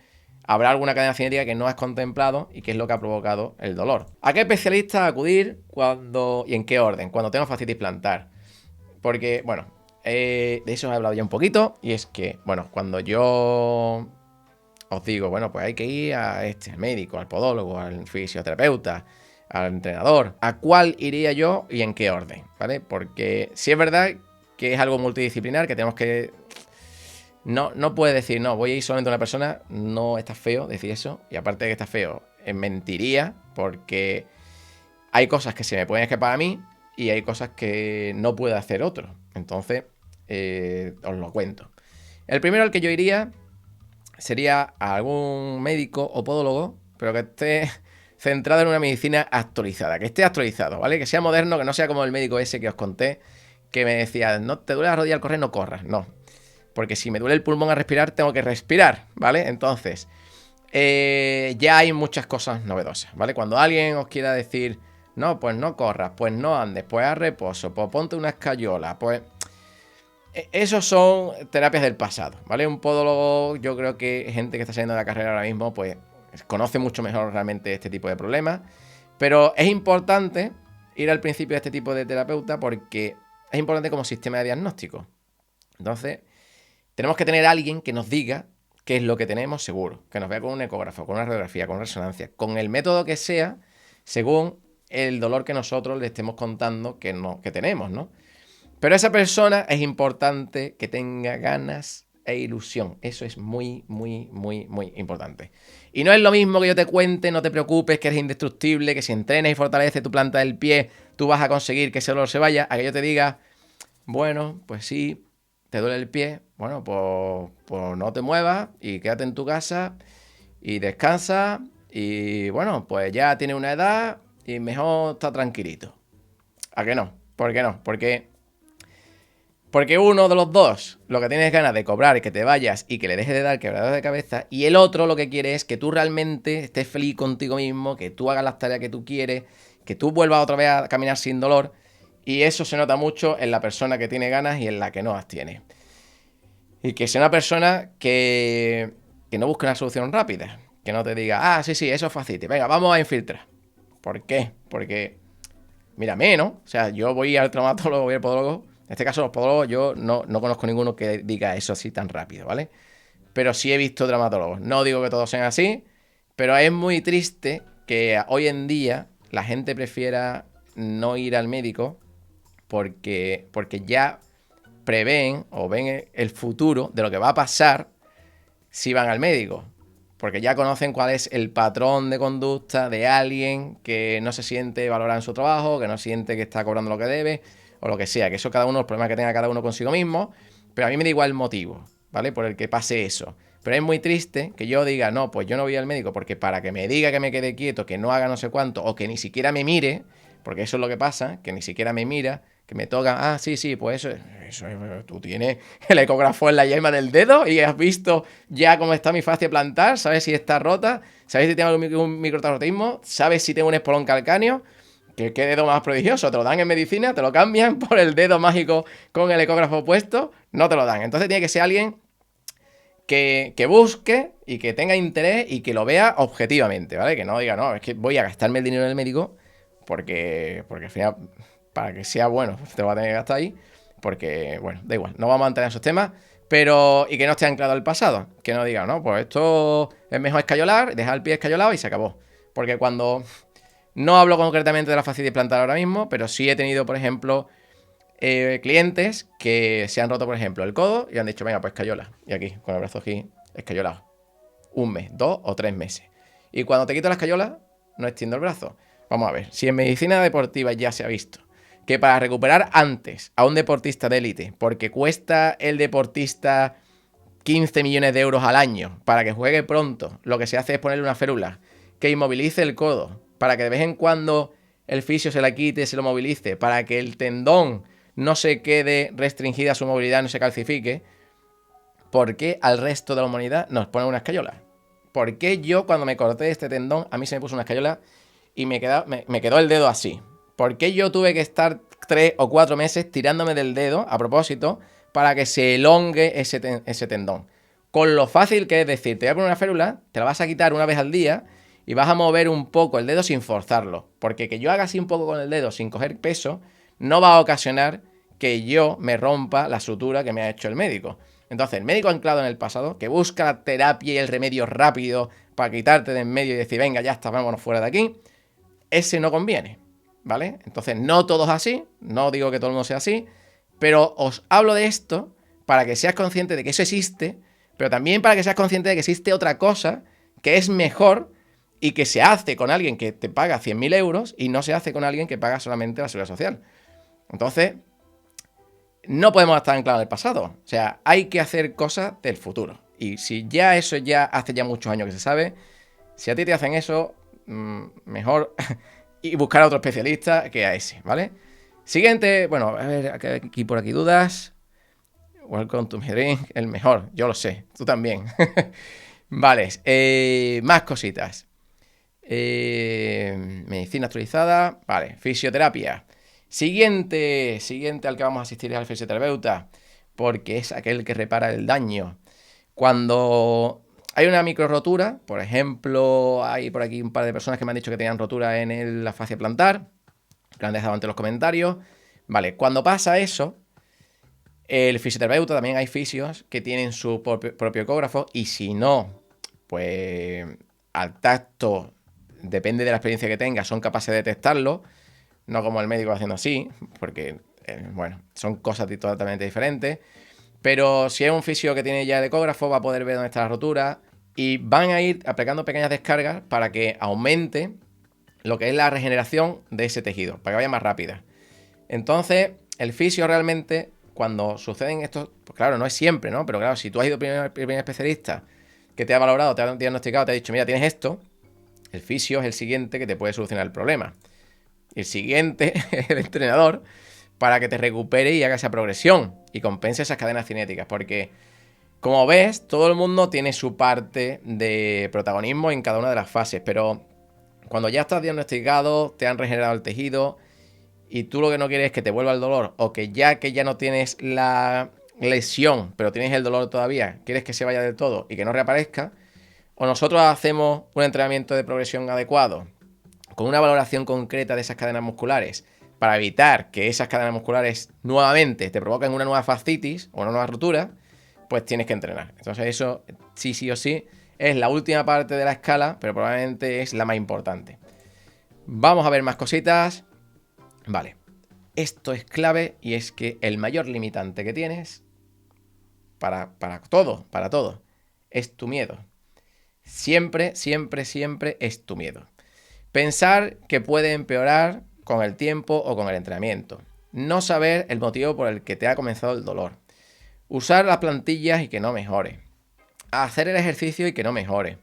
habrá alguna cadena cinética que no has contemplado y que es lo que ha provocado el dolor. ¿A qué especialista acudir cuando y en qué orden? Cuando tengo fascitis plantar. Porque, bueno, de eso he hablado ya un poquito. Y es que, bueno, cuando yo os digo, bueno, pues hay que ir al médico, al podólogo, al fisioterapeuta, al entrenador, ¿a cuál iría yo y en qué orden? ¿Vale? Porque sí es verdad que es algo multidisciplinar, que tenemos que... No puedes decir, no, voy a ir solamente a una persona, no está feo decir eso, y aparte de que está feo, mentiría, porque hay cosas que se me pueden escapar a mí y hay cosas que no puede hacer otro. Entonces, os lo cuento. El primero al que yo iría sería a algún médico o podólogo, pero que esté centrado en una medicina actualizada, que esté actualizado, ¿vale? Que sea moderno, que no sea como el médico ese que os conté, que me decía, no te duele la rodilla al correr, no corras, no. Porque si me duele el pulmón a respirar, tengo que respirar, ¿vale? Entonces, ya hay muchas cosas novedosas, ¿vale? Cuando alguien os quiera decir, no, pues no corras, pues no andes, pues haz reposo, pues ponte una escayola, pues... Esos son terapias del pasado, ¿vale? Un podólogo, yo creo que gente que está saliendo de la carrera ahora mismo, pues conoce mucho mejor realmente este tipo de problemas. Pero es importante ir al principio de este tipo de terapeuta porque es importante como sistema de diagnóstico. Entonces, tenemos que tener a alguien que nos diga qué es lo que tenemos seguro. Que nos vea con un ecógrafo, con una radiografía, con resonancia, con el método que sea, según el dolor que nosotros le estemos contando que tenemos, ¿no? Pero esa persona es importante que tenga ganas e ilusión. Eso es muy, muy, muy, muy importante. Y no es lo mismo que yo te cuente, no te preocupes, que eres indestructible, que si entrenas y fortaleces tu planta del pie, tú vas a conseguir que ese dolor se vaya, a que yo te diga, bueno, pues sí, te duele el pie, bueno, pues no te muevas y quédate en tu casa y descansa y bueno, pues ya tienes una edad y mejor está tranquilito. ¿A que no? ¿Por qué no? Porque uno de los dos lo que tienes ganas de cobrar es que te vayas y que le dejes de dar quebraderos de cabeza, y el otro lo que quiere es que tú realmente estés feliz contigo mismo, que tú hagas las tareas que tú quieres, que tú vuelvas otra vez a caminar sin dolor, y eso se nota mucho en la persona que tiene ganas y en la que no las tiene. Y que sea una persona que no busque una solución rápida, que no te diga, ah, sí, sí, eso es fácil, venga, vamos a infiltrar. ¿Por qué? Porque mírame, ¿no? O sea, yo voy al traumatólogo, voy al podólogo. En este caso, los podólogos, yo no conozco ninguno que diga eso así tan rápido, ¿vale? Pero sí he visto traumatólogos. No digo que todos sean así, pero es muy triste que hoy en día la gente prefiera no ir al médico porque ya prevén o ven el futuro de lo que va a pasar si van al médico. Porque ya conocen cuál es el patrón de conducta de alguien que no se siente valorado en su trabajo, que no siente que está cobrando lo que debe, o lo que sea. Que eso cada uno, los problemas que tenga cada uno consigo mismo. Pero a mí me da igual el motivo, ¿vale? Por el que pase eso. Pero es muy triste que yo diga, no, pues yo no voy al médico porque para que me diga que me quede quieto, que no haga no sé cuánto, o que ni siquiera me mire, porque eso es lo que pasa, que ni siquiera me mira, que me toca, ah, sí, sí, pues eso tú tienes el ecógrafo en la yema del dedo y has visto ya cómo está mi fascia plantar, sabes si está rota, sabes si tengo un microtraumatismo, sabes si tengo un espolón calcáneo. ¿Qué dedo más prodigioso? Te lo dan en medicina, te lo cambian por el dedo mágico con el ecógrafo puesto, no te lo dan. Entonces tiene que ser alguien que busque y que tenga interés y que lo vea objetivamente, ¿vale? Que no diga, no, es que voy a gastarme el dinero en el médico porque al final, para que sea bueno, te lo va a tener que gastar ahí, porque, bueno, da igual, no vamos a entrar en esos temas, pero, y que no esté anclado al pasado, que no diga, no, pues esto es mejor escayolar, dejar el pie escayolado y se acabó. Porque cuando, no hablo concretamente de la fascitis plantar ahora mismo, pero sí he tenido, por ejemplo, clientes que se han roto, por ejemplo, el codo y han dicho, venga, pues escayola. Y aquí, con el brazo aquí, escayolado. 1 mes, 2 o 3 meses. Y cuando te quito la escayola, no extiendo el brazo. Vamos a ver, si en medicina deportiva ya se ha visto que para recuperar antes a un deportista de élite, porque cuesta el deportista 15 millones de euros al año para que juegue pronto, lo que se hace es ponerle una férula que inmovilice el codo, para que de vez en cuando el fisio se la quite, se lo movilice, para que el tendón no se quede restringida su movilidad, no se calcifique. ¿Por qué al resto de la humanidad nos ponen una escayola? ¿Por qué yo cuando me corté este tendón, a mí se me puso una escayola y me quedó el dedo así? ¿Por qué yo tuve que estar 3 o 4 meses tirándome del dedo, a propósito, para que se elongue ese tendón? Con lo fácil que es decir, te voy a poner una férula, te la vas a quitar una vez al día y vas a mover un poco el dedo sin forzarlo. Porque que yo haga así un poco con el dedo sin coger peso, no va a ocasionar que yo me rompa la sutura que me ha hecho el médico. Entonces, el médico anclado en el pasado, que busca la terapia y el remedio rápido para quitarte de en medio y decir, venga, ya está, vámonos fuera de aquí, ese no conviene, ¿vale? Entonces, no todo es así, no digo que todo el mundo sea así, pero os hablo de esto para que seas consciente de que eso existe, pero también para que seas consciente de que existe otra cosa que es mejor y que se hace con alguien que te paga 100.000 euros y no se hace con alguien que paga solamente la seguridad social. Entonces, no podemos estar anclados en el pasado. O sea, hay que hacer cosas del futuro. Y si ya eso ya hace ya muchos años que se sabe, si a ti te hacen eso, mejor y buscar a otro especialista que a ese, ¿vale? Siguiente, bueno, a ver, aquí por aquí dudas. Welcome to my drink, el mejor, yo lo sé, tú también. Vale, más cositas. Medicina actualizada, vale, fisioterapia. Siguiente al que vamos a asistir es al fisioterapeuta, porque es aquel que repara el daño. Cuando hay una micro rotura, por ejemplo, hay por aquí un par de personas que me han dicho que tenían rotura en la fascia plantar, que lo han dejado ante los comentarios. Vale, cuando pasa eso, el fisioterapeuta, también hay fisios que tienen su propio ecógrafo, y si no, pues al tacto depende de la experiencia que tengas, son capaces de detectarlo, no como el médico haciendo así, porque, bueno, son cosas totalmente diferentes. Pero si es un fisio que tiene ya el ecógrafo, va a poder ver dónde está la rotura y van a ir aplicando pequeñas descargas para que aumente lo que es la regeneración de ese tejido, para que vaya más rápida. Entonces, el fisio realmente, cuando suceden estos, pues claro, no es siempre, ¿no? Pero claro, si tú has ido primer especialista que te ha valorado, te ha diagnosticado, te ha dicho, mira, tienes esto, el fisio es el siguiente que te puede solucionar el problema. El siguiente es el entrenador para que te recupere y haga esa progresión y compense esas cadenas cinéticas, porque como ves, todo el mundo tiene su parte de protagonismo en cada una de las fases, pero cuando ya estás diagnosticado, te han regenerado el tejido y tú lo que no quieres es que te vuelva el dolor, o que ya no tienes la lesión, pero tienes el dolor todavía, quieres que se vaya del todo y que no reaparezca, o nosotros hacemos un entrenamiento de progresión adecuado con una valoración concreta de esas cadenas musculares para evitar que esas cadenas musculares nuevamente te provoquen una nueva fascitis o una nueva rotura, pues tienes que entrenar. Entonces eso sí o sí es la última parte de la escala, pero probablemente es la más importante. Vamos a ver más cositas. Vale, esto es clave y es que el mayor limitante que tienes para todo, es tu miedo. Siempre es tu miedo. Pensar que puede empeorar con el tiempo o con el entrenamiento. No saber el motivo por el que te ha comenzado el dolor. Usar las plantillas y que no mejore. Hacer el ejercicio y que no mejore.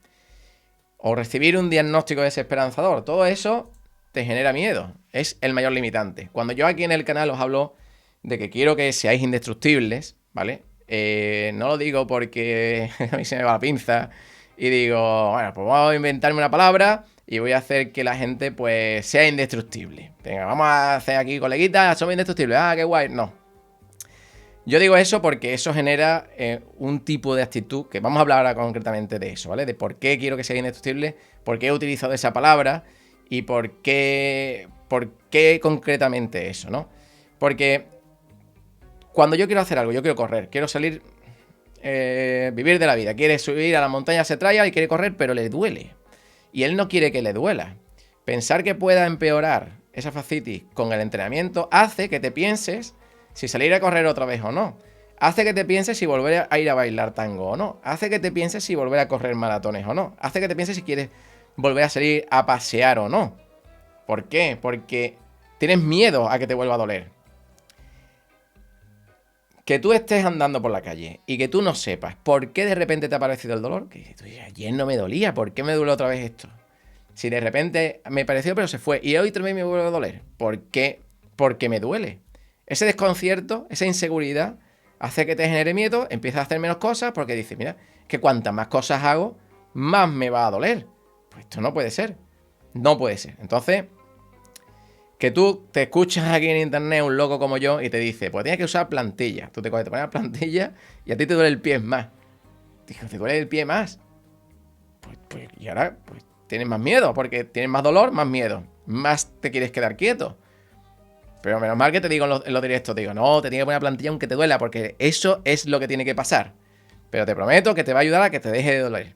O recibir un diagnóstico desesperanzador. Todo eso te genera miedo. Es el mayor limitante. Cuando yo aquí en el canal os hablo de que quiero que seáis indestructibles, ¿vale? No lo digo porque a mí se me va la pinza y digo, bueno, pues vamos a inventarme una palabra y voy a hacer que la gente pues sea indestructible. Venga, vamos a hacer aquí coleguitas, somos indestructibles. Ah, qué guay. No. Yo digo eso porque eso genera un tipo de actitud, que vamos a hablar ahora concretamente de eso, ¿vale? De por qué quiero que sea indestructible, por qué he utilizado esa palabra y por qué concretamente eso, ¿no? Porque cuando yo quiero hacer algo, yo quiero correr, quiero salir, vivir de la vida, quiere subir a la montaña Setraya y quiere correr, pero le duele. Y él no quiere que le duela. Pensar que pueda empeorar esa fascitis con el entrenamiento hace que te pienses si salir a correr otra vez o no. Hace que te pienses si volver a ir a bailar tango o no. Hace que te pienses si volver a correr maratones o no. Hace que te pienses si quieres volver a salir a pasear o no. ¿Por qué? Porque tienes miedo a que te vuelva a doler. Que tú estés andando por la calle y que tú no sepas por qué de repente te ha aparecido el dolor. Que tú dices, ayer no me dolía, ¿por qué me duele otra vez esto? Si de repente me pareció pero se fue y hoy también me vuelve a doler. ¿Por qué? Porque me duele. Ese desconcierto, esa inseguridad hace que te genere miedo, empiezas a hacer menos cosas porque dices, mira, que cuantas más cosas hago, más me va a doler. Pues esto no puede ser. No puede ser. Entonces, que tú te escuchas aquí en internet un loco como yo y te dice, pues tienes que usar plantillas. Tú te pones la plantilla y a ti te duele el pie más. ¿Te duele el pie más? Pues y ahora pues tienes más miedo, porque tienes más dolor, más miedo. Más te quieres quedar quieto. Pero menos mal que te digo en los directos, te digo, no, te tienes que poner la plantilla aunque te duela, porque eso es lo que tiene que pasar. Pero te prometo que te va a ayudar a que te deje de doler.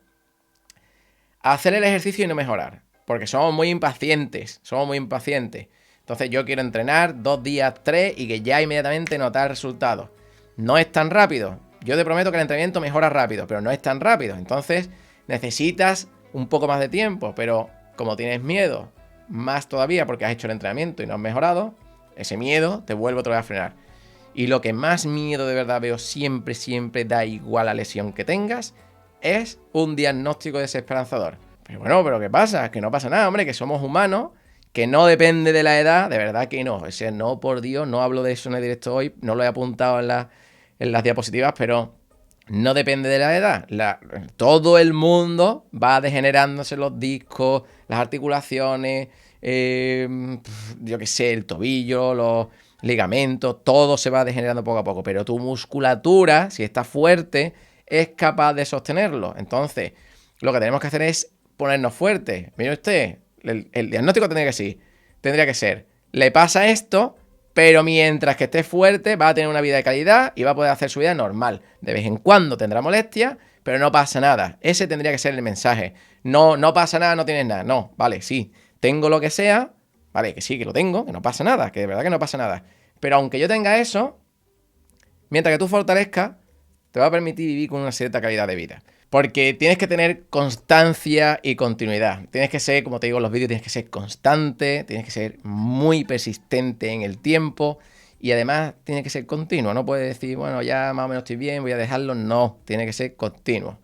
Hacer el ejercicio y no mejorar, porque somos muy impacientes. Entonces yo quiero entrenar 2 días, 3 y que ya inmediatamente notar resultados. No es tan rápido. Yo te prometo que el entrenamiento mejora rápido, pero no es tan rápido. Entonces necesitas un poco más de tiempo, pero como tienes miedo, más todavía porque has hecho el entrenamiento y no has mejorado, ese miedo te vuelve otra vez a frenar. Y lo que más miedo de verdad veo siempre, da igual la lesión que tengas, es un diagnóstico desesperanzador. Pero bueno, ¿pero qué pasa? Que no pasa nada, hombre, que somos humanos, que no depende de la edad, de verdad que no. O sea, no, por Dios, no hablo de eso en el directo hoy, no lo he apuntado en las diapositivas, pero no depende de la edad. Todo el mundo va degenerándose los discos, las articulaciones, yo qué sé, el tobillo, los ligamentos, todo se va degenerando poco a poco. Pero tu musculatura, si está fuerte, es capaz de sostenerlo. Entonces, lo que tenemos que hacer es ponernos fuertes. Mire usted, el diagnóstico tendría que ser, le pasa esto, pero mientras que esté fuerte va a tener una vida de calidad y va a poder hacer su vida normal. De vez en cuando tendrá molestias, pero no pasa nada. Ese tendría que ser el mensaje. No, no pasa nada, no tienes nada. No, vale, sí, tengo lo que sea, vale, que sí, que lo tengo, que no pasa nada, que de verdad que no pasa nada. Pero aunque yo tenga eso, mientras que tú fortalezcas, te va a permitir vivir con una cierta calidad de vida. Porque tienes que tener constancia y continuidad. Tienes que ser, como te digo en los vídeos, tienes que ser constante, tienes que ser muy persistente en el tiempo y además tiene que ser continuo. No puedes decir, bueno, ya más o menos estoy bien, voy a dejarlo. No, tiene que ser continuo.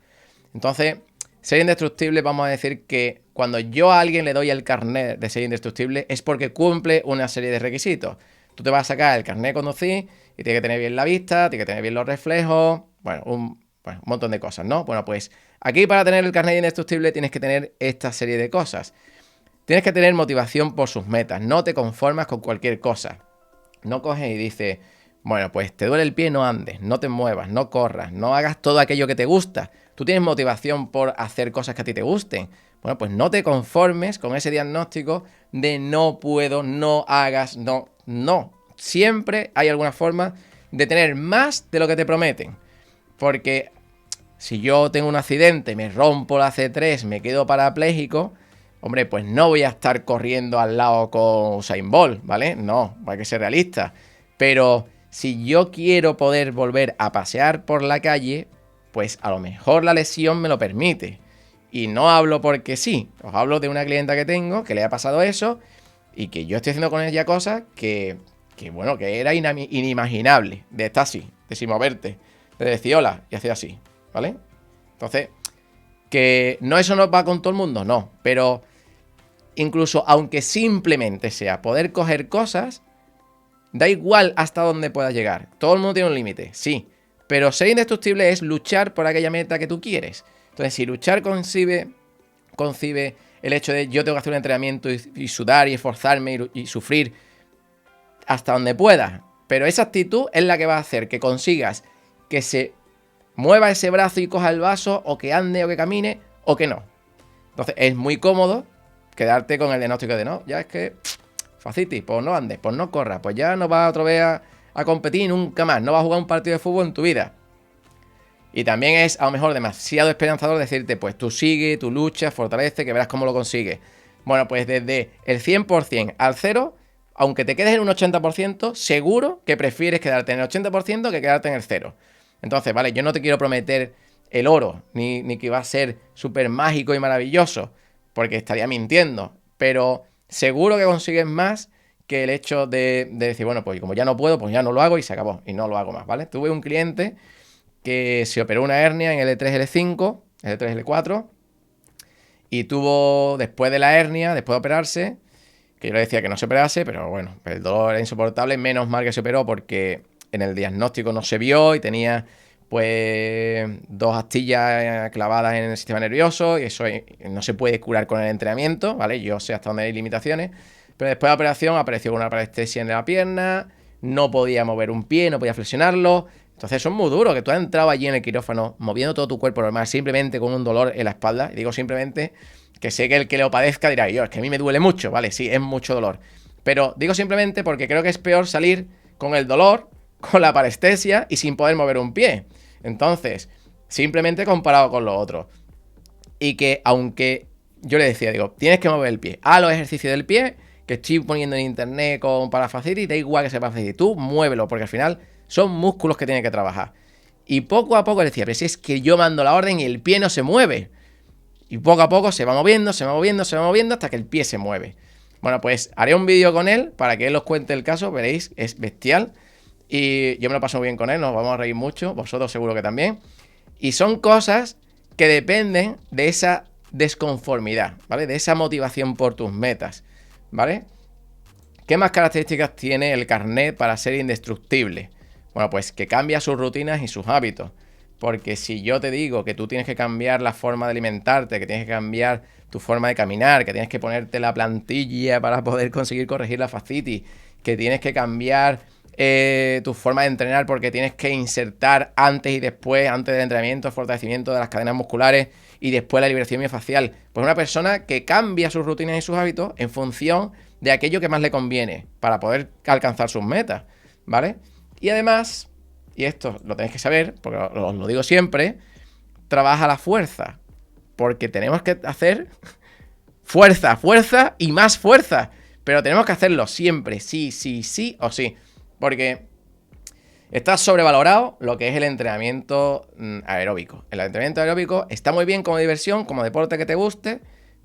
Entonces, ser indestructible, vamos a decir que cuando yo a alguien le doy el carnet de ser indestructible es porque cumple una serie de requisitos. Tú te vas a sacar el carnet de conducir y tiene que tener bien la vista, tiene que tener bien los reflejos, bueno, un montón de cosas, ¿no? Bueno, pues aquí para tener el carnet de indestructible tienes que tener esta serie de cosas. Tienes que tener motivación por sus metas, no te conformas con cualquier cosa. No coges y dices, bueno, pues te duele el pie, no andes, no te muevas, no corras, no hagas todo aquello que te gusta. Tú tienes motivación por hacer cosas que a ti te gusten. Bueno, pues no te conformes con ese diagnóstico de no puedo, no hagas, no. Siempre hay alguna forma de tener más de lo que te prometen. Porque si yo tengo un accidente, me rompo la C3, me quedo parapléjico, hombre, pues no voy a estar corriendo al lado con Usain Bolt, ¿vale? No, hay que ser realista. Pero si yo quiero poder volver a pasear por la calle, pues a lo mejor la lesión me lo permite. Y no hablo porque sí, os hablo de una clienta que tengo, que le ha pasado eso, y que yo estoy haciendo con ella cosas que bueno, que era inimaginable, de estar así, de sin moverte, de decir hola y hacer así, ¿vale? Entonces, que no eso no va con todo el mundo, no, pero incluso aunque simplemente sea poder coger cosas, da igual hasta dónde puedas llegar. Todo el mundo tiene un límite, sí, pero ser indestructible es luchar por aquella meta que tú quieres. Entonces, si luchar concibe el hecho de yo tengo que hacer un entrenamiento y sudar y esforzarme y sufrir hasta donde pueda, pero esa actitud es la que va a hacer que consigas que se mueva ese brazo y coja el vaso, o que ande o que camine, o que no. Entonces es muy cómodo quedarte con el diagnóstico de no, ya es que facitis, pues no andes, pues no corras, pues ya no vas otra vez a competir nunca más, no vas a jugar un partido de fútbol en tu vida. Y también es a lo mejor demasiado esperanzador decirte, pues tú sigue, tú lucha, fortalece, que verás cómo lo consigues. Bueno, pues desde el 100% al 0%, aunque te quedes en un 80%, seguro que prefieres quedarte en el 80% que quedarte en el 0%. Entonces, vale, yo no te quiero prometer el oro, ni que va a ser súper mágico y maravilloso, porque estaría mintiendo, pero seguro que consigues más que el hecho de decir, bueno, pues como ya no puedo, pues ya no lo hago y se acabó, y no lo hago más, ¿vale? Tuve un cliente que se operó una hernia en L3, L5, L3, L4, y tuvo, después de la hernia, después de operarse, que yo le decía que no se operase, pero bueno, el dolor era insoportable, menos mal que se operó porque en el diagnóstico no se vio y tenía pues 2 astillas clavadas en el sistema nervioso y eso no se puede curar con el entrenamiento, ¿vale? Yo sé hasta dónde hay limitaciones, pero después de la operación apareció una parestesia en la pierna, no podía mover un pie, no podía flexionarlo. Entonces eso es muy duro, que tú has entrado allí en el quirófano moviendo todo tu cuerpo normal, simplemente con un dolor en la espalda, y digo simplemente que sé que el que lo padezca dirá, yo, es que a mí me duele mucho, vale, sí, es mucho dolor. Pero digo simplemente porque creo que es peor salir con el dolor, con la parestesia y sin poder mover un pie. Entonces, simplemente comparado con lo otro. Y que aunque yo le decía, digo, tienes que mover el pie, haz los ejercicios del pie que estoy poniendo en internet con Parafacility, da igual que sea Parafacility, tú muévelo, porque al final son músculos que tienen que trabajar. Y poco a poco le decía, pero si es que yo mando la orden y el pie no se mueve. Y poco a poco se va moviendo, se va moviendo, se va moviendo hasta que el pie se mueve. Bueno, pues haré un vídeo con él para que él os cuente el caso, veréis, es bestial. Y yo me lo paso muy bien con él, nos vamos a reír mucho, vosotros seguro que también. Y son cosas que dependen de esa desconformidad, ¿vale? De esa motivación por tus metas, ¿vale? ¿Qué más características tiene el carnet para ser indestructible? Bueno, pues que cambia sus rutinas y sus hábitos. Porque si yo te digo que tú tienes que cambiar la forma de alimentarte, que tienes que cambiar tu forma de caminar, que tienes que ponerte la plantilla para poder conseguir corregir la fascitis, que tienes que cambiar tu forma de entrenar porque tienes que insertar antes y después, antes del entrenamiento, fortalecimiento de las cadenas musculares y después la liberación miofascial. Pues una persona que cambia sus rutinas y sus hábitos en función de aquello que más le conviene para poder alcanzar sus metas, ¿vale? Y además, y esto lo tenéis que saber, porque os lo digo siempre, trabaja la fuerza. porque tenemos que hacer fuerza, fuerza y más fuerza. Pero tenemos que hacerlo siempre, sí, sí, sí o sí. Porque está sobrevalorado lo que es el entrenamiento aeróbico. El entrenamiento aeróbico está muy bien como diversión, como deporte que te guste,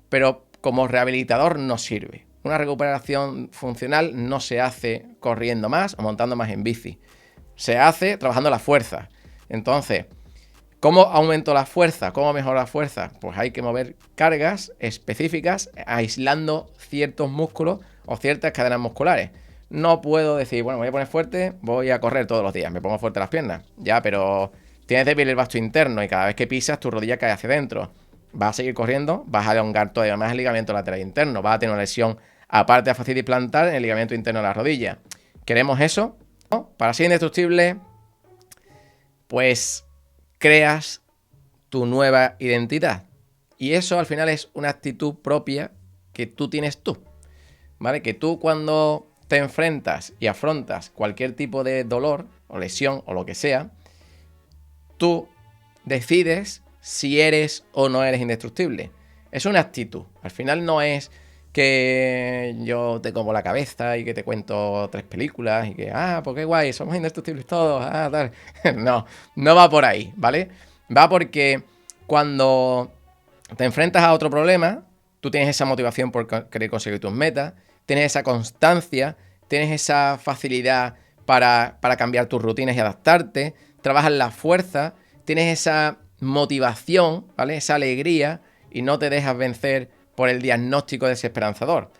pero como rehabilitador no sirve. Una recuperación funcional no se hace corriendo más o montando más en bici. Se hace trabajando la fuerza. Entonces, ¿cómo aumento la fuerza? ¿Cómo mejoro la fuerza? Pues hay que mover cargas específicas aislando ciertos músculos o ciertas cadenas musculares. No puedo decir, bueno, me voy a poner fuerte, voy a correr todos los días, me pongo fuerte las piernas. Ya, pero tienes débil el vasto interno y cada vez que pisas tu rodilla cae hacia adentro. Vas a seguir corriendo, vas a elongar todavía más el ligamento lateral interno, vas a tener una lesión aparte de fascitis plantar en el ligamento interno de la rodilla. ¿Queremos eso? ¿No? Para ser indestructible, pues creas tu nueva identidad. Y eso al final es una actitud propia que tú tienes tú. ¿Vale? Que tú cuando te enfrentas y afrontas cualquier tipo de dolor o lesión o lo que sea, tú decides si eres o no eres indestructible. Es una actitud. Al final no es que yo te como la cabeza y que te cuento 3 películas y que, pues qué guay, somos indestructibles todos, tal. No, no va por ahí, ¿vale? Va porque cuando te enfrentas a otro problema, tú tienes esa motivación por querer conseguir tus metas, tienes esa constancia, tienes esa facilidad para cambiar tus rutinas y adaptarte, trabajas la fuerza, tienes esa motivación, ¿vale? Esa alegría y no te dejas vencer por el diagnóstico desesperanzador.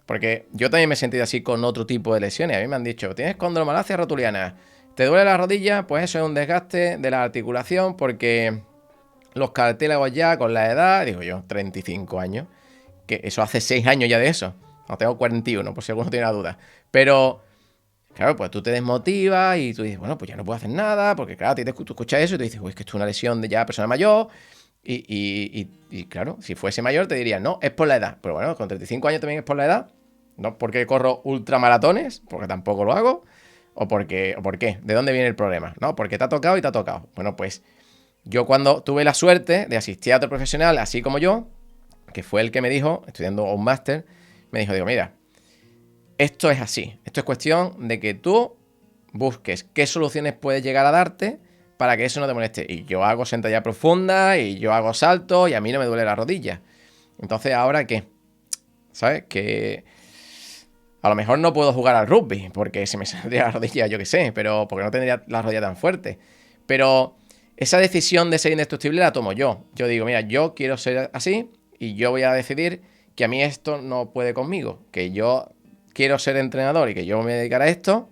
Porque yo también me he sentido así con otro tipo de lesiones. A mí me han dicho, tienes condromalacia rotuliana, ¿te duele la rodilla? Pues eso es un desgaste de la articulación porque los cartílagos ya con la edad, digo yo, 35 años, que eso hace 6 años ya de eso. No, tengo 41, por si alguno tiene la duda. Pero, claro, pues tú te desmotivas y tú dices, bueno, pues ya no puedo hacer nada, porque claro, tú escuchas eso y tú dices, uy, es que esto es una lesión de ya persona mayor. Y claro, si fuese mayor te diría, no, es por la edad. Pero bueno, con 35 años también es por la edad. No porque corro ultramaratones, porque tampoco lo hago. ¿O por qué? ¿De dónde viene el problema? No, porque te ha tocado y te ha tocado. Bueno, pues yo cuando tuve la suerte de asistir a otro profesional, así como yo, que fue el que me dijo, estudiando un máster, me dijo, digo, mira, esto es así. Esto es cuestión de que tú busques qué soluciones puedes llegar a darte para que eso no te moleste. Y yo hago sentadilla profunda y yo hago saltos y a mí no me duele la rodilla. Entonces, ¿ahora qué? ¿Sabes? Que a lo mejor no puedo jugar al rugby porque se me saldría la rodilla, yo qué sé, pero porque no tendría la rodilla tan fuerte. Pero esa decisión de ser indestructible la tomo yo. Yo digo, mira, yo quiero ser así y yo voy a decidir que a mí esto no puede conmigo, que yo quiero ser entrenador y que yo me dedicaré a esto.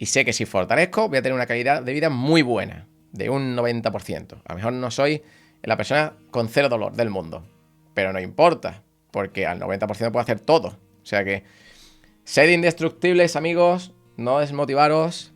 Y sé que si fortalezco voy a tener una calidad de vida muy buena, de un 90%. A lo mejor no soy la persona con cero dolor del mundo, pero no importa, porque al 90% puedo hacer todo. O sea que, sed indestructibles, amigos, no desmotivaros,